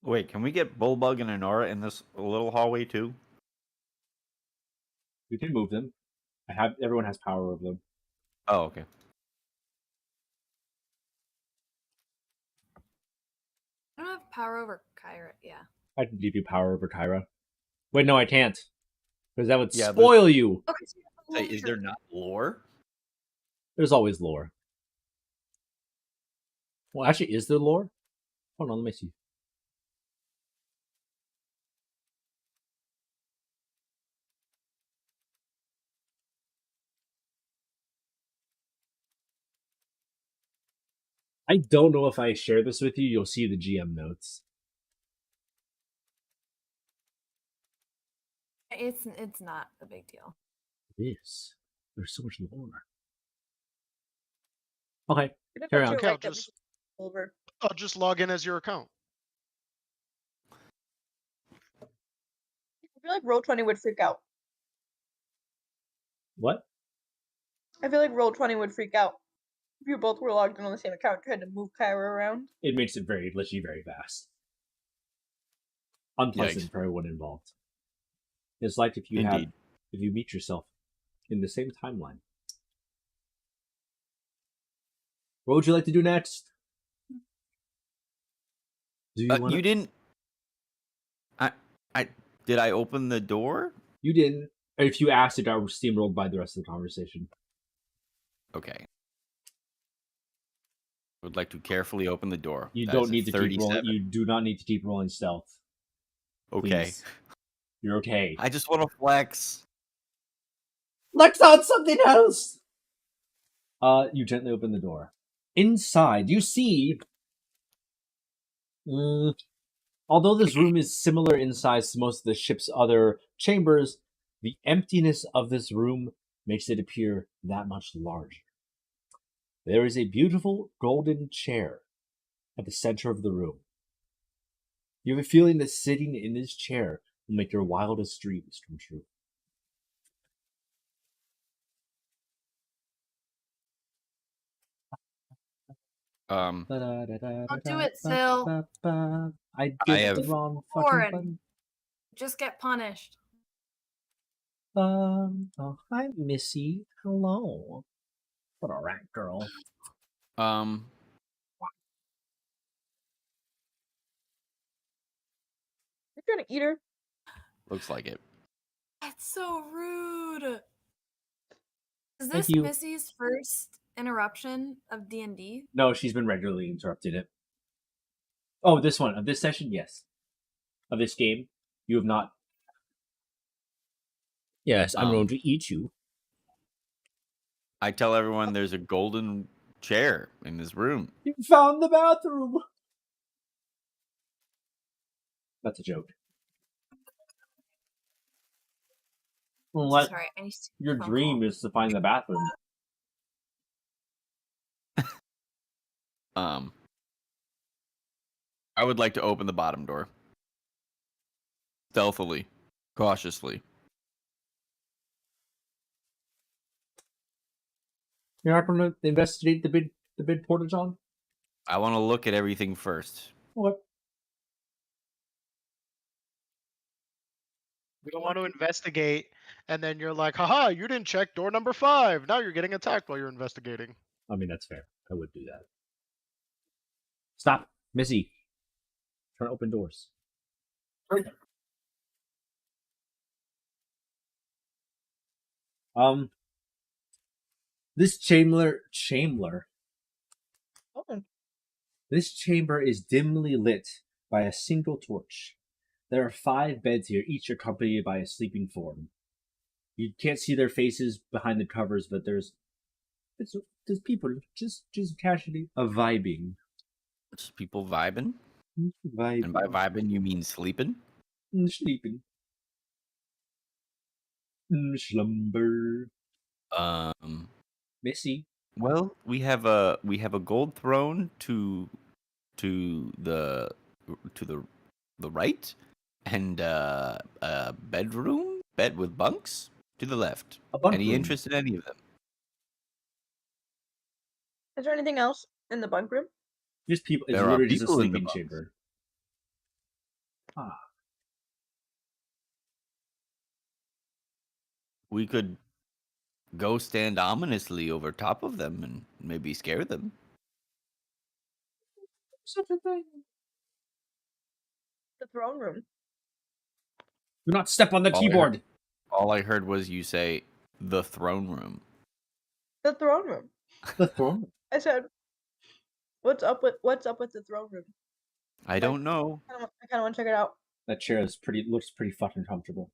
Wait, can we get Bullbug and Honora in this little hallway too? You can move them. Everyone has power over them. Oh, okay. I don't have power over Kyra. Yeah. I can give you power over Kyra. Wait, no, I can't. Because that would Yeah, spoil you. Okay. So you have Is there not lore? There's always lore. Well, actually, is there lore? Hold on, let me see. I don't know if I share this with you. You'll see the GM notes. It's not a big deal. It is. There's so much lore. Okay, carry on. Okay, I'll just log in as your account. I feel like Roll20 would freak out. What? I feel like Roll20 would freak out if you both were logged in on the same account trying to move Kyra around. It makes it literally very fast. Unpleasant Yikes. for everyone involved. It's like if you meet yourself in the same timeline. What would you like to do next? Do You didn't. Did I open the door? You didn't. If you asked it, I was steamrolled by the rest of the conversation. Okay. Would like to carefully open the door. You That don't is a need to keep rolling. 37. You do not need to keep rolling stealth. Okay. Please. You're okay. I just want to flex. Flex on something else! You gently open the door. Inside, you see... although this room is similar in size to most of the ship's other chambers, the emptiness of this room makes it appear that much larger. There is a beautiful golden chair at the center of the room. You have a feeling that sitting in this chair will make your wildest dreams come true. Don't do it, Sil. I I have- the wrong fucking Foreign. button. Just get punished. Oh, hi, Missy. Hello. What a rat girl. You're trying to eat her. Looks like it. That's so rude. Is Thank this you. Missy's first interruption of D&D? No, she's been regularly interrupted it. Oh, this one. Of this session, yes. of this game, you have not. Yes, I'm going Um, to eat you. I tell everyone there's a golden chair in this room. You found the bathroom. That's a joke. What? Sorry, I need to. Your dream is to find the bathroom. I would like to open the bottom door. Stealthily. Cautiously. You're not going to investigate the bid porta john? I want to look at everything first. What? We don't want to investigate, and then you're like, haha, you didn't check door number 5. Now you're getting attacked while you're investigating. I mean, that's fair. I would do that. Stop, Missy. Trying to open doors. This chamber. Oh. This chamber is dimly lit by a single torch. There are 5 beds here, each accompanied by a sleeping form. You can't see their faces behind the covers, but there's people just casually vibing. Just people vibing. Vibing. And by vibing, you mean sleeping? Sleeping. Slumber. Missy. Well, we have a gold throne to the right, and a bed with bunks to the left. A bunk Any room. interest in any of them? Is there anything else in the bunk room? Just people. It's There are literally just a people in the sleeping bunks. chamber. Ah. We could go stand ominously over top of them and maybe scare them. Such a thing. The throne room. Do not step on the All I keyboard. All I heard was you say the throne room. The throne room. The throne room. I said, what's up with the throne room? I don't know. I kind of want to check it out. That chair looks pretty fucking comfortable.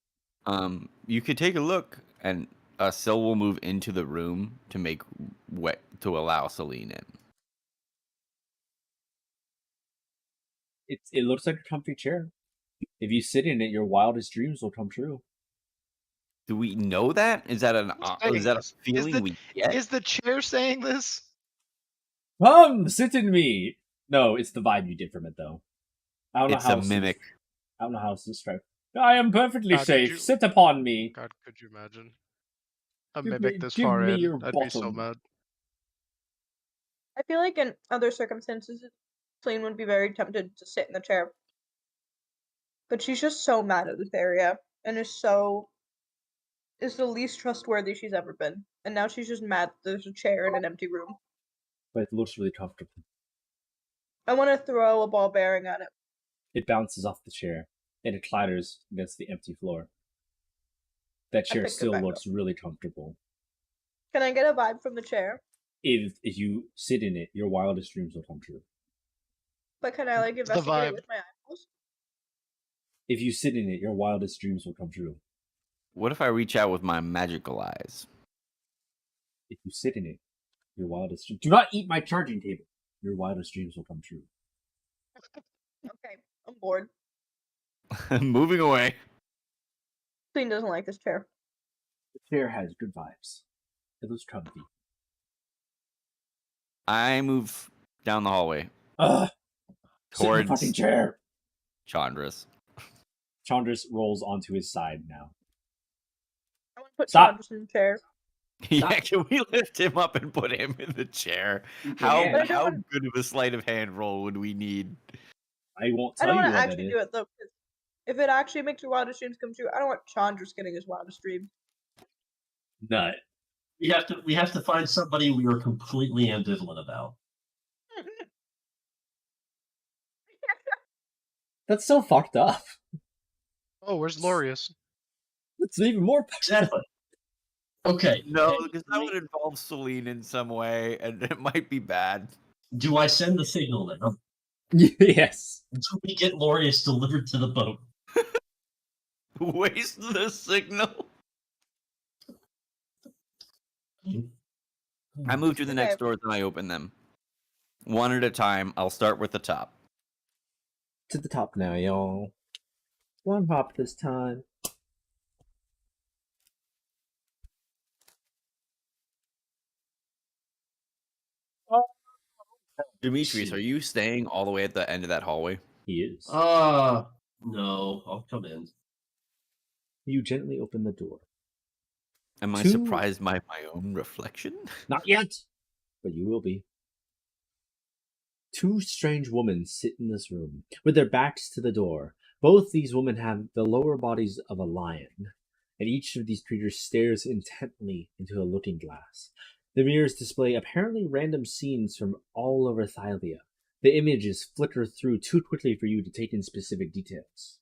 You could take a look, and Sil will move into the room to allow Celine in. It looks like a comfy chair. If you sit in it, your wildest dreams will come true. Do we know that? Is that a feeling we get? Is the chair saying this? Come, sit in me. No, it's the vibe you get from it, though. I don't know It's how a else mimic. I don't know how else to describe. I am perfectly God, safe. could you- Sit upon me. God, could you imagine? A Give mimic me- this give far me in. your I'd be so bottom. mad. I feel like in other circumstances, Celine would be very tempted to sit in the chair. But she's just so mad at this area and is the least trustworthy she's ever been. And now she's just mad that there's a chair in an empty room. But it looks really comfortable. I want to throw a ball bearing at it. It bounces off the chair, and it clatters against the empty floor. That chair pick it still back looks really comfortable. Can I get a vibe from the chair? If you sit in it, your wildest dreams will come true. But can I like It's the investigate it vibe. with my eyeballs? If you sit in it, your wildest dreams will come true. What if I reach out with my magical eyes? If you sit in it, your wildest dreams. Do not eat my charging table. Your wildest dreams will come true. Okay, I'm bored. Moving away. Celine doesn't like this chair. The chair has good vibes. It looks comfy. I move down the hallway Ugh! Sit in the towards fucking chair. Chandra's. Chandras rolls onto his side now. I want to put Stop. Chandras in the chair. Yeah, can we lift him up and put him in the chair? How Yeah. how good of a sleight of hand roll would we need? I won't I tell don't you want to what actually that do is. it though, because if it actually makes your wildest dreams come true, I don't want Chandras getting his wildest dream. Nut. We have to find somebody we are completely ambivalent about. That's so fucked up. Oh, where's Lorius? That's even more. Exactly. Okay. No, okay, because that would involve Celine in some way, and it might be bad. Do I send the signal then? Yes. Until we get Lorius delivered to the boat. Waste the signal. I move to the next Okay. doors and I open them. One at a time. I'll start with the top. To the top now, y'all. One hop this time. Demetrius, are you staying all the way at the end of that hallway? He is. No, I'll come in. You gently open the door. Am I Two- surprised by my own reflection? Not yet, but you will be. Two strange women sit in this room, with their backs to the door. Both these women have the lower bodies of a lion, and each of these creatures stares intently into a looking glass. The mirrors display apparently random scenes from all over Thylia. The images flicker through too quickly for you to take in specific details.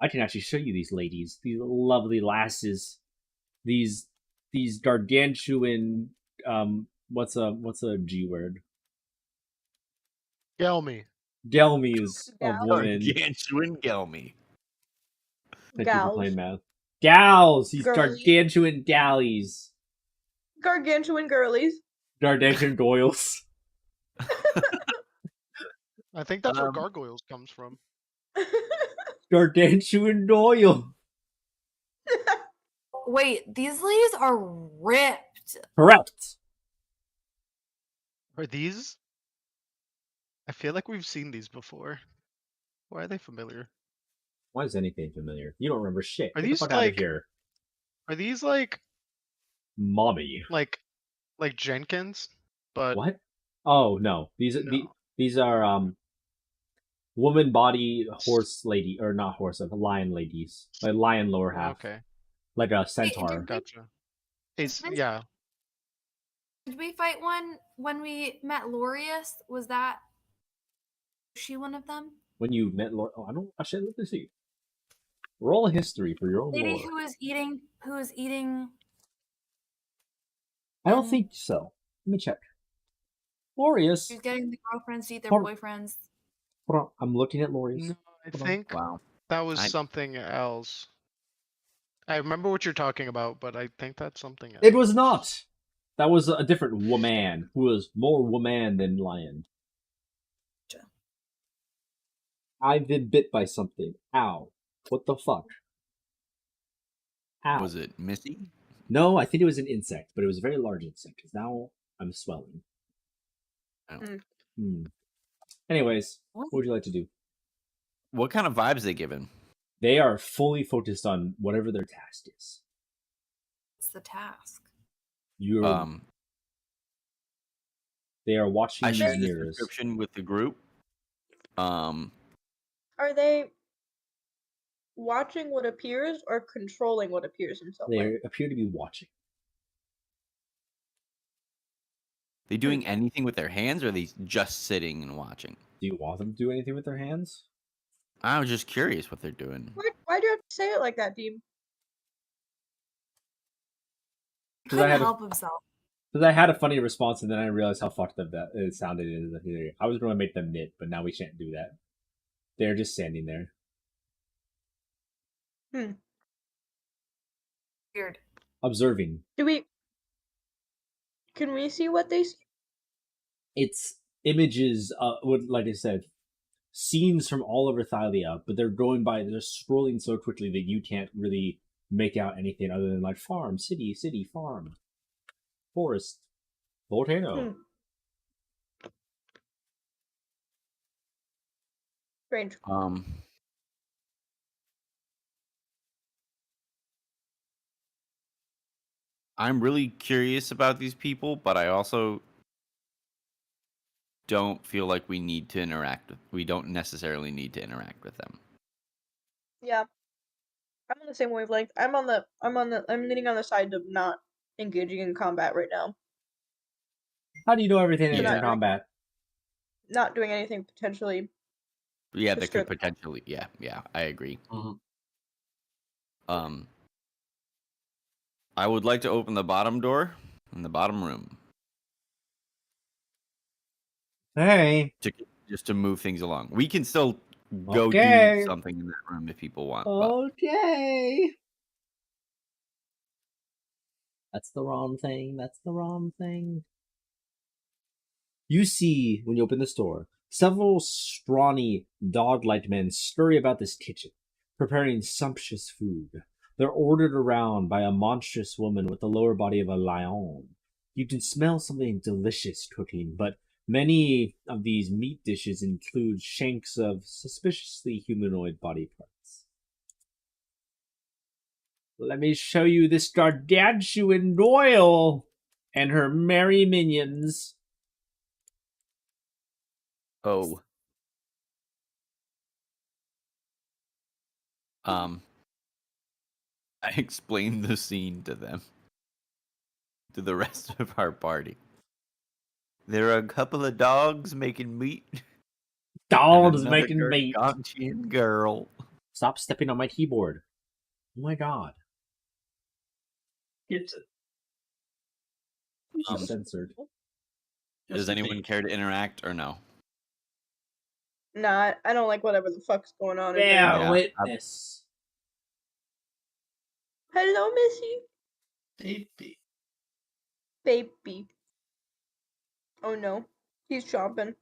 I can actually show you these ladies, these lovely lasses, these gargantuan what's a G word? Gelmy. Gelmies of Gal- women. Gargantuan Gelmy. Thank you for Gals. playing math. Gals! These Girlies. gargantuan galleys. Gargantuan girlies. Gargantuan goyles. I think that's where Um, gargoyles comes from. Gargantuan doyle. Wait, these ladies are ripped. Correct. Are these? I feel like we've seen these before. Why are they familiar? Why is anything familiar? You don't remember shit. Are Get these the fuck out of like- here. Are these like Mommy. Jenkins? But What? Oh no. No. These are woman body horse lady, or not horse, lion ladies. Like lion lower half. Okay, Like a centaur. did we- gotcha. It's Vince- yeah. Did we fight one when we met Lorius? Was she one of them? When you met Lord, oh, I don't. Actually, let me see. Roll a history for your own Lady lore. who was eating. I don't think so. Let me check. Glorious. She was getting the girlfriends to eat their Hold- boyfriends. Hold on. I'm looking at Glorious. No, I Hold on. think Wow. that was I- something else. I remember what you're talking about, but I think that's something else. It was not. That was a different woman who was more woman than lion. Gotcha. I've been bit by something. Ow. What the fuck? Ow. Was it Missy? No, I think it was an insect, but it was a very large insect, because now I'm swelling. Oh. Anyways, What? what would you like to do? What kind of vibes they giving? They are fully focused on whatever their task is. It's the task. You're they are watching I these share this mirrors. description with the group. Are they watching what appears or controlling what appears in some way? They appear to be watching. They doing anything with their hands, or are they just sitting and watching? Do you want them to do anything with their hands? I was just curious what they're doing. Why do you have to say it like that, Deem? He 'Cause I couldn't had a- help himself. Because I had a funny response, and then I realized how fucked up that it sounded in the theory. I was going to make them knit, but now we can't do that. They're just standing there. Weird. Observing. Can we see what they see? It's images, like I said, scenes from all over Thylia, but they're scrolling so quickly that you can't really make out anything other than like farm, city, farm, forest, volcano. Strange. I'm really curious about these people, but I also don't feel like we don't necessarily need to interact with them. Yeah. I'm on the same wavelength. I'm leaning on the side of not engaging in combat right now. How do you know everything in Yeah. combat? Not doing anything potentially. Yeah, that Just could good. potentially. Yeah, I agree. Mhm. I would like to open the bottom door in the bottom room. Hey. Just to move things along. We can still go Okay. do something in that room if people want. Okay. That's the wrong thing. That's the wrong thing. You see, when you open this door, several scrawny, dog-like men scurry about this kitchen, preparing sumptuous food. They're ordered around by a monstrous woman with the lower body of a lion. You can smell something delicious cooking, but many of these meat dishes include shanks of suspiciously humanoid body parts. Let me show you this gargantuan royal and her merry minions. Oh. I explained the scene to them. To the rest of our party. There are a couple of dogs making meat. Dogs and making meat. Gargantuan girl. Stop stepping on my keyboard. Oh my god. It's Censored. Does anyone care to interact or no? Nah, I don't like whatever the fuck's going on. in Yeah, there. Yeah, witness. Hello, Missy. baby. Baby. Oh no. He's chomping.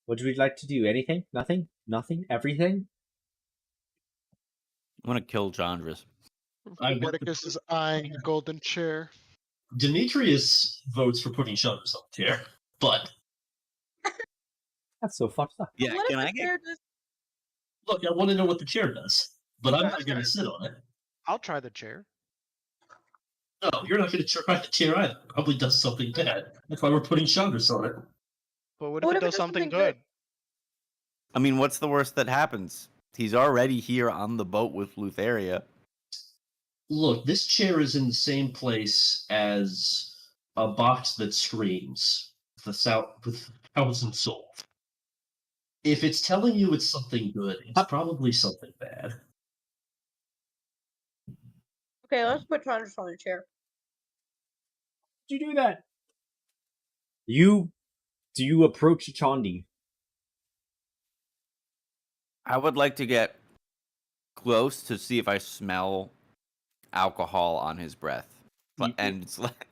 What would you like to do? Anything? Nothing? Nothing? Everything? I want to kill Chandras. Leviticus is eyeing the golden chair. Demetrius votes for putting shutters on the chair, but That's so fucked up. Yeah, What if can the I get... chair just- look, I want to know what the chair does, but I'm not going to sit on it. I'll try the chair. No, you're not going to try the chair either. It probably does something bad. That's why we're putting shutters on it. But what if it does something good? I mean, what's the worst that happens? He's already here on the boat with Lutheria. Look, this chair is in the same place as a box that screams with 1,000 souls. If it's telling you it's something good, it's probably something bad. Okay, let's put Chandra on the chair. Did you do that? Do you approach Chandi? I would like to get close to see if I smell alcohol on his breath. And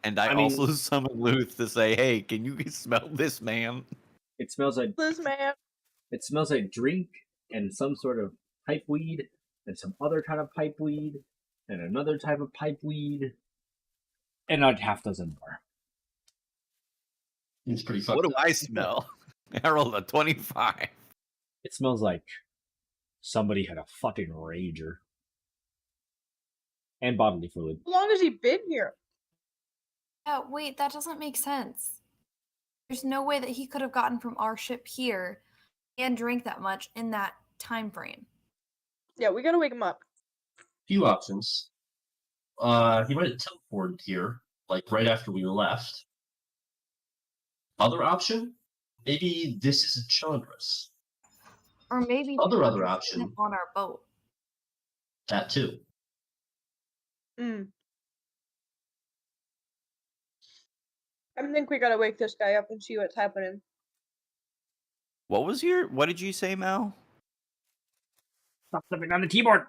I mean- also summon Luth to say, hey, can you smell this, man? It smells like This man. it smells like drink and some sort of pipe weed and some other kind of pipe weed and another type of pipe weed and a half dozen more. It's pretty fucked What do up. I smell? I rolled a 25. It smells like somebody had a fucking rager. And bodily fluid. How long has he been here? Yeah, wait, that doesn't make sense. There's no way that he could have gotten from our ship here and drank that much in that time frame. Yeah, we gotta wake him up. Few options. He might have teleported here, like right after we left. Other option? Maybe this isn't Chandra's. Or maybe Other Chandra's option. isn't on our boat. That too. I think we gotta wake this guy up and see what's happening. What did you say, Mel? Stop stepping on the keyboard.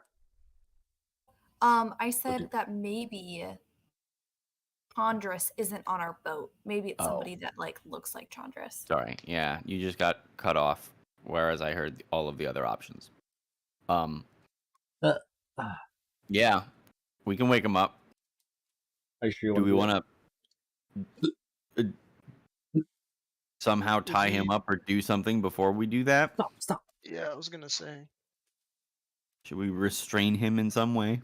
I said that maybe Chandras isn't on our boat. Maybe it's somebody that looks like Chandras. Sorry, yeah, you just got cut off, whereas I heard all of the other options. Yeah, we can wake him up. Are you sure you Do we want want to somehow tie him up or do something before we do that? Stop. Yeah, I was gonna say. Should we restrain him in some way?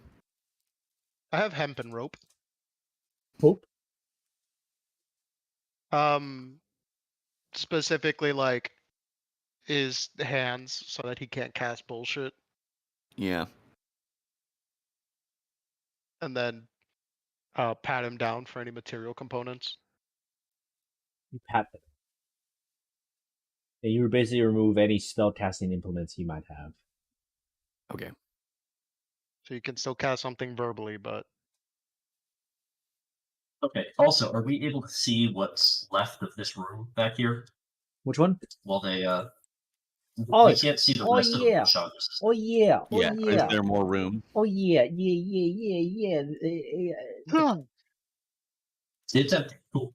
I have hemp and rope. Hope. Specifically like his hands so that he can't cast bullshit, Yeah. and then pat him down for any material components. You pat them. And you basically remove any spellcasting implements he might have. Okay. So you can still cast something verbally, but Okay. Also, are we able to see what's left of this room back here? Which one? While they Oh, we can't see the oh rest yeah. of the Chandras. Oh yeah. Oh Yeah. yeah. Is there more room? Oh yeah. Yeah. It's empty. Cool.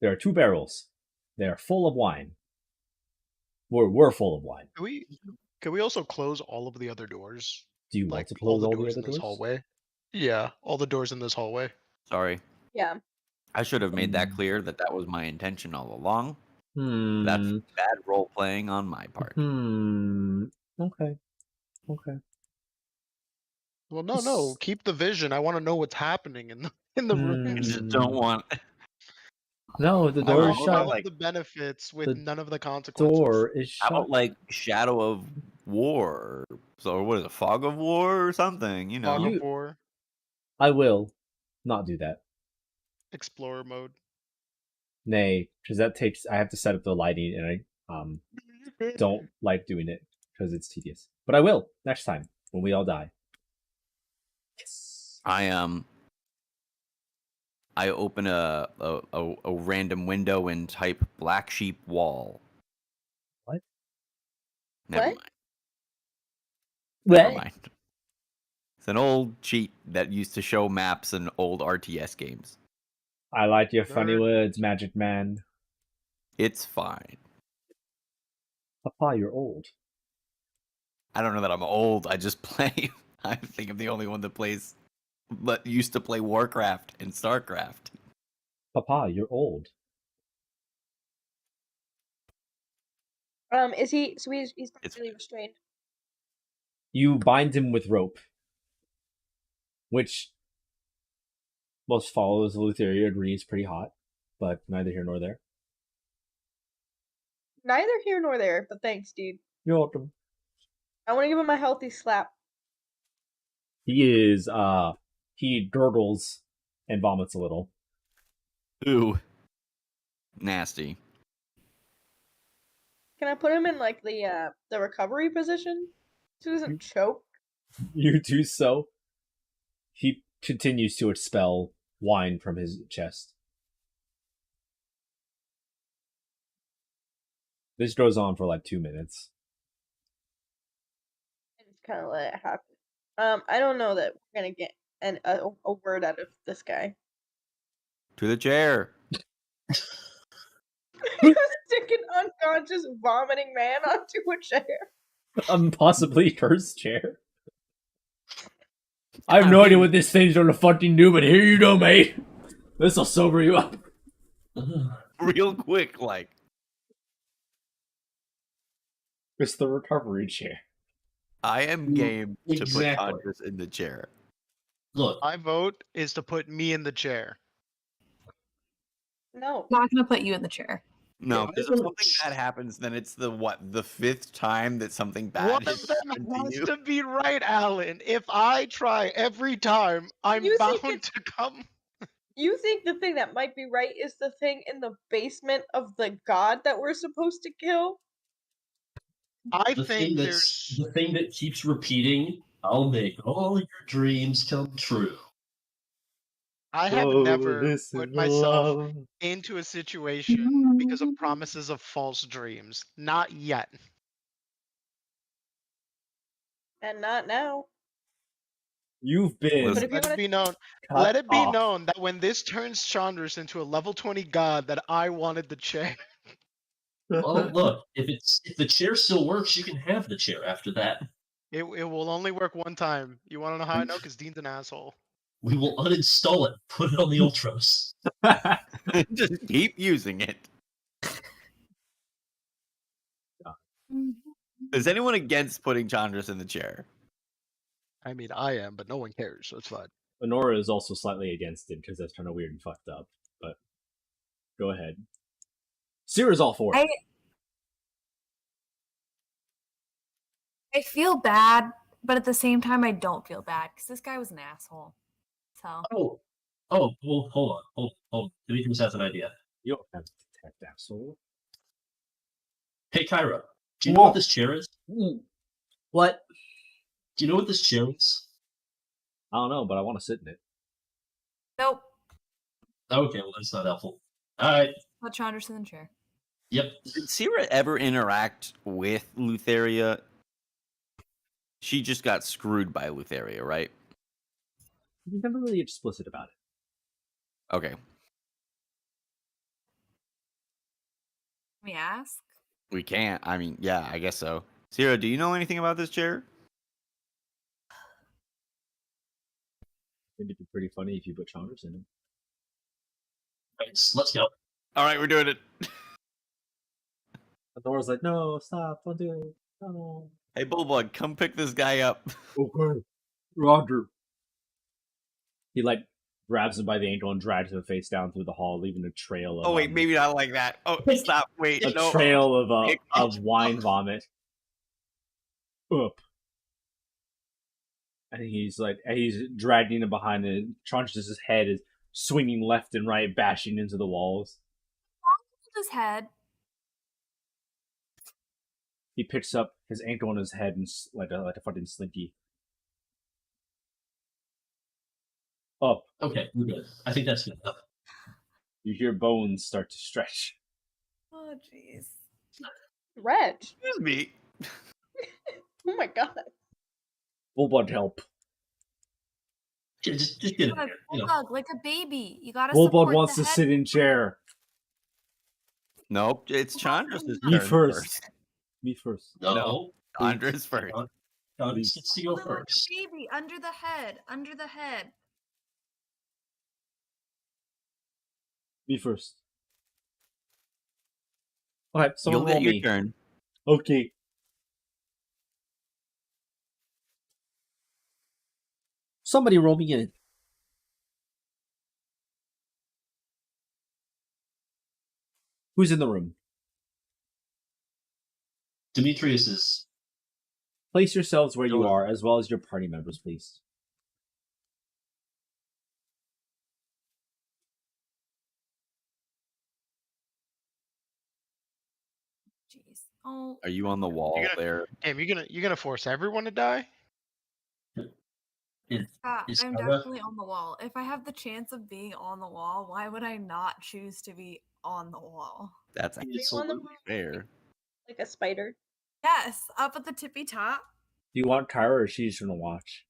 There are 2 barrels. They are full of wine. We're full of wine. Can we also close all of the other doors? Do you want Like to all close the all the doors other in this doors? hallway? Yeah, all the doors in this hallway. Sorry. Yeah. I should have made that clear that was my intention all along. That's Hmm. bad role playing on my part. Okay. Okay. Well, no. Keep the vision. I want to know what's happening in the I rooms. just don't want. No, the I door want is all shut. of the benefits with The none of the consequences. Door is How shut. about like Shadow of War? So what is it, Fog of War or something? You know. Fog of War, I will not do that. Explorer mode. Nay, because that takes. I have to set up the lighting, and I don't like doing it because it's tedious. But I will next time when we all die. Yes. I open a random window and type black sheep wall. What? Never What? mind. Never mind. It's an old cheat that used to show maps in old RTS games. I like your funny Nerd. words, Magic Man. It's fine. Papa, you're old. I don't know that I'm old. I just play. I think I'm the only one that plays, but used to play Warcraft and Starcraft. Papa, you're old. Is he? So he's It's- really restrained. You bind him with rope, which most followers of Lutheria agree is pretty hot, but neither here nor there. Neither here nor there, but thanks, dude. You're welcome. I want to give him a healthy slap. He gurgles and vomits a little. Ooh. Nasty. Can I put him in like the recovery position so he doesn't choke? You do so. He continues to expel wine from his chest. This goes on for like 2 minutes. And just kind of let it happen. I don't know that we're gonna get a word out of this guy. To the chair. Stick an unconscious vomiting man onto a chair. Possibly cursed chair. I have no idea what this thing's gonna fucking do, but here you go, mate. This'll sober you up. Real quick, like. It's the recovery chair. I am game to put Exactly. Andres in the chair. Look, My vote is to put me in the chair. No. Not gonna put you in the chair. No, Yeah, because I if don't- something bad happens, then it's the 5th time that something bad One has of them happened to has you. to be right, Alan. If I try every time, I'm You think bound to come. You think the thing that might be right is the thing in the basement of the god that we're supposed to kill? I the think thing there's. the thing that keeps repeating, I'll make all your dreams come true. I have Oh, never this is put the myself love. into a situation because of promises of false dreams. Not yet. And not now. You've been But if you Let it wanna- be known. cut Let it be off. known that when this turns Chandras into a level 20 god, that I wanted the chair. Well, look, if the chair still works, you can have the chair after that. It will only work one time. You want to know how I know? Because Dean's an asshole. We will uninstall it, put it on the Ultros. Just keep using it. Is anyone against putting Chandras in the chair? I mean, I am, but no one cares, so it's fine. Honora is also slightly against it because that's kind of weird and fucked up. But go ahead. Sierra's all for it. I feel bad, but at the same time, I don't feel bad because this guy was an asshole. So Oh, well, hold on. Demetrius has an idea. You don't have to detect asshole. Hey, Kyra, do you know what this chair is? What? Do you know what this chair is? I don't know, but I want to sit in it. nope. Okay, well that's not helpful. All right. Let Chandra sit in the chair. Yep. Did Sierra ever interact with Lutheria? She just got screwed by Lutheria, right? He's never really explicit about it. Okay. Can we ask? We can't. I mean, yeah, I guess so. Sierra, do you know anything about this chair? It'd be pretty funny if you put Chandras in it. Let's go. All right, we're doing it. Nora's like, no, stop, don't do it. No. Hey, Bulbug, come pick this guy up. Okay, Roger. He like grabs him by the ankle and drags him face down through the hall, leaving a trail of. Oh wait, maybe not like that. Oh, stop! Wait, a no. trail of wine vomit. Up. And he's dragging him behind it. Tranch's head is swinging left and right, bashing into the walls. His head. He picks up his ankle on his head and like a fucking slinky. Up. Okay, we're good. I think that's good enough. You hear bones start to stretch. Oh, jeez. Reg. Excuse me. Oh my god. Bulbug help. Just get in there. You know. Bulldog, like a baby. You gotta Bulbug support wants the to head. sit in chair. Nope, it's Chandra's turn Me first. Me first. No. Chandra's first. Chandra gets to go Like a first. baby, under the head. Under the head. Me first. Alright, You'll someone get roll your me. turn. Okay. Somebody roll me in. Who's in the room? Demetrius is. Place yourselves where you Go. are, as well as your party members, please. Jeez. Oh. Are you on the wall You're gonna- there? Damn, you're gonna force everyone to die? Is I'm Chandra- definitely on the wall. If I have the chance of being on the wall, why would I not choose to be on the wall? That's Are you on the absolutely wall? fair. Like a spider. Yes, up at the tippy top. Do you want Kyra or she's gonna watch?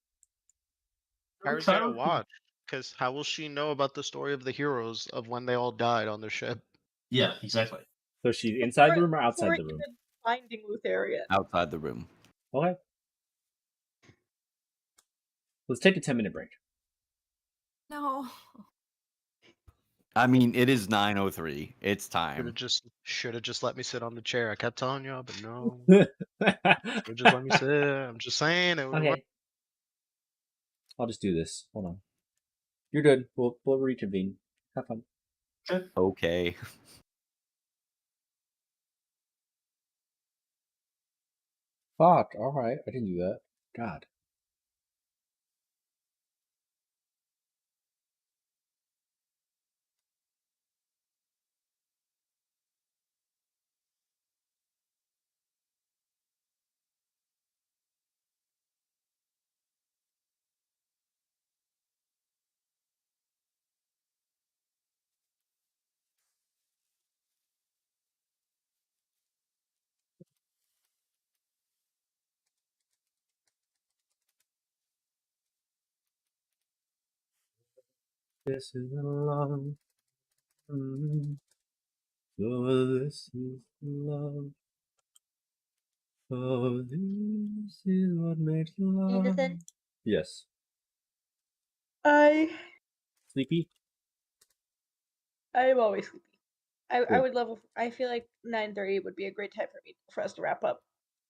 Kyra's gotta watch. Because how will she know about the story of the heroes of when they all died on their ship? Yeah, exactly. So she's inside the room or outside the room? Even finding Lutheria. Outside the room. Okay. Let's take a 10-minute break. No. Oh, I mean, it is 9:03. It's time. Should have just let me sit on the chair. I kept telling you, but no. Should've just let me sit. I'm just saying it would work. Okay. I'll just do this. Hold on. You're good. We'll reconvene. Have fun. Okay. Fuck. All right. I didn't do that. God. This is love. Oh, this is love. Oh, this is what makes love. Edithan? Yes. I Sleepy? am always sleepy. I Cool. would love. I feel like 9:30 would be a great time for us to wrap up.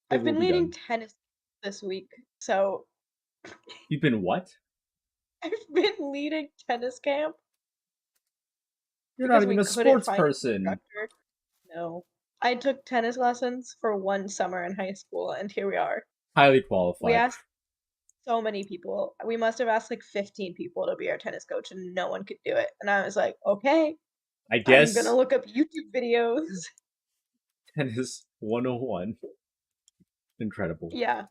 It I've been will be leading done. tennis this week, so You've been what? I've been leading tennis camp. You're because not even we a couldn't sports find an person. instructor. No, I took tennis lessons for one summer in high school, and here we are. Highly qualified. We asked so many people. We must have asked like 15 people to be our tennis coach, and no one could do it. And I was like, okay, I guess I'm gonna look up YouTube videos. tennis 101. Incredible. Yeah.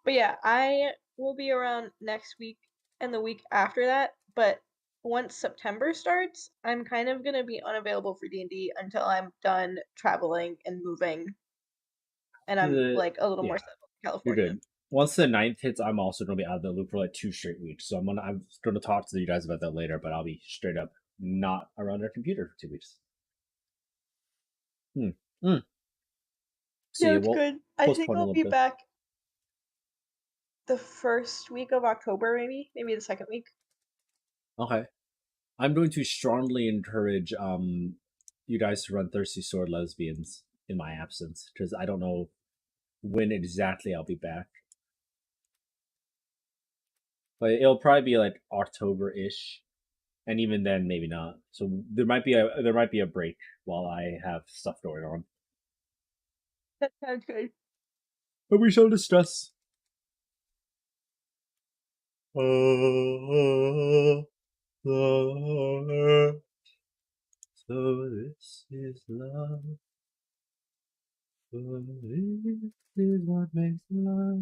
But yeah, I will be around next week and the week after that, but once September starts, I'm kind of gonna be unavailable for D&D until I'm done traveling and moving, and I'm like a little more settled in You're California. good. Once the 9th hits, I'm also gonna be out of the loop for like 2 straight weeks. So I'm gonna talk to you guys about that later, but I'll be straight up not around our computer for 2 weeks. So Yeah, yeah, it's we'll good. I think postpone a I'll little be bit. back the first week of October, maybe the second week. Okay. I'm going to strongly encourage you guys to run Thirsty Sword Lesbians in my absence, because I don't know when exactly I'll be back. But it'll probably be like October-ish, and even then, maybe not. So there might be a break while I have stuff going on. That sounds good. But we shall discuss. So this is love. So this is what makes love.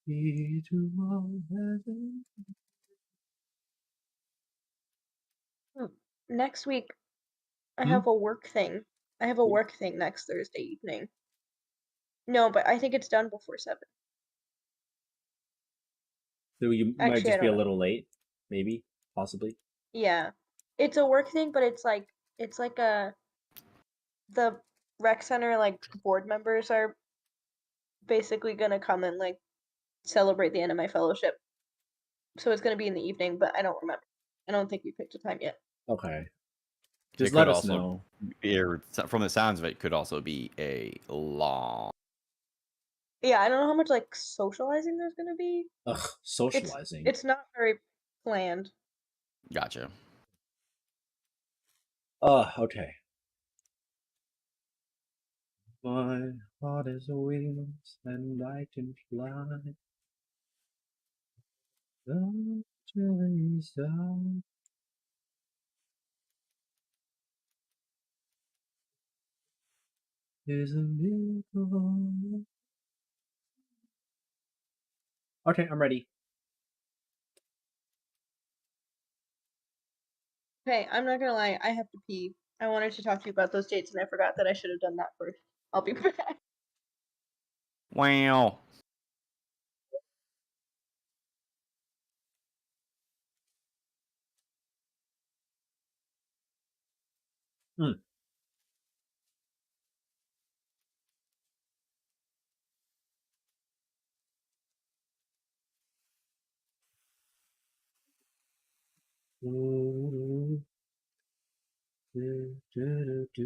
Be to all heaven. Next week, I have a work thing. I have a work thing next Thursday evening. No, but I think it's done before 7. So you might Actually, I just be don't a know. little late, maybe, possibly. Yeah. It's a work thing, but it's like the rec center like board members are basically gonna come and like celebrate the end of my fellowship. So it's gonna be in the evening, but I don't remember. I don't think we picked a time yet. Okay. It Just could let us also know. from the sounds of it, could also be a long. Yeah, I don't know how much like socializing there's gonna be. Ugh, socializing. It's not very planned. Gotcha. Okay. My heart is wings and I can fly. The cherries down. Is a miracle. Okay, I'm ready. Okay, I'm not gonna lie, I have to pee. I wanted to talk to you about those dates and I forgot that I should have done that first. I'll be back. Wow.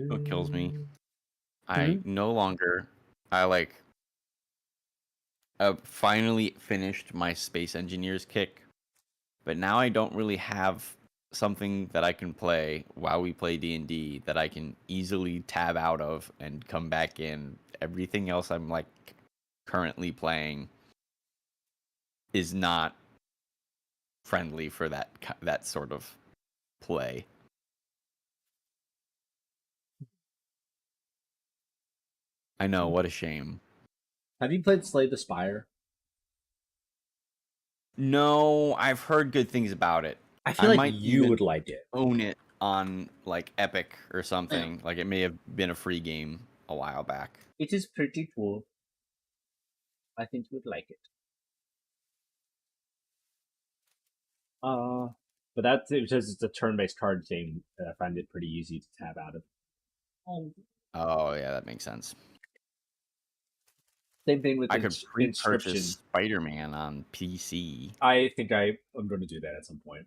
What kills me? I no longer. I finally finished my Space Engineers kick, but now I don't really have something that I can play while we play D&D that I can easily tab out of and come back in. Everything else I'm like currently playing is not friendly for that sort of play. I know, what a shame. Have you played Slay the Spire? No, I've heard good things about it. I feel I like might you even would like it. own it on like Epic or something. Like it may have been a free game a while back. It is pretty cool. I think you would like it. But that's because it's a turn-based card game. I find it pretty easy to tab out of. Oh yeah, that makes sense. Same thing with I could pre-purchase Inscription. Spider-Man on PC. I think I'm going to do that at some point.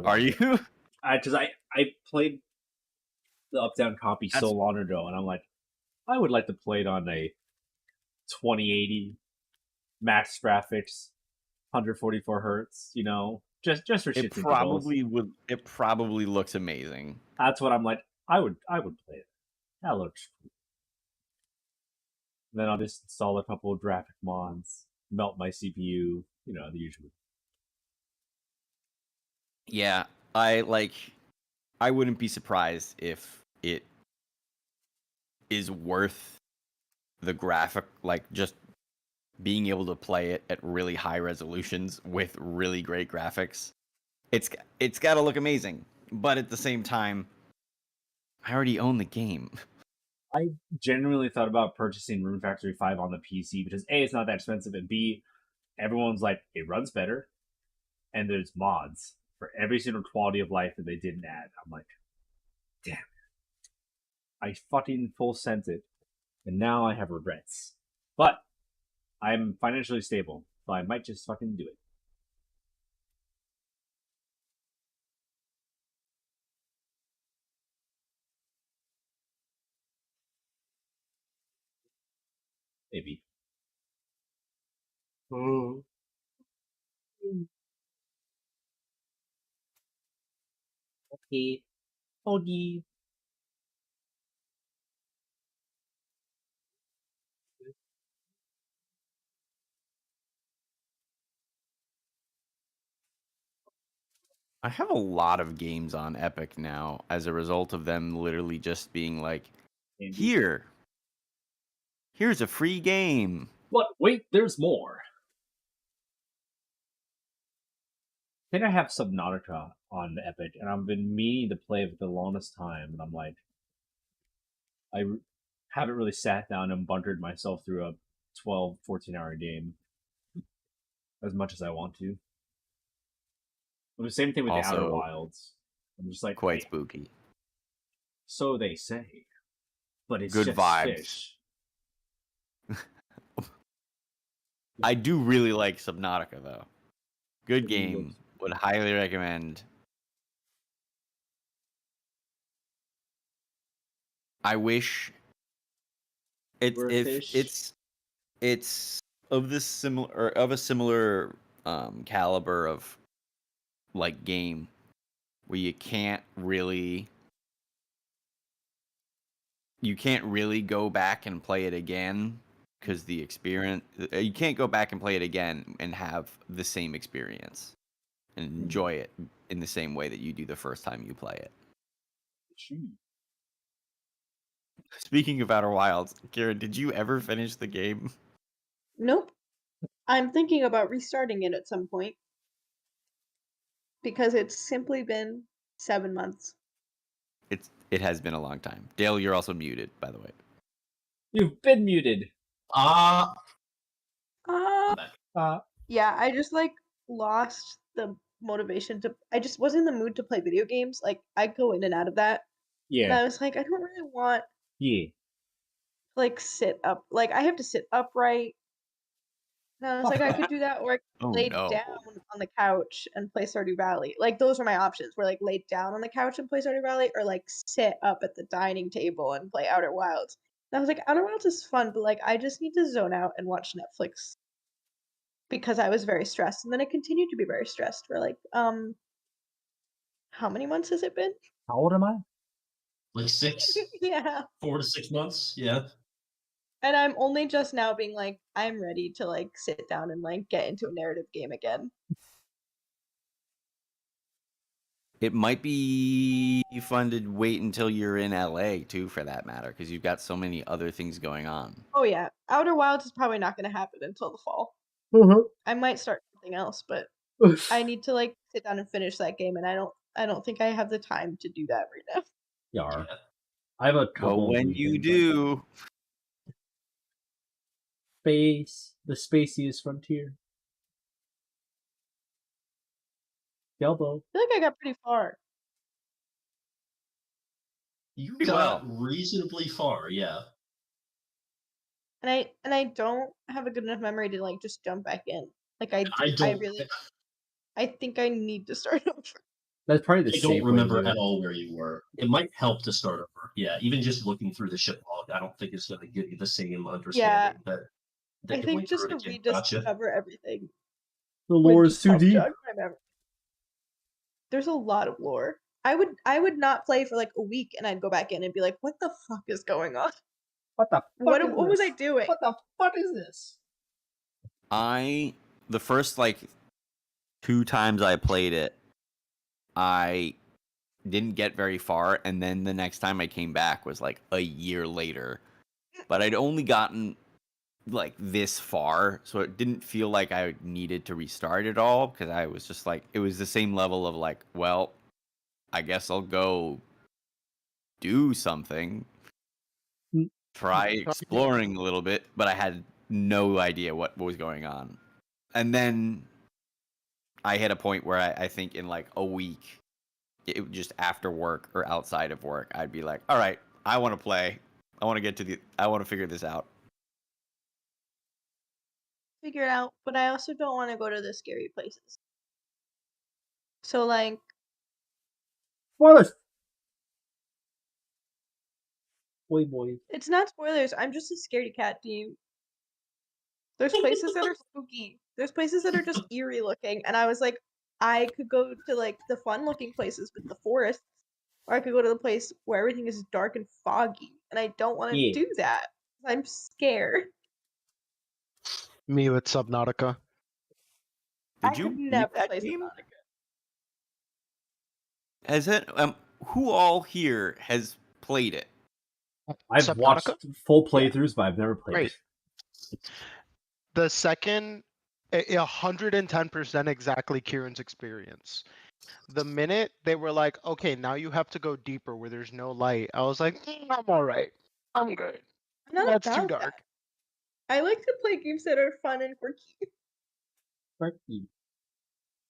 Are you? Because I played the up-down copy so long ago, and I'm like, I would like to play it on a 2080 max graphics, 144 hertz. You know, just for shits and giggles. It probably looks amazing. That's what I'm like. I would play it. That looks cool. And then I'll just install a couple of graphic mods, melt my CPU. You know, the usual. Yeah, I wouldn't be surprised if it is worth the graphic, like just being able to play it at really high resolutions with really great graphics. It's got to look amazing, but at the same time, I already own the game. I genuinely thought about purchasing Rune Factory 5 on the PC because A, it's not that expensive, and B, everyone's like, it runs better, and there's mods for every single quality of life that they didn't add. I'm like, damn it. I fucking full sent it, and now I have regrets. But I'm financially stable, so I might just fucking do it. Maybe. Oh. Okay. Okay. I have a lot of games on Epic now as a result of them literally just being like, here's a free game. But wait, there's more. I think I have Subnautica on Epic, and I've been meaning to play it for the longest time, and I'm like, haven't really sat down and bunkered myself through a 12, 14-hour game as much as I want to. The same thing with the Outer Also, Wilds. I'm just like, quite hey, spooky. so they say, but it's Good just vibes. fish. I do really like Subnautica though. Good It game. looks- Would highly recommend. I wish Were a fish. it's of this similar or of a similar caliber of like game where you can't really go back and play it again because the experience you can't go back and play it again and have the same experience and enjoy it in the same way that you do the first time you play it. Speaking of Outer Wilds, Karen, did you ever finish the game? Nope. I'm thinking about restarting it at some point because it's simply been 7 months. It has been a long time. Dale, you're also muted, by the way. You've been muted. Yeah, I just like lost the motivation to. I just wasn't in the mood to play video games. Like I go in and out of that. And Yeah. I was like, I don't really want Yeah. like sit up. Like I have to sit upright. And I was like, I could do that, or I could Oh, lay no. down on the couch and play Stardew Valley. Like those are my options. Where like lay down on the couch and play Stardew Valley, or like sit up at the dining table and play Outer Wilds. And I was like, Outer Wilds is fun, but like I just need to zone out and watch Netflix because I was very stressed, and then I continued to be very stressed for like how many months has it been? How old am I? Like 6, Yeah. 4 to 6 months. Yeah. And I'm only just now being like, I'm ready to like sit down and like get into a narrative game again. It might be fun to wait until you're in LA too, for that matter, because you've got so many other things going on. Oh yeah, Outer Wilds is probably not going to happen until the fall. I might start something else, but I need to like sit down and finish that game, and I don't think I have the time to do that right now. Yar. I have a couple. Well, when of you weekends, do, space, the spaciest frontier. Delbo. I feel like I got pretty far. You Pretty got well. reasonably far, yeah. And I don't have a good enough memory to like just jump back in. Like I think I need to start over. That's probably the I safe don't way to remember do at it. all where you were. It might help to start over. Yeah, even just looking through the ship log, I don't think it's going to give you the same understanding. But I think just to again. rediscover everything. The lore would is just too help deep. jog my memory. There's a lot of lore. I would not play for like a week and I'd go back in and be like, what the fuck is going on? What the fuck? What was I doing? What the fuck is this? the first like 2 times I played it, I didn't get very far, and then the next time I came back was like a year later. But I'd only gotten like this far, so it didn't feel like I needed to restart it all, because I was just like, it was the same level of like, well, I guess I'll go do something, try exploring a little bit, but I had no idea what was going on. And then I hit a point where I think in like a week, just after work or outside of work, I'd be like, all right, I want to play. I want to figure this out. Figure it out, but I also don't want to go to the scary places. So like, Spoilers. Boy. it's not spoilers. I'm just a scaredy cat, team. There's places that are spooky. There's places that are just eerie looking, and I was like, I could go to like the fun looking places with the forests, or I could go to the place where everything is dark and foggy, and I don't want to Yeah. do that. I'm scared. Me with Subnautica. Did I you could beat never that play game? Subnautica. Has it? Who all here has played it? I've Subnautica? watched full playthroughs, but I've never played Great. it. The second, 110% exactly Kieran's experience. The minute they were like, okay, now you have to go deeper where there's no light, I was like, I'm all right. I'm good. I'm not That's about too dark. that. I like to play games that are fun and quirky. Quirky.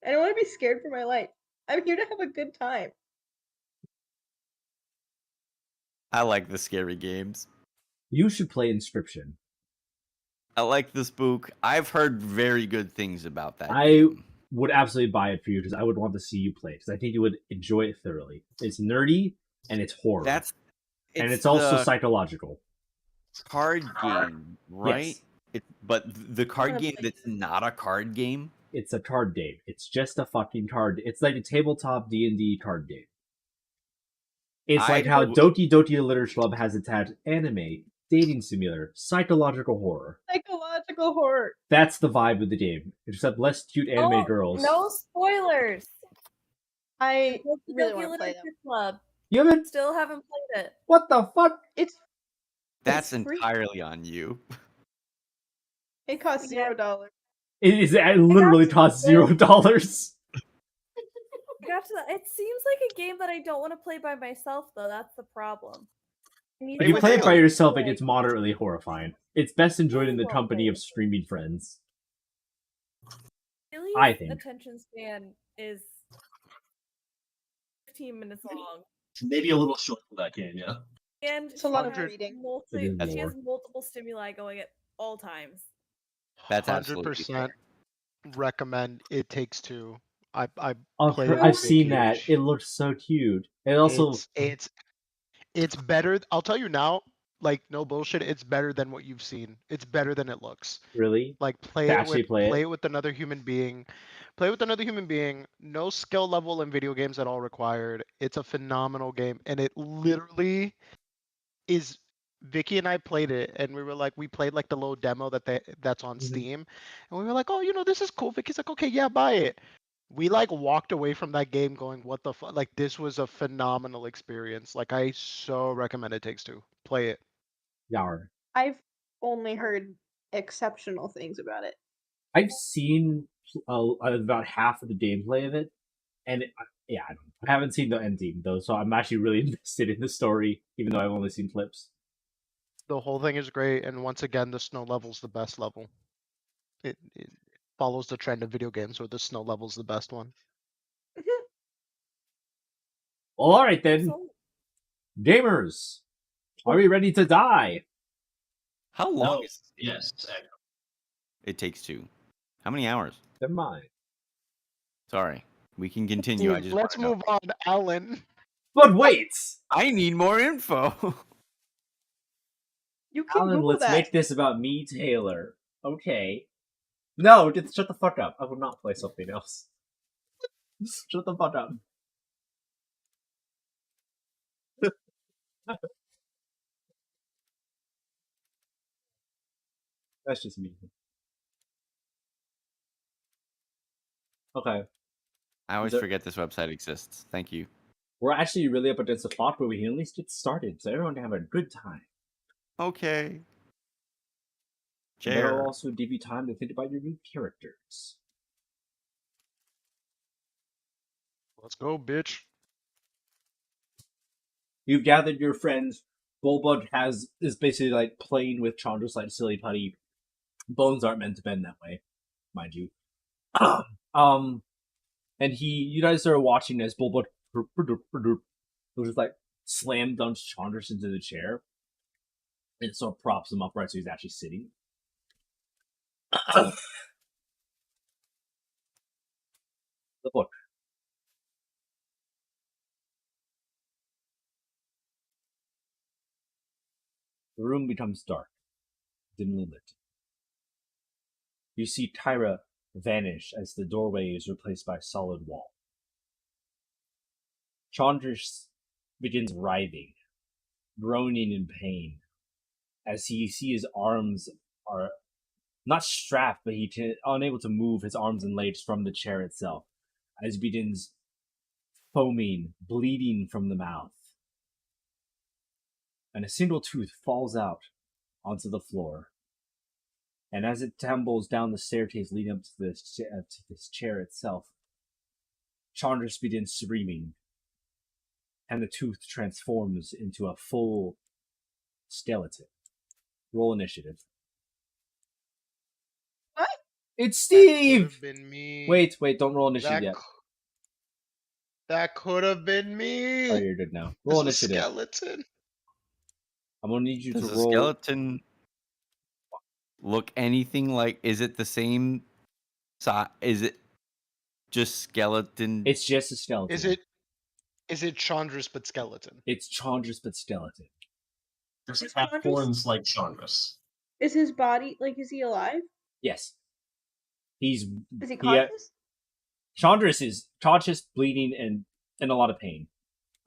I don't want to be scared for my life. I'm here to have a good time. I like the scary games. You should play Inscription. I like the spook. I've heard very good things about that I game. would absolutely buy it for you because I would want to see you play because I think you would enjoy it thoroughly. It's nerdy and it's horror. And it's also the psychological. card game, right? Yes. But the card wanna game play that's not a card game. It's a card game. It's just a fucking card. It's like a tabletop D&D card game. It's like how Doki Doki Literature Club has attached anime, dating simulator, psychological horror. Psychological horror. That's the vibe of the game. Except less cute anime girls. No spoilers. I Doki really Doki want to play Literature them. Club. You haven't? Still haven't played it. What the fuck? That's It's free. entirely on you. It costs $0. It literally costs $0. I got to that. It seems like a game that I don't want to play by myself, though. That's the problem. If you play it by yourself, it gets moderately horrifying. It's best enjoyed in the company of streaming friends. Billy's I think. attention span is 15 minutes long. Maybe a little short for that game, yeah. And It's a lot of reading. she has multiple stimuli going at all times. That's absolutely 100% recommend It Takes Two. I played it I've with seen Vicky. that. It looks so cute. And also, it's better. I'll tell you now, like no bullshit, it's better than what you've seen. It's better than it looks. really? Like play it with another human being. Play with another human being. No skill level in video games at all required. It's a phenomenal game, and it literally is. Vicky and I played it, and we played like the little demo that's on Steam, and we were like, oh, this is cool. Vicky's like, okay, yeah, buy it. We like walked away from that game going, what the fuck? Like this was a phenomenal experience. Like I so recommend It Takes Two. Play it. Yar. I've only heard exceptional things about it. I've seen about half of the gameplay of it, and I haven't seen the ending though, so I'm actually really invested in the story, even though I've only seen clips. The whole thing is great, and once again, the snow level's the best level. It follows the trend of video games where the snow level's the best one. Well, all right then, gamers, are we ready to die? How long is this game? Yes. It Takes Two? How many hours? Never mind. Sorry, we can continue. Dude, let's move on, Alan. But wait, I need more info. You can Alan, Google let's that. make this about me, Taylor. Okay. No, just shut the fuck up. I will not play something else. Shut the fuck up. That's just me. Okay. I always Is there- forget this website exists. Thank you. We're actually really up against the clock, but we can at least get started, so everyone can have a good time. Okay. And that'll Chair. also give you time to think about your new characters. Let's go, bitch. You've gathered your friends. Bulbug is basically like playing with Chandra's like silly putty. Bones aren't meant to bend that way, mind you. And you guys are watching as Bulbug will just like slam dunks Chandras into the chair. And sort of props him upright so he's actually sitting. The book. The room becomes dark, dimly lit. You see Tyra vanish as the doorway is replaced by a solid wall. Chandras begins writhing, groaning in pain, as you see his arms are not strapped, but unable to move his arms and legs from the chair itself, as he begins foaming, bleeding from the mouth. And a single tooth falls out onto the floor. And as it tumbles down the staircase leading up to this chair itself, Chandras begins screaming, and the tooth transforms into a full skeleton. Roll initiative. What? It's That could Steve! have been me. Wait, don't roll initiative That yet. That could have been me. Oh, you're good now. Roll As a initiative. skeleton. I'm gonna need you Does to the roll. skeleton look anything like? Is it the same size? Is it just skeleton? It's just a skeleton. Is it Chandra's but skeleton? It's Chandras but skeleton. Does it Is have Chandras- horns like Chandras? Is his body like? Is he alive? Yes. Is he conscious? Chandras is conscious, bleeding, and in a lot of pain.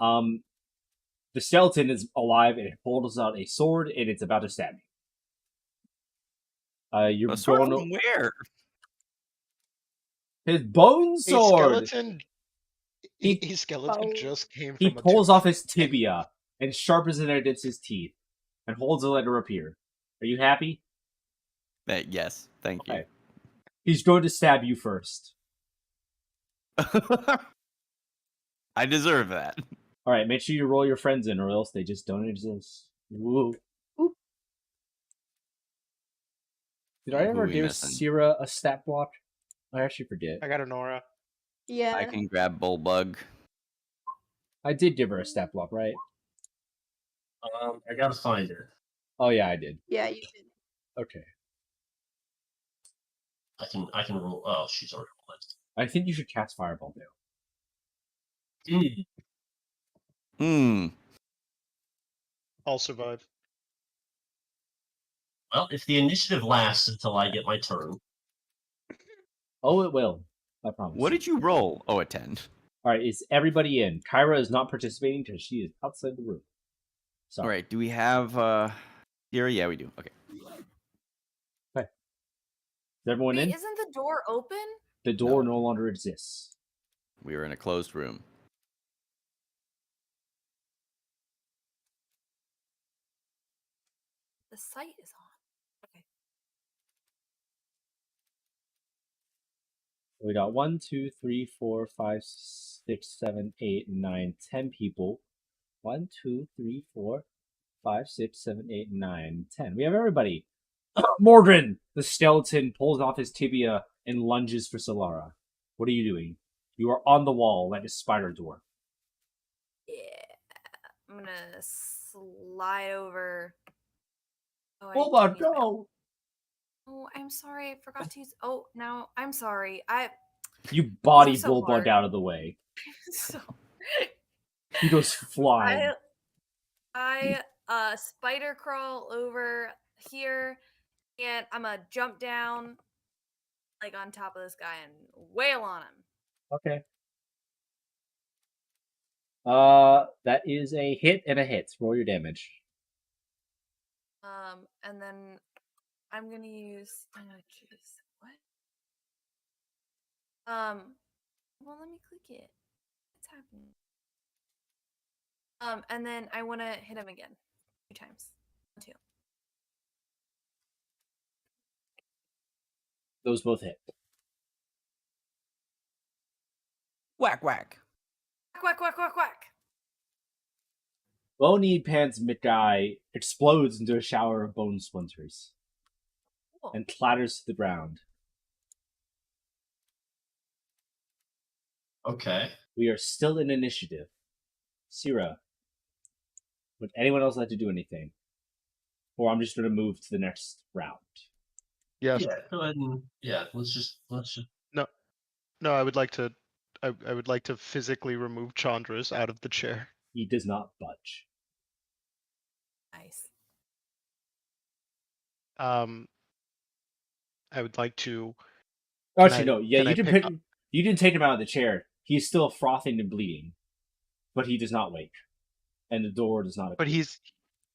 The skeleton is alive and it holds out a sword and it's about to stab you. You're A sword going from where? his bone A sword. skeleton. He- A skeleton Oh. just came He from a pulls tooth. off his tibia and sharpens it against his teeth and holds a letter up here. Are you happy? Yes, thank you. Okay. He's going to stab you first. I deserve that. All right, make sure you roll your friends in, or else they just don't exist. Woo. Oop. Did I Who ever we give missing? Sierra a stat block? I actually forget. I got a Nora. Yeah. I can grab Bulbug. I did give her a stat block, right? I gotta find her. Oh yeah, I did. Yeah, you did. Okay. I can roll. Oh, she's already rolled. I think you should cast Fireball now. Hmm. I'll survive. Well, if the initiative lasts until I get my turn, Oh, it will. I promise. What did you roll? Oh, a 10. All right, is everybody in? Kyra is not participating because she is outside the room. All Sorry. right. Do we have Sierra? Yeah, we do. Okay. Is everyone in? Wait, isn't the door open? The door No. no longer exists. We were in a closed room. The site is on. Okay. We got 1, 2, 3, 4, 5, 6, 7, 8, 9, 10 people. 1, 2, 3, 4, 5, 6, 7, 8, 9, 10. We have everybody. Mordrin! The skeleton pulls off his tibia and lunges for Solara. What are you doing? You are on the wall like a spider door. Yeah. I'm gonna slide over. Oh, Hold I on, didn't use my- go! Oh, I'm sorry. I forgot to use. Oh, now I'm sorry. You body so Bulbug hard. out of the way. So He goes flying. I spider crawl over here, and I'm gonna jump down, like on top of this guy, and wail on him. Okay. That is a hit and a hit. Roll your damage. And then I'm gonna use. Oh, jeez, what? Well, let me click it. What's happening? And then I want to hit him again 2 times. 2. Those both hit. Whack whack. Quack, quack, quack, quack. Bony Pants Midguy explodes into a shower of bone splinters Cool. and clatters to the ground. Okay. We are still in initiative. Syrah, would anyone else like to do anything? Or I'm just going to move to the next round. Yes. Yeah, go ahead and let's just No, I would like to. I would like to physically remove Chandra's out of the chair. He does not budge. Nice. I would like to. Actually, I- no. Yeah, can I pick up- you didn't take him out of the chair. He's still frothing and bleeding, but he does not wake, and the door does not. But appear.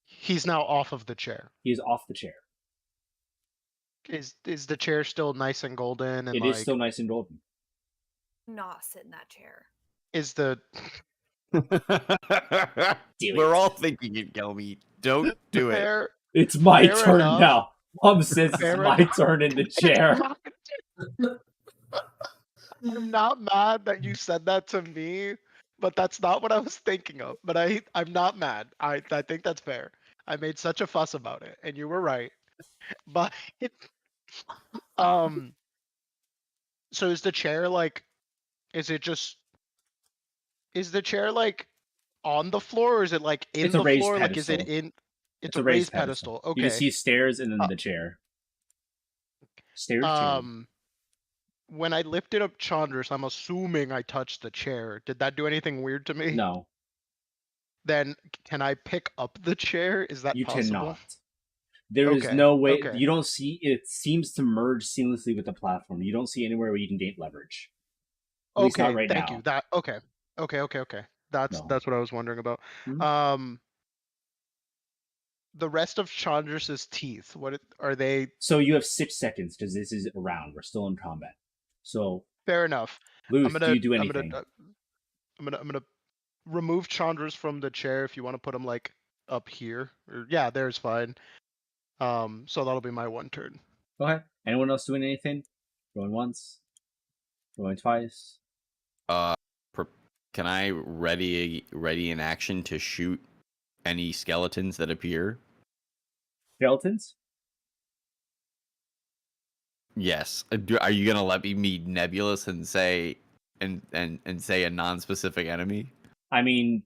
he's now off of the chair. He is off the chair. Is the chair still nice and golden? And It is still nice and golden. Not sit in that chair. Is the We're all thinking it, Gelmy. Don't do it. fair? It's my Fair turn enough. now. Mom says it's Fair my enough. turn in the chair. I'm not mad that you said that to me, but that's not what I was thinking of. But I'm not mad. I think that's fair. I made such a fuss about it, and you were right. But so is the chair like? Is the chair like on the floor, or is it like in It's a the raised floor? Like, is it pedestal. in? It's a raised pedestal. Okay. You just see stairs and then the chair. Stairs. chair. When I lifted up Chandra's, I'm assuming I touched the chair. Did that do anything weird to me? No, Then can I pick up the chair? Is that you possible? cannot. There is Okay, no way. okay. You don't see. It seems to merge seamlessly with the platform. You don't see anywhere where you can gain leverage. At least Okay, not right thank now. you. That okay. That's No. that's what I was wondering about. Mhm. The rest of Chandra's teeth. What are they? So you have 6 seconds because this is a round. We're still in combat. So Fair enough. Luth, do you do I'm anything? gonna remove Chandra's from the chair if you want to put him like up here. Or, yeah, there's fine. So that'll be my one turn. Go ahead. Anyone else doing anything? Going once. Going twice. Can I ready in action to shoot any skeletons that appear? Skeletons? Yes. Are you gonna let me meet Nebulous and say and say a non-specific enemy? I mean,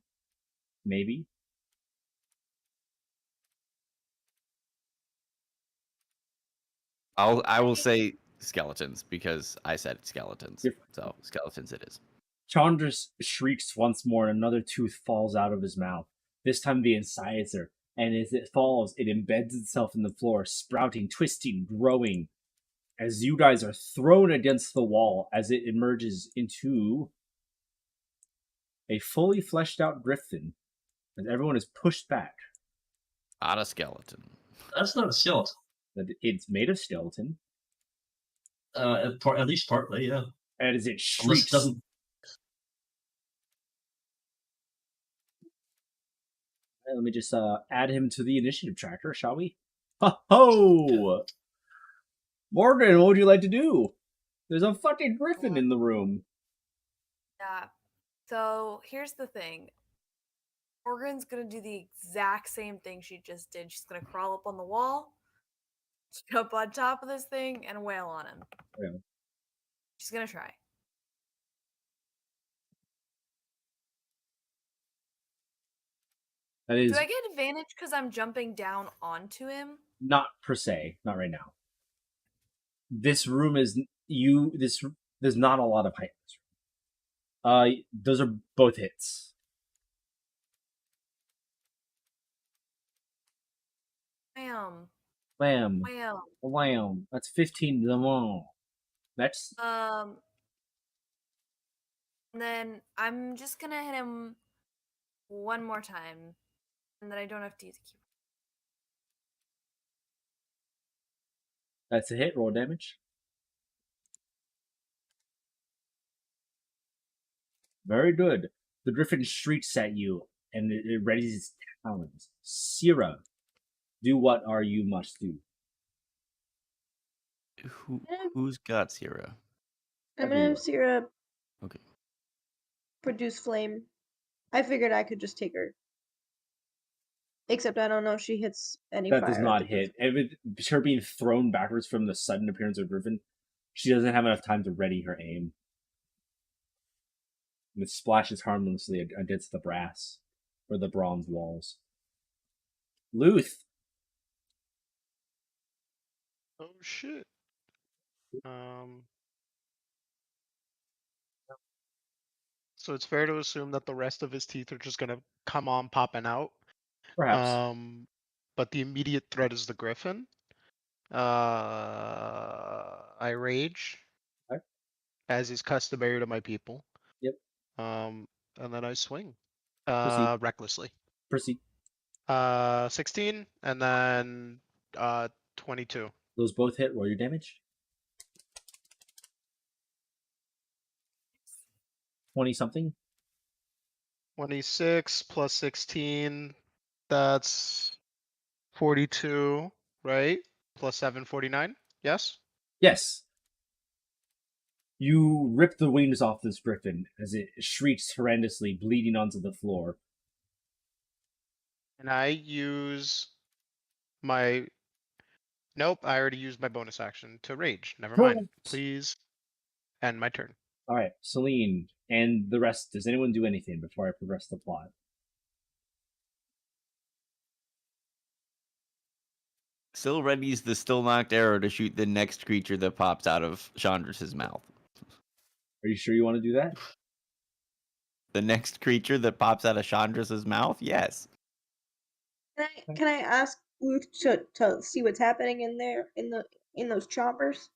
maybe. I will say skeletons because I said skeletons. You're- So skeletons it is. Chandras shrieks once more, and another tooth falls out of his mouth. This time the incisor, and as it falls, it embeds itself in the floor, sprouting, twisting, growing. As you guys are thrown against the wall, as it emerges into a fully fleshed out griffin, and everyone is pushed back. Not a skeleton. That's not a skeleton. It's made of skeleton, At least partly, yeah. and as it Unless shrieks, it doesn't. Let me just add him to the initiative tracker, shall we? Ho! Morgan, what would you like to do? There's a fucking griffin in the room. Yeah. So here's the thing. Morgan's gonna do the exact same thing she just did. She's gonna crawl up on the wall, jump on top of this thing, and wail on him. Yeah. She's gonna try. That is Do I get advantage because I'm jumping down onto him? not per se, not right now. This room is there's not a lot of height in this room. Those are both hits. Bam. Wham. Wham. Wham. That's 15 to the wall. That's And then I'm just gonna hit him one more time, and then I don't have to use a keyboard. that's a hit. Roll damage. Very good. The griffin shrieks at you, and it readies its talons. Syrah, do what are you must do. Who's got Sierra? I'm gonna have Syrah Okay. produce flame. I figured I could just take her. Except I don't know if she hits any That fire. does not hit. And with her being thrown backwards from the sudden appearance of Griffin, she doesn't have enough time to ready her aim. And it splashes harmlessly against the brass or the bronze walls. Luth. Oh shit. So it's fair to assume that the rest of his teeth are just gonna come on popping out. Perhaps. But the immediate threat is the griffin. I rage, Okay. as is customary to my people. Yep. And then I swing. Proceed. Recklessly. Proceed. 16 and then 22. Those both hit. Roll your damage. 20-something. 26 plus 16. That's 42, right? Plus 7, 49. Yes. Yes. You rip the wings off this griffin as it shrieks horrendously, bleeding onto the floor. And I use my. Nope, I already used my bonus action to rage. Never mind. Correct. Please end my turn. All right, Celine and the rest. Does anyone do anything before I progress the plot? Still readies the still knocked arrow to shoot the next creature that pops out of Chandra's mouth. Are you sure you want to do that? The next creature that pops out of Chandra's mouth? Yes. Can I ask Luke to see what's happening in there in those choppers?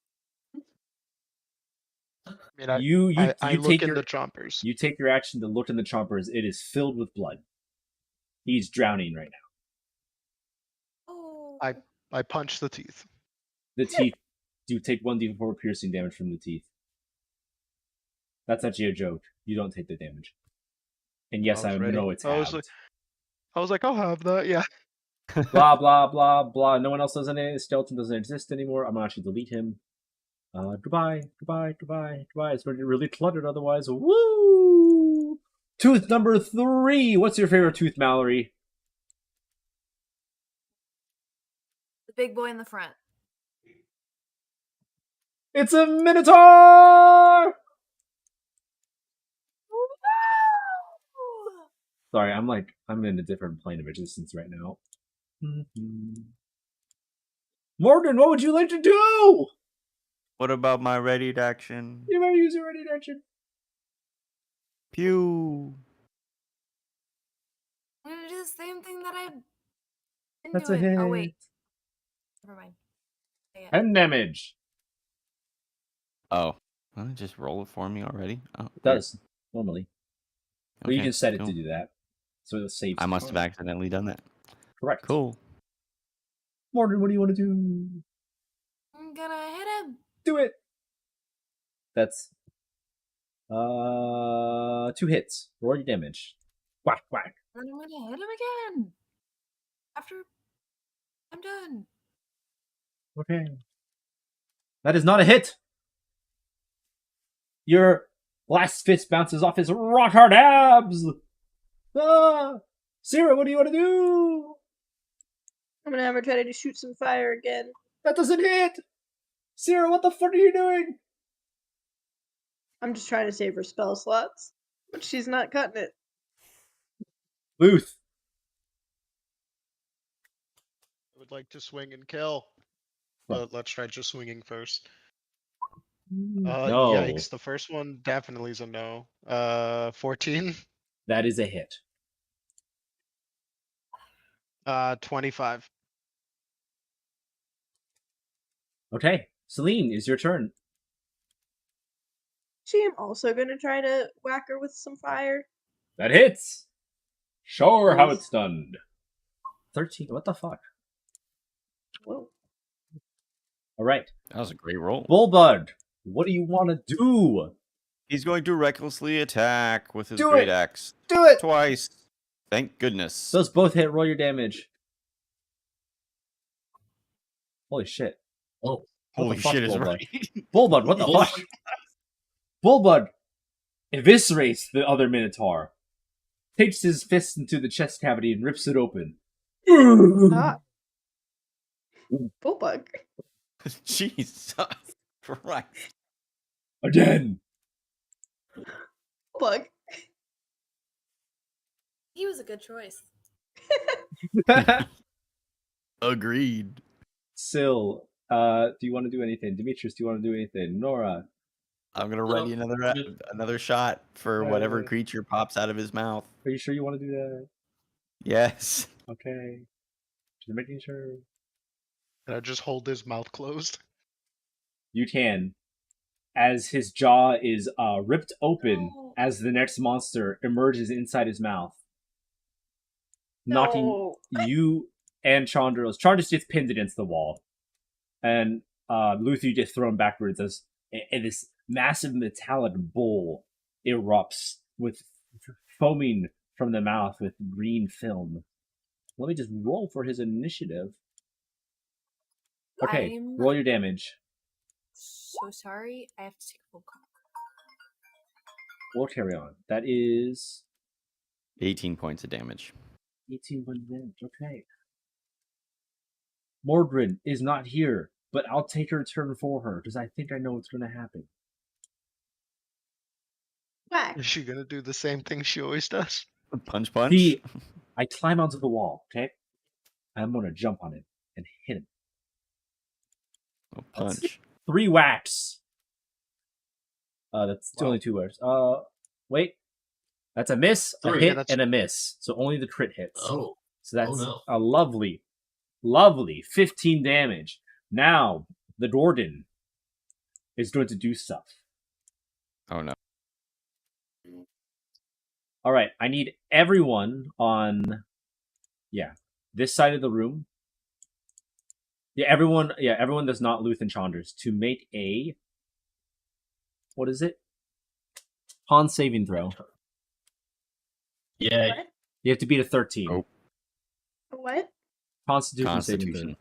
I mean, You I look take in your the chompers. You take your action to look in the chompers. It is filled with blood. He's drowning right now. Oh. I punch the teeth. The teeth. You take 1d4 piercing damage from the teeth. That's actually a joke. You don't take the damage. And yes, I know it's halved. I was like, I'll have that. Yeah. Blah blah blah blah. No one else does any. Skeleton doesn't exist anymore. I'm gonna actually delete him. Goodbye. It's really cluttered otherwise. Woo! Tooth number 3. What's your favorite tooth, Mallory? The big boy in the front. It's a Minotaur! Sorry, I'm in a different plane of existence right now. Morgan, what would you like to do? What about my readied action? You better use your ready action. Pew. I'm gonna do the same thing that I've been That's doing. a hit. Oh wait. Never mind. 10 damage. Oh. Well, just roll it for me already? Oh, It does, normally. But you okay, can set it cool. to do that. So it'll save. I must have accidentally done that. Correct. Cool. Morgan, what do you want to do? I'm gonna hit him. Do it. That's 2 hits. Roll your damage. Whack whack. Then I'm gonna hit him again. After I'm done. Okay. That is not a hit. Your last fist bounces off his rock hard abs. Syrah, what do you want to do? I'm gonna have her try to shoot some fire again. That doesn't hit. Syrah, what the fuck are you doing? I'm just trying to save her spell slots, but she's not cutting it. Luth. I would like to swing and kill. But let's try just swinging first. No. Yikes. The first one definitely is a no. 14. That is a hit. 25. Okay. Celine, is your turn. She am also gonna try to whack her with some fire. That hits. Show her how it's done. 13. What the fuck? Whoa. All right. That was a great roll. Bullbud, what do you want to do? He's going to recklessly attack with his Do great it. axe. Do it. Twice. Thank goodness. Those both hit. Roll your damage. Holy shit. Oh, What Holy the fuck, shit is Bulbud? right. Bulbud, what the Bulbud. fuck? Bulbud eviscerates the other Minotaur, takes his fist into the chest cavity and rips it open. Ah. Bullbug. Jesus Christ. Again. Bullbug. He was a good choice. Agreed. Syl, do you want to do anything? Demetrius, do you want to do anything? Nora. I'm gonna ready another shot for whatever creature pops out of his mouth. Are you sure you want to do that? Yes. Okay. Just making sure. Can I just hold his mouth closed? You can. As his jaw is ripped open No. as the next monster emerges inside his mouth, knocking No. you and Chandros. Chandros gets pinned against the wall, and Luther gets thrown backwards as this massive metallic bowl erupts with foaming from the mouth with green film. Let me just roll for his initiative. Okay, I'm roll your damage. so sorry. I have to take a phone call. We'll carry on. That is 18 points of damage. 18 points of damage. Okay. Mordred is not here, but I'll take her turn for her because I think I know what's going to happen. Whack. Is she gonna do the same thing she always does? Punch, punch. I climb onto the wall, okay? I'm going to jump on it and hit him. Oh, punch. 3 whacks. That's only 2 whacks. Wait. That's a miss, a 3. hit, Yeah, that's- and a miss. So only the crit hits. Oh, So that's no. a lovely 15 damage. Now, the Gordon is going to do stuff. Oh no. All right, I need everyone on, this side of the room. Everyone that's not Luth and Chanders to make a, what is it? Con saving throw. Yeah. What? You have to beat a 13. Oh. What? Constitution saving throw. Constitution.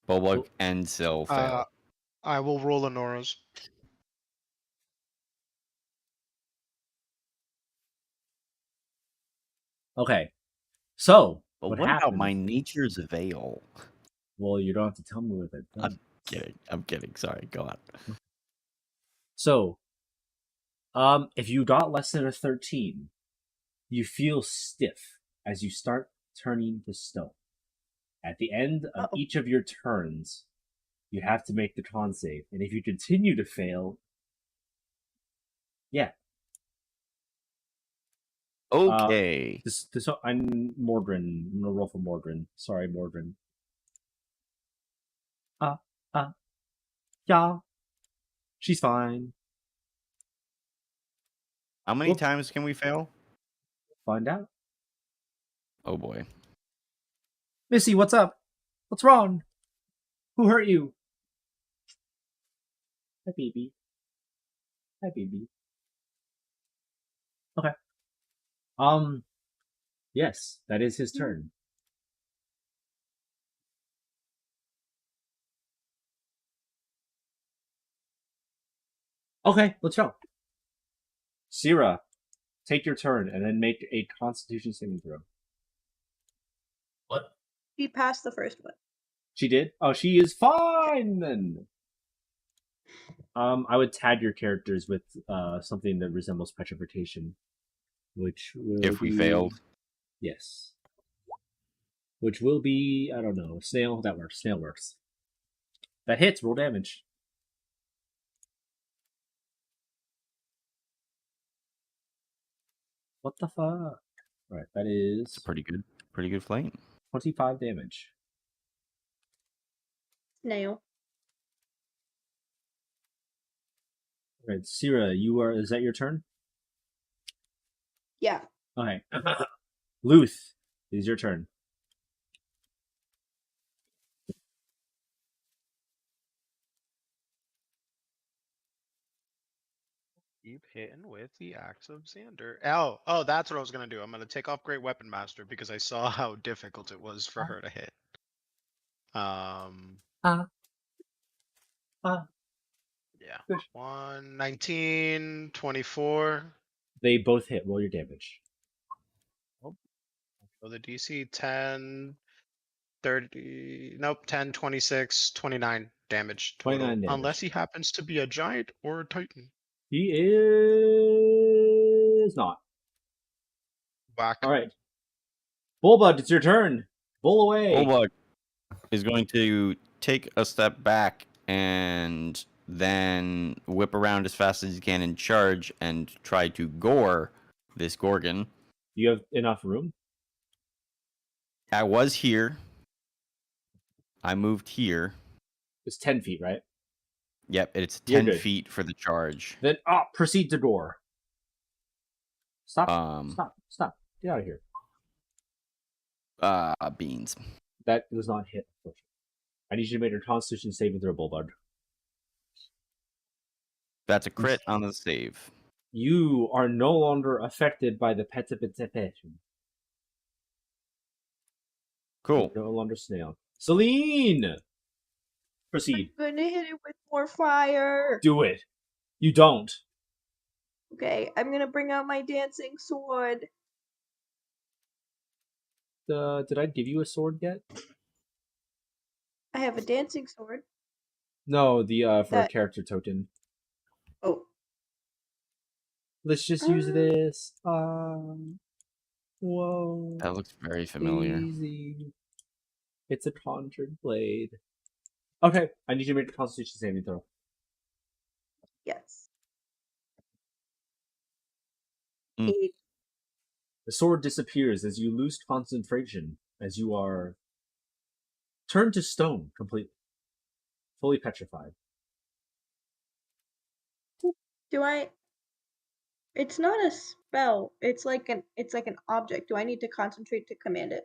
Bulbug and Syl fail. I will roll a Nora's. Okay. So, But what what happened? about my nature's veil? Well, you don't have to tell me what it does. I'm kidding. Sorry, go on. So, if you got less than a 13, you feel stiff as you start turning to stone. At the end of Uh-oh. each of your turns, you have to make the con save. And if you continue to fail, Okay. I'm Mordrin. I'm gonna roll for Mordrin. Sorry, Mordrin. Yeah. She's fine. How many Well- times can we fail? Find out. Oh boy. Missy, what's up? What's wrong? Who hurt you? Hi, baby. Hi, baby. Okay. Yes, that is his turn. Okay, let's go. Syrah, take your turn and then make a Constitution saving throw. What? She passed the first one. She did? Oh, she is fine then. I would tag your characters with something that resembles petrification, which will If we be- failed. Yes. Which will be, I don't know, snail. That works. Snail works. That hits. Roll damage. What the fuck? Right, that It's is pretty good flame. 25 damage. Snail. Right, Syrah, is that your turn? Yeah. Okay. Luth, it is your turn. Keep hitting with the axe of Xander. Oh, that's what I was gonna do. I'm gonna take off Great Weapon Master because I saw how difficult it was for her to hit. Yeah. Good. 119, 24. They both hit. Roll your damage. So the DC 10, 30. Nope, 10, 26, 29 damage total. 29 damage. Unless he happens to be a giant or a titan. He is not. Whack. All right. Bullbug, it's your turn. Bull away. Bulbug is going to take a step back and then whip around as fast as he can and charge and try to gore this Gorgon. You have enough room? I was here. I moved here. It's 10 feet, right? Yep, it's You're 10 good. feet for the charge. Then proceed to gore. Stop. Um, Stop. Get out of here. Beans. That was not hit. I need you to make your Constitution saving throw, Bullbug. That's a crit on the save. You are no longer affected by the precipitation. Cool. No longer snail. Celine! Proceed. I'm gonna hit it with more fire. Do it. You don't. Okay, I'm gonna bring out my dancing sword. Did I give you a sword yet? I have a dancing sword. No, the for a That- character token. Oh, Let's just use this. Whoa. That looks very familiar. Easy. It's a conjured blade. Okay, I need you to make a Constitution saving throw. yes. Mm. 8. The sword disappears as you lose concentration, as you are turned to stone completely, fully petrified. Do I? It's not a spell. It's like an object. Do I need to concentrate to command it?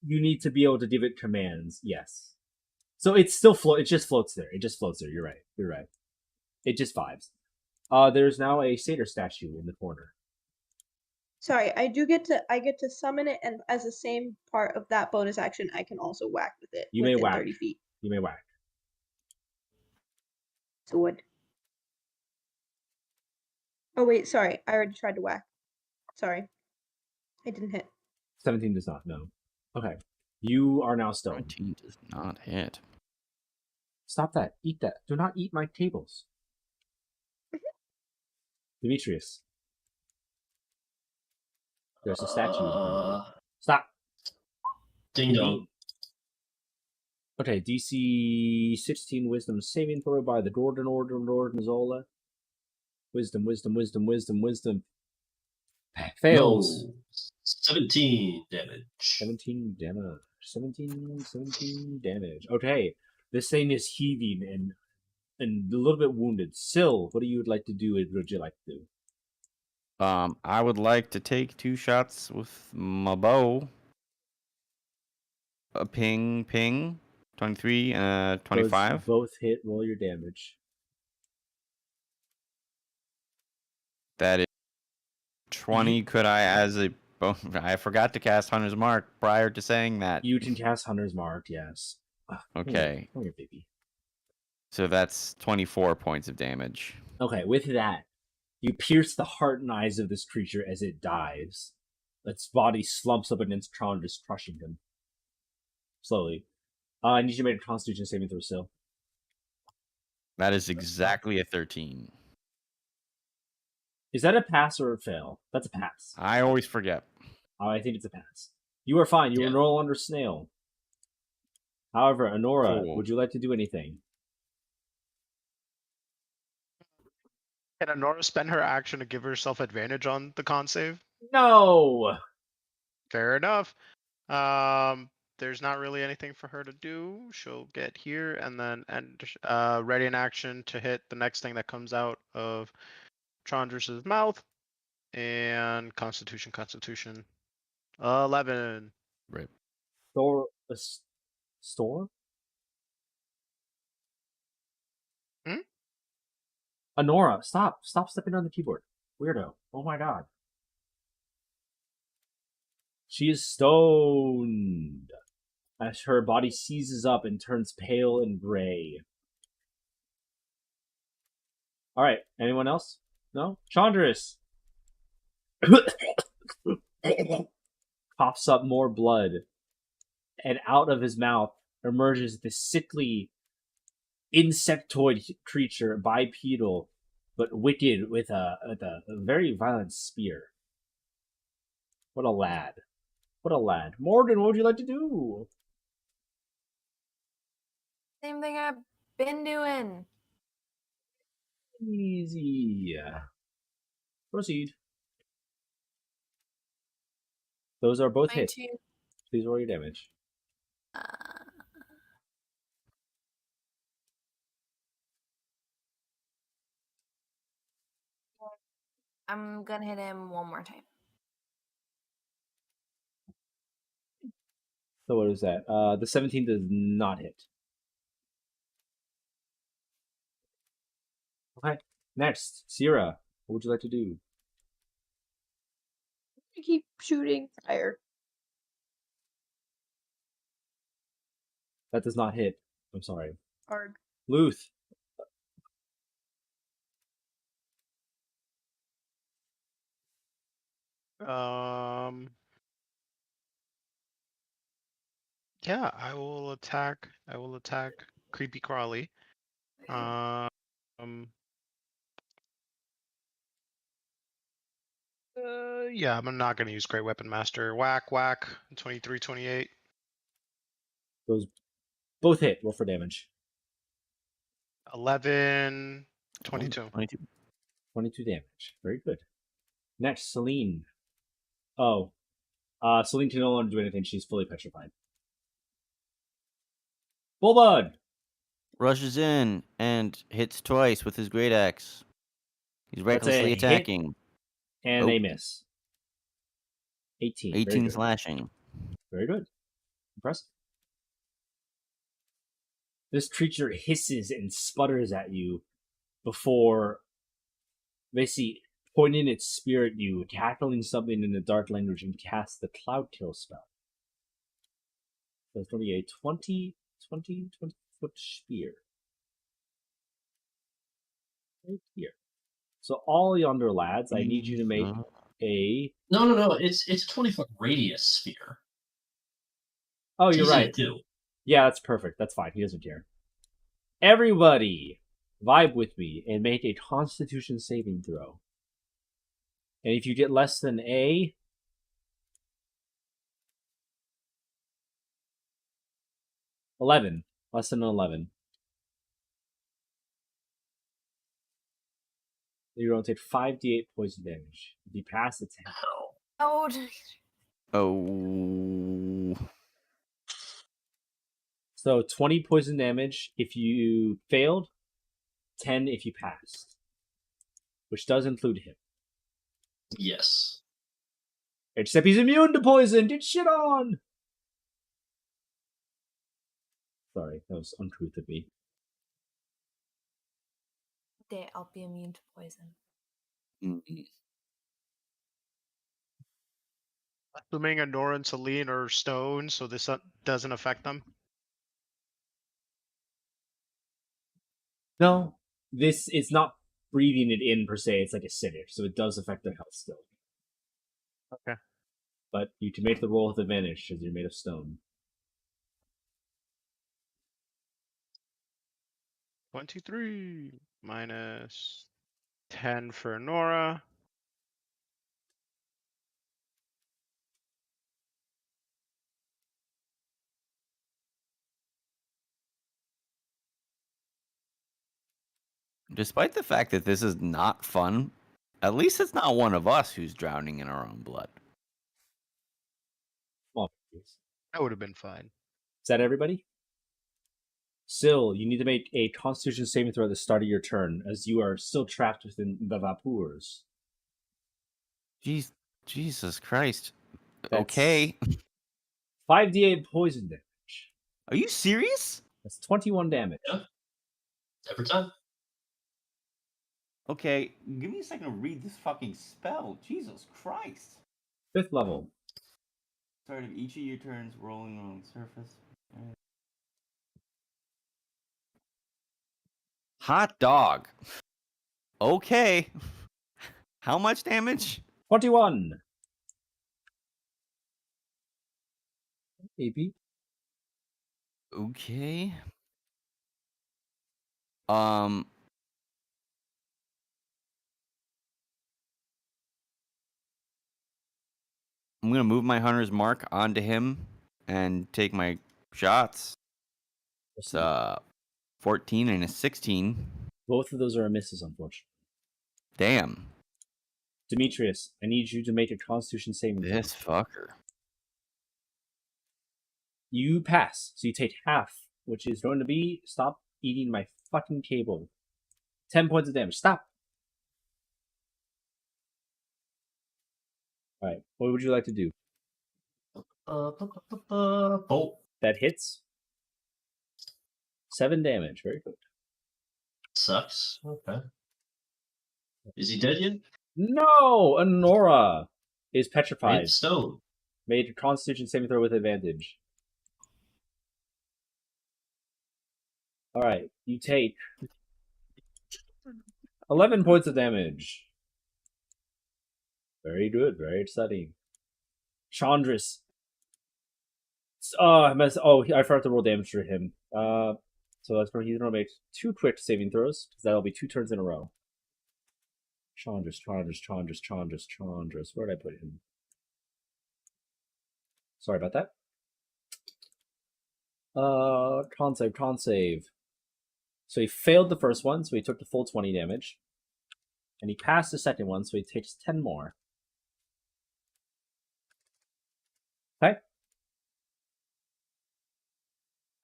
You need to be able to give it commands. Yes. So it's still It just floats there. It just floats there. You're right. You're right. It just vibes. There's now a satyr statue in the corner. Sorry, I get to summon it, and as the same part of that bonus action, I can also whack with it. You may within whack. 30 feet. You may whack. Sword. Oh wait, sorry. I already tried to whack. Sorry. I didn't hit. 17 does not. No. Okay. You are now stone. 17 does not hit. Stop that. Eat that. Do not eat my tables. Demetrius. There's a statue. Stop. Ding dong. Okay, DC 16 Wisdom saving throw by the Gorgonzola. Wisdom. Fails. No. 17 damage. 17 damage. Okay, this thing is heaving and a little bit wounded. Syl, what do you like to do? Would you like to do? I would like to take 2 shots with my bow. A ping. 23, 25. Those both hit. Roll your damage. That is 20. Could I, I forgot to cast Hunter's Mark prior to saying that. You can cast Hunter's Mark, yes. Okay. Come here, baby. So that's 24 points of damage. Okay, with that, you pierce the heart and eyes of this creature as it dives. Its body slumps up against Tron, just crushing him. Slowly. I need you to make a Constitution saving throw, Syl. That is exactly a 13. Is that a pass or a fail? That's a pass. I always forget. I think it's a pass. You are fine. You Yeah. are no longer snail. However, Honora, Cool. would you like to do anything? Can Honora spend her action to give herself advantage on the con save? No! Fair enough. There's not really anything for her to do. She'll get here and then ready in action to hit the next thing that comes out of Chandris's mouth. And Constitution. 11. Rip. Store? Honora, stop stepping on the keyboard, weirdo! Oh my god. She is stoned as her body seizes up and turns pale and gray. All right, anyone else? No, Chandris coughs up more blood, and out of his mouth emerges this sickly insectoid creature, bipedal but wicked, with a very violent spear. What a lad! What a lad! Morgan, what would you like to do? Same thing I've been doing. Easy. Proceed. Those are both hit. 22. Please roll your damage. I'm gonna hit him one more time. So what is that? The 17 does not hit. Okay. Next, Sierra, what would you like to do? I keep shooting fire. That does not hit. I'm sorry. Arg. Luth. Yeah, I will attack Creepy Crawly. Yeah, I'm not gonna use Great Weapon Master. Whack, 23, 28. Those both hit. Roll for damage. 11, 22. 22 damage. Very good. Next, Celine. Oh. Celine can no longer do anything. She's fully petrified. Bullbud! Rushes in and hits twice with his great axe. He's recklessly hit. attacking. And a miss. 18. 18 slashing. Very good. Impressive. This creature hisses and sputters at you before basically pointing its spear at you, tackling something in the dark language, and casts the Cloud Kill spell. So it's going to be a 20 foot spear. Right here. So all yonder lads, I need you to make a... No. It's a 20-foot radius sphere. Oh, It's you're easy right. to do. Yeah, that's perfect. That's fine. He doesn't care. Everybody, vibe with me and make a Constitution saving throw. And if you get less than a... 11. Less than an 11. You're going to take 5d8 poison damage. If you pass, it's 10. Oh. Oh. So 20 poison damage if you failed, 10 if you passed. Which does include him. Yes. Except he's immune to poison! Get shit on! Sorry, that was uncouth of me. Day I'll be immune to poison. Assuming Honora and Celine are stoned, so this doesn't affect them. No, this is not breathing it in per se. It's like acidic, so it does affect their health still. Okay. But you can make the roll with advantage because you're made of stone. 23 minus 10 for Nora. Despite the fact that this is not fun, at least it's not one of us who's drowning in our own blood. Well, That would have been fine. is that everybody? Syl, you need to make a Constitution saving throw at the start of your turn, as you are still trapped within the vapors. Jesus Christ. That's Okay. 5d8 poison damage. Are you serious? That's 21 damage. Yeah. Every time. Okay, give me a second to read this fucking spell. Jesus Christ. 5th level. Start of each of your turns rolling on the surface. Hot dog. Okay. How much damage? 21. AP. Okay. I'm gonna move my hunter's mark onto him and take my shots. It's 14 and a 16. Both of those are misses, unfortunately. Damn. Demetrius, I need you to make a Constitution saving throw. This fucker. You pass, so you take half, which is going to be stop eating my fucking cable. 10 points of damage. Stop. All right. What would you like to do? Bolt. That hits. 7 damage. Very good. Sucks. Okay. Is he dead yet? No, Honora is petrified. Made stone. Made a Constitution saving throw with advantage. All right, you take 11 points of damage. Very good, very exciting. Chandris. I forgot to roll damage for him. So that's where he's gonna make 2 quick saving throws, because that'll be 2 turns in a row. Chandris. Where did I put him? Sorry about that. Con save. So he failed the first one, so he took the full 20 damage. And he passed the second one, so he takes 10 more. Okay.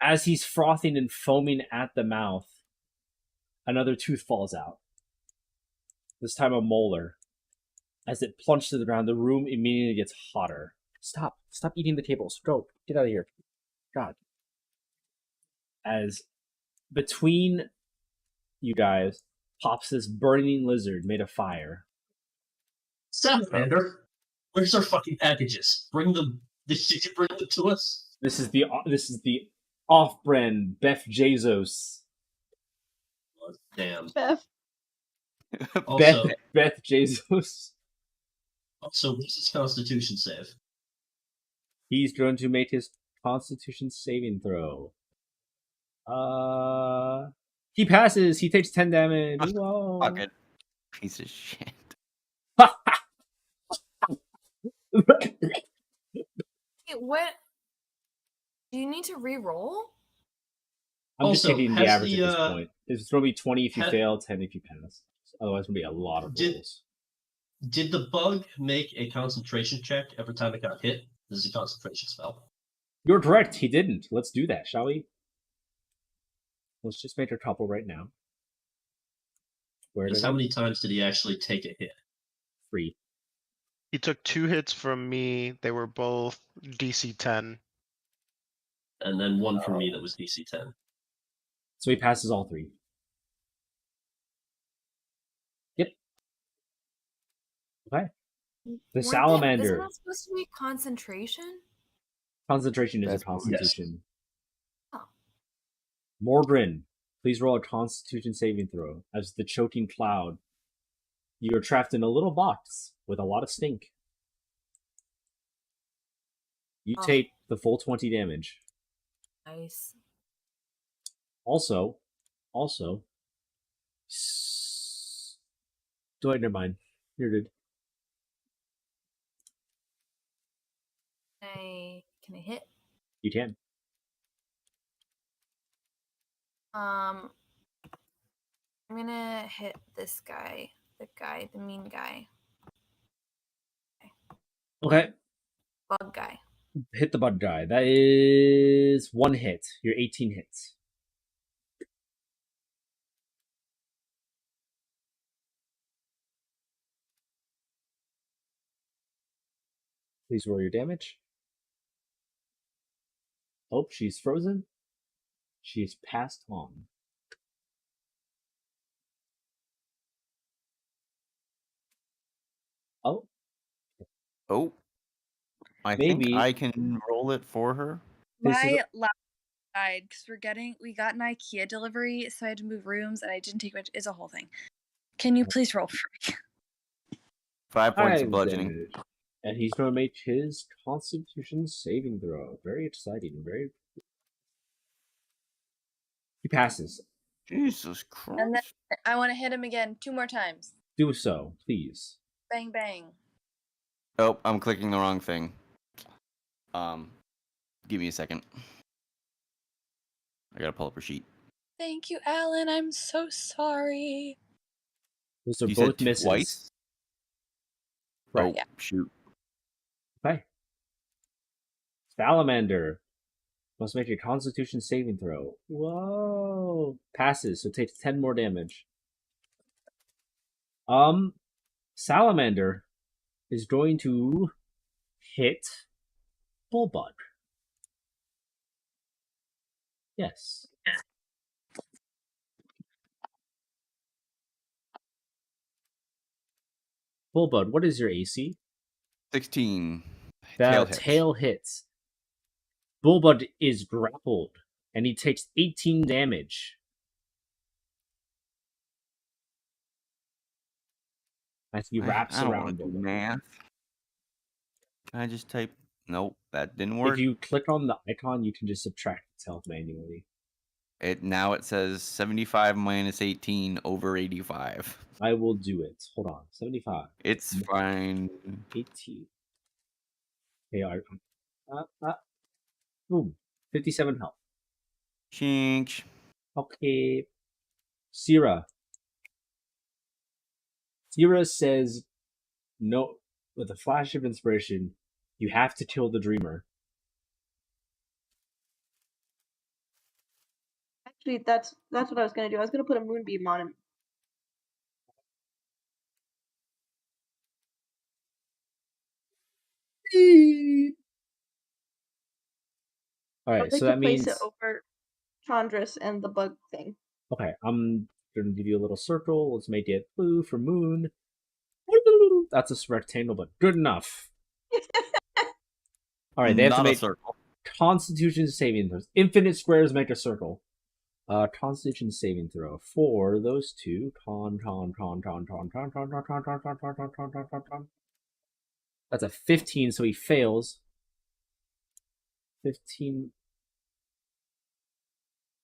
As he's frothing and foaming at the mouth, another tooth falls out. This time a molar. As it plunged to the ground, the room immediately gets hotter. Stop eating the tables. Go, get out of here. God. As between you guys pops this burning lizard made of fire. Salamander, where's our fucking packages? Bring them. Did you bring them to us? This is the off-brand Beth Jesus. Oh, damn. Beth. Also, Beth Jesus. Also, what's his Constitution save? He's going to make his Constitution saving throw. He passes. He takes 10 damage. Whoa. Fucking piece of shit. Hey, what? Do you need to re-roll? I'm just Also, taking the has average the, at this point. It's going to be 20 if you has- fail, 10 if you pass. Otherwise, it's going to be a lot of rolls. Did the bug make a concentration check every time it got hit? This is a concentration spell. You're correct. He didn't. Let's do that, shall we? Let's just make a couple right now. Where Because how many times did he actually take a hit? 3. He took 2 hits from me. They were both DC 10. And then one from me that was DC 10. So he passes all 3. Yep. Okay. The salamander. Isn't that supposed to be concentration? Concentration is That's- a constitution. Oh. Mordrin, please roll a constitution saving throw. As the choking cloud, you are trapped in a little box with a lot of stink. You Oh. take the full 20 damage. Nice. Also, never mind. You're good. Can I hit? You can. I'm gonna hit this guy. The mean guy. Okay. Bug guy. Hit the bug guy. That is 1 hit. You're 18 hits. Please roll your damage. Oh, she's frozen. She's passed on. Oh, Oh, I maybe think I can roll it for her. this is My laptop died because we got an IKEA delivery, so I had to move rooms, and I didn't take much. It's a whole thing. Can you please roll for me? 5 points of 5 bludgeoning. damage. And he's going to make his Constitution saving throw. Very exciting. He passes. Jesus And then Christ. I want to hit him again 2 more times. Do so, please. Bang bang. Oh, I'm clicking the wrong thing. Give me a second. I gotta pull up her sheet. Thank you, Alan. I'm so sorry. Those are You both said misses. twice? Right. Oh, shoot. Okay. Salamander must make a Constitution saving throw. Whoa. Passes, so takes 10 more damage. Salamander is going to hit Bullbug. Yes. Bullbug, what is your AC? 16. The hits. tail hits. Bullbug is grappled, and he takes 18 damage. As he wraps I don't around want to do Bullbug. math. Can I just type? Nope, that didn't work. If you click on the icon, you can just subtract its health manually. Now it says 75 minus 18 over 85. I will do it. Hold on. 75. It's fine. 18. Okay, boom. 57 health. Chink. Okay. Syrah. Syrah says, no, with a flash of inspiration, you have to kill the dreamer. Actually, that's what I was gonna do. I was gonna put a moonbeam on him. Alright, I'd like so to that place means... it over Chandris and the bug thing. Okay, I'm going to give you a little circle. Let's make it blue for moon. That's a rectangle, but good enough. Alright, they have to Not a make circle. Constitution saving throws. Infinite squares make a circle. Constitution saving throw for those two. That's a 15, so he fails. 15.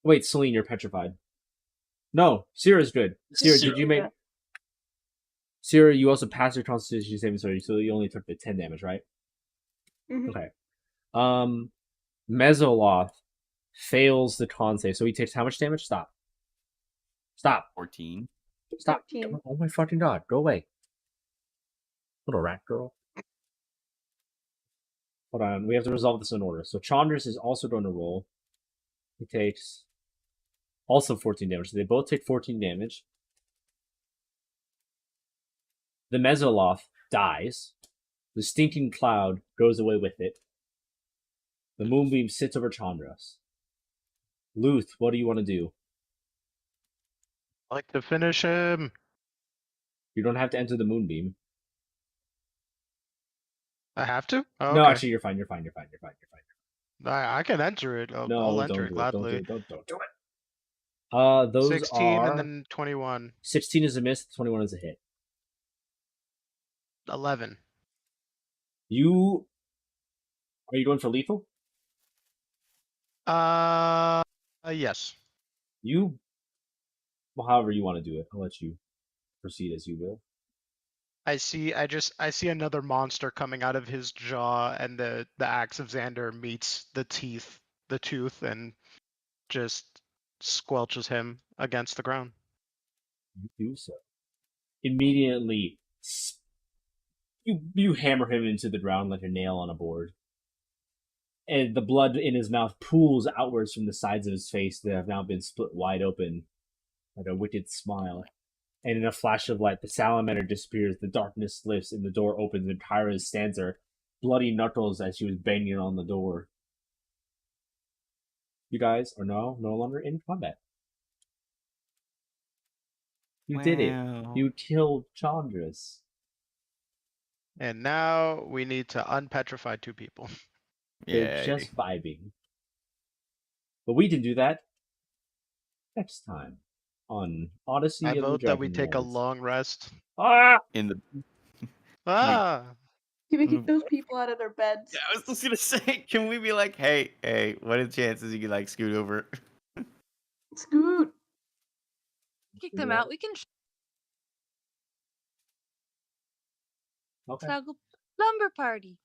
Wait, Celine, you're petrified. No, Syrah's good. Syrah, did you make... Syrah, you also passed your Constitution saving throw, so you only took the 10 damage, right? Mhm. Okay. Mesoloth fails the con save, so he takes how much damage? Stop. 14. Stop. 13. Oh my fucking god, go away. Little rat girl. Hold on, we have to resolve this in order. So Chandris is also going to roll. He takes also 14 damage. So they both take 14 damage. The Mesoloth dies. The stinking cloud goes away with it. The moonbeam sits over Chandris. Luth, what do you want to do? I'd like to finish him. You don't have to enter the moonbeam. I have to? Oh, No, okay. actually, you're fine. I can enter it. No, I'll don't enter do it it. Don't do gladly. it. Don't do it. Those 16 are... and then 21. 16 is a miss, 21 is a hit. 11. Are you going for lethal? Yes. Well, however you want to do it. I'll let you proceed as you will. I see another monster coming out of his jaw, and the axe of Xander meets the tooth, and just squelches him against the ground. You do so. Immediately, you hammer him into the ground like a nail on a board. And the blood in his mouth pools outwards from the sides of his face that have now been split wide open like a wicked smile. And in a flash of light, the salamander disappears, the darkness lifts, and the door opens, and Kyra stands there, bloody knuckles as she was banging on the door. You guys are no longer in combat. You did it. You killed Chandris. And now we need to unpetrify 2 people. They're Yeah. just vibing. But we can do that next time on Odyssey I of the vote that we take a Dragonlords. long rest. Ah! In the Ah, Can we Mm. keep those people out of their beds? yeah, I was just gonna say, can we be like, hey, what are the chances you could like scoot over? Scoot. Kick them out. We can Okay. snuggle lumber party.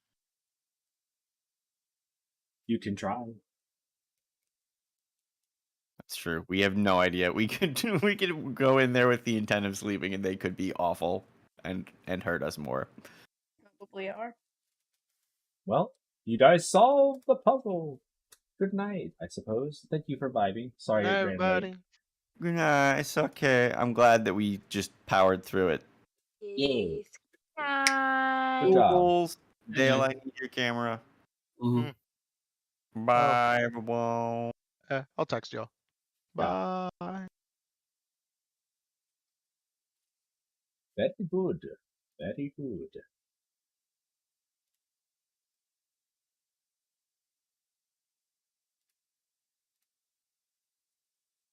You can try. That's true. We have no idea. We could go in there with the intent of sleeping, and they could be awful and hurt us more. Probably are. Well, you guys solved the puzzle. Good night, I suppose. Thank you for vibing. Sorry it ran late. everybody. Nah, it's okay. I'm glad that we just powered through it. Yay. Yes. Night. Good job. Toodles. Dale, Mhm. I need your camera. Mhm. Bye, everyone. I'll text y'all. Yeah. Bye. Very good. Very good.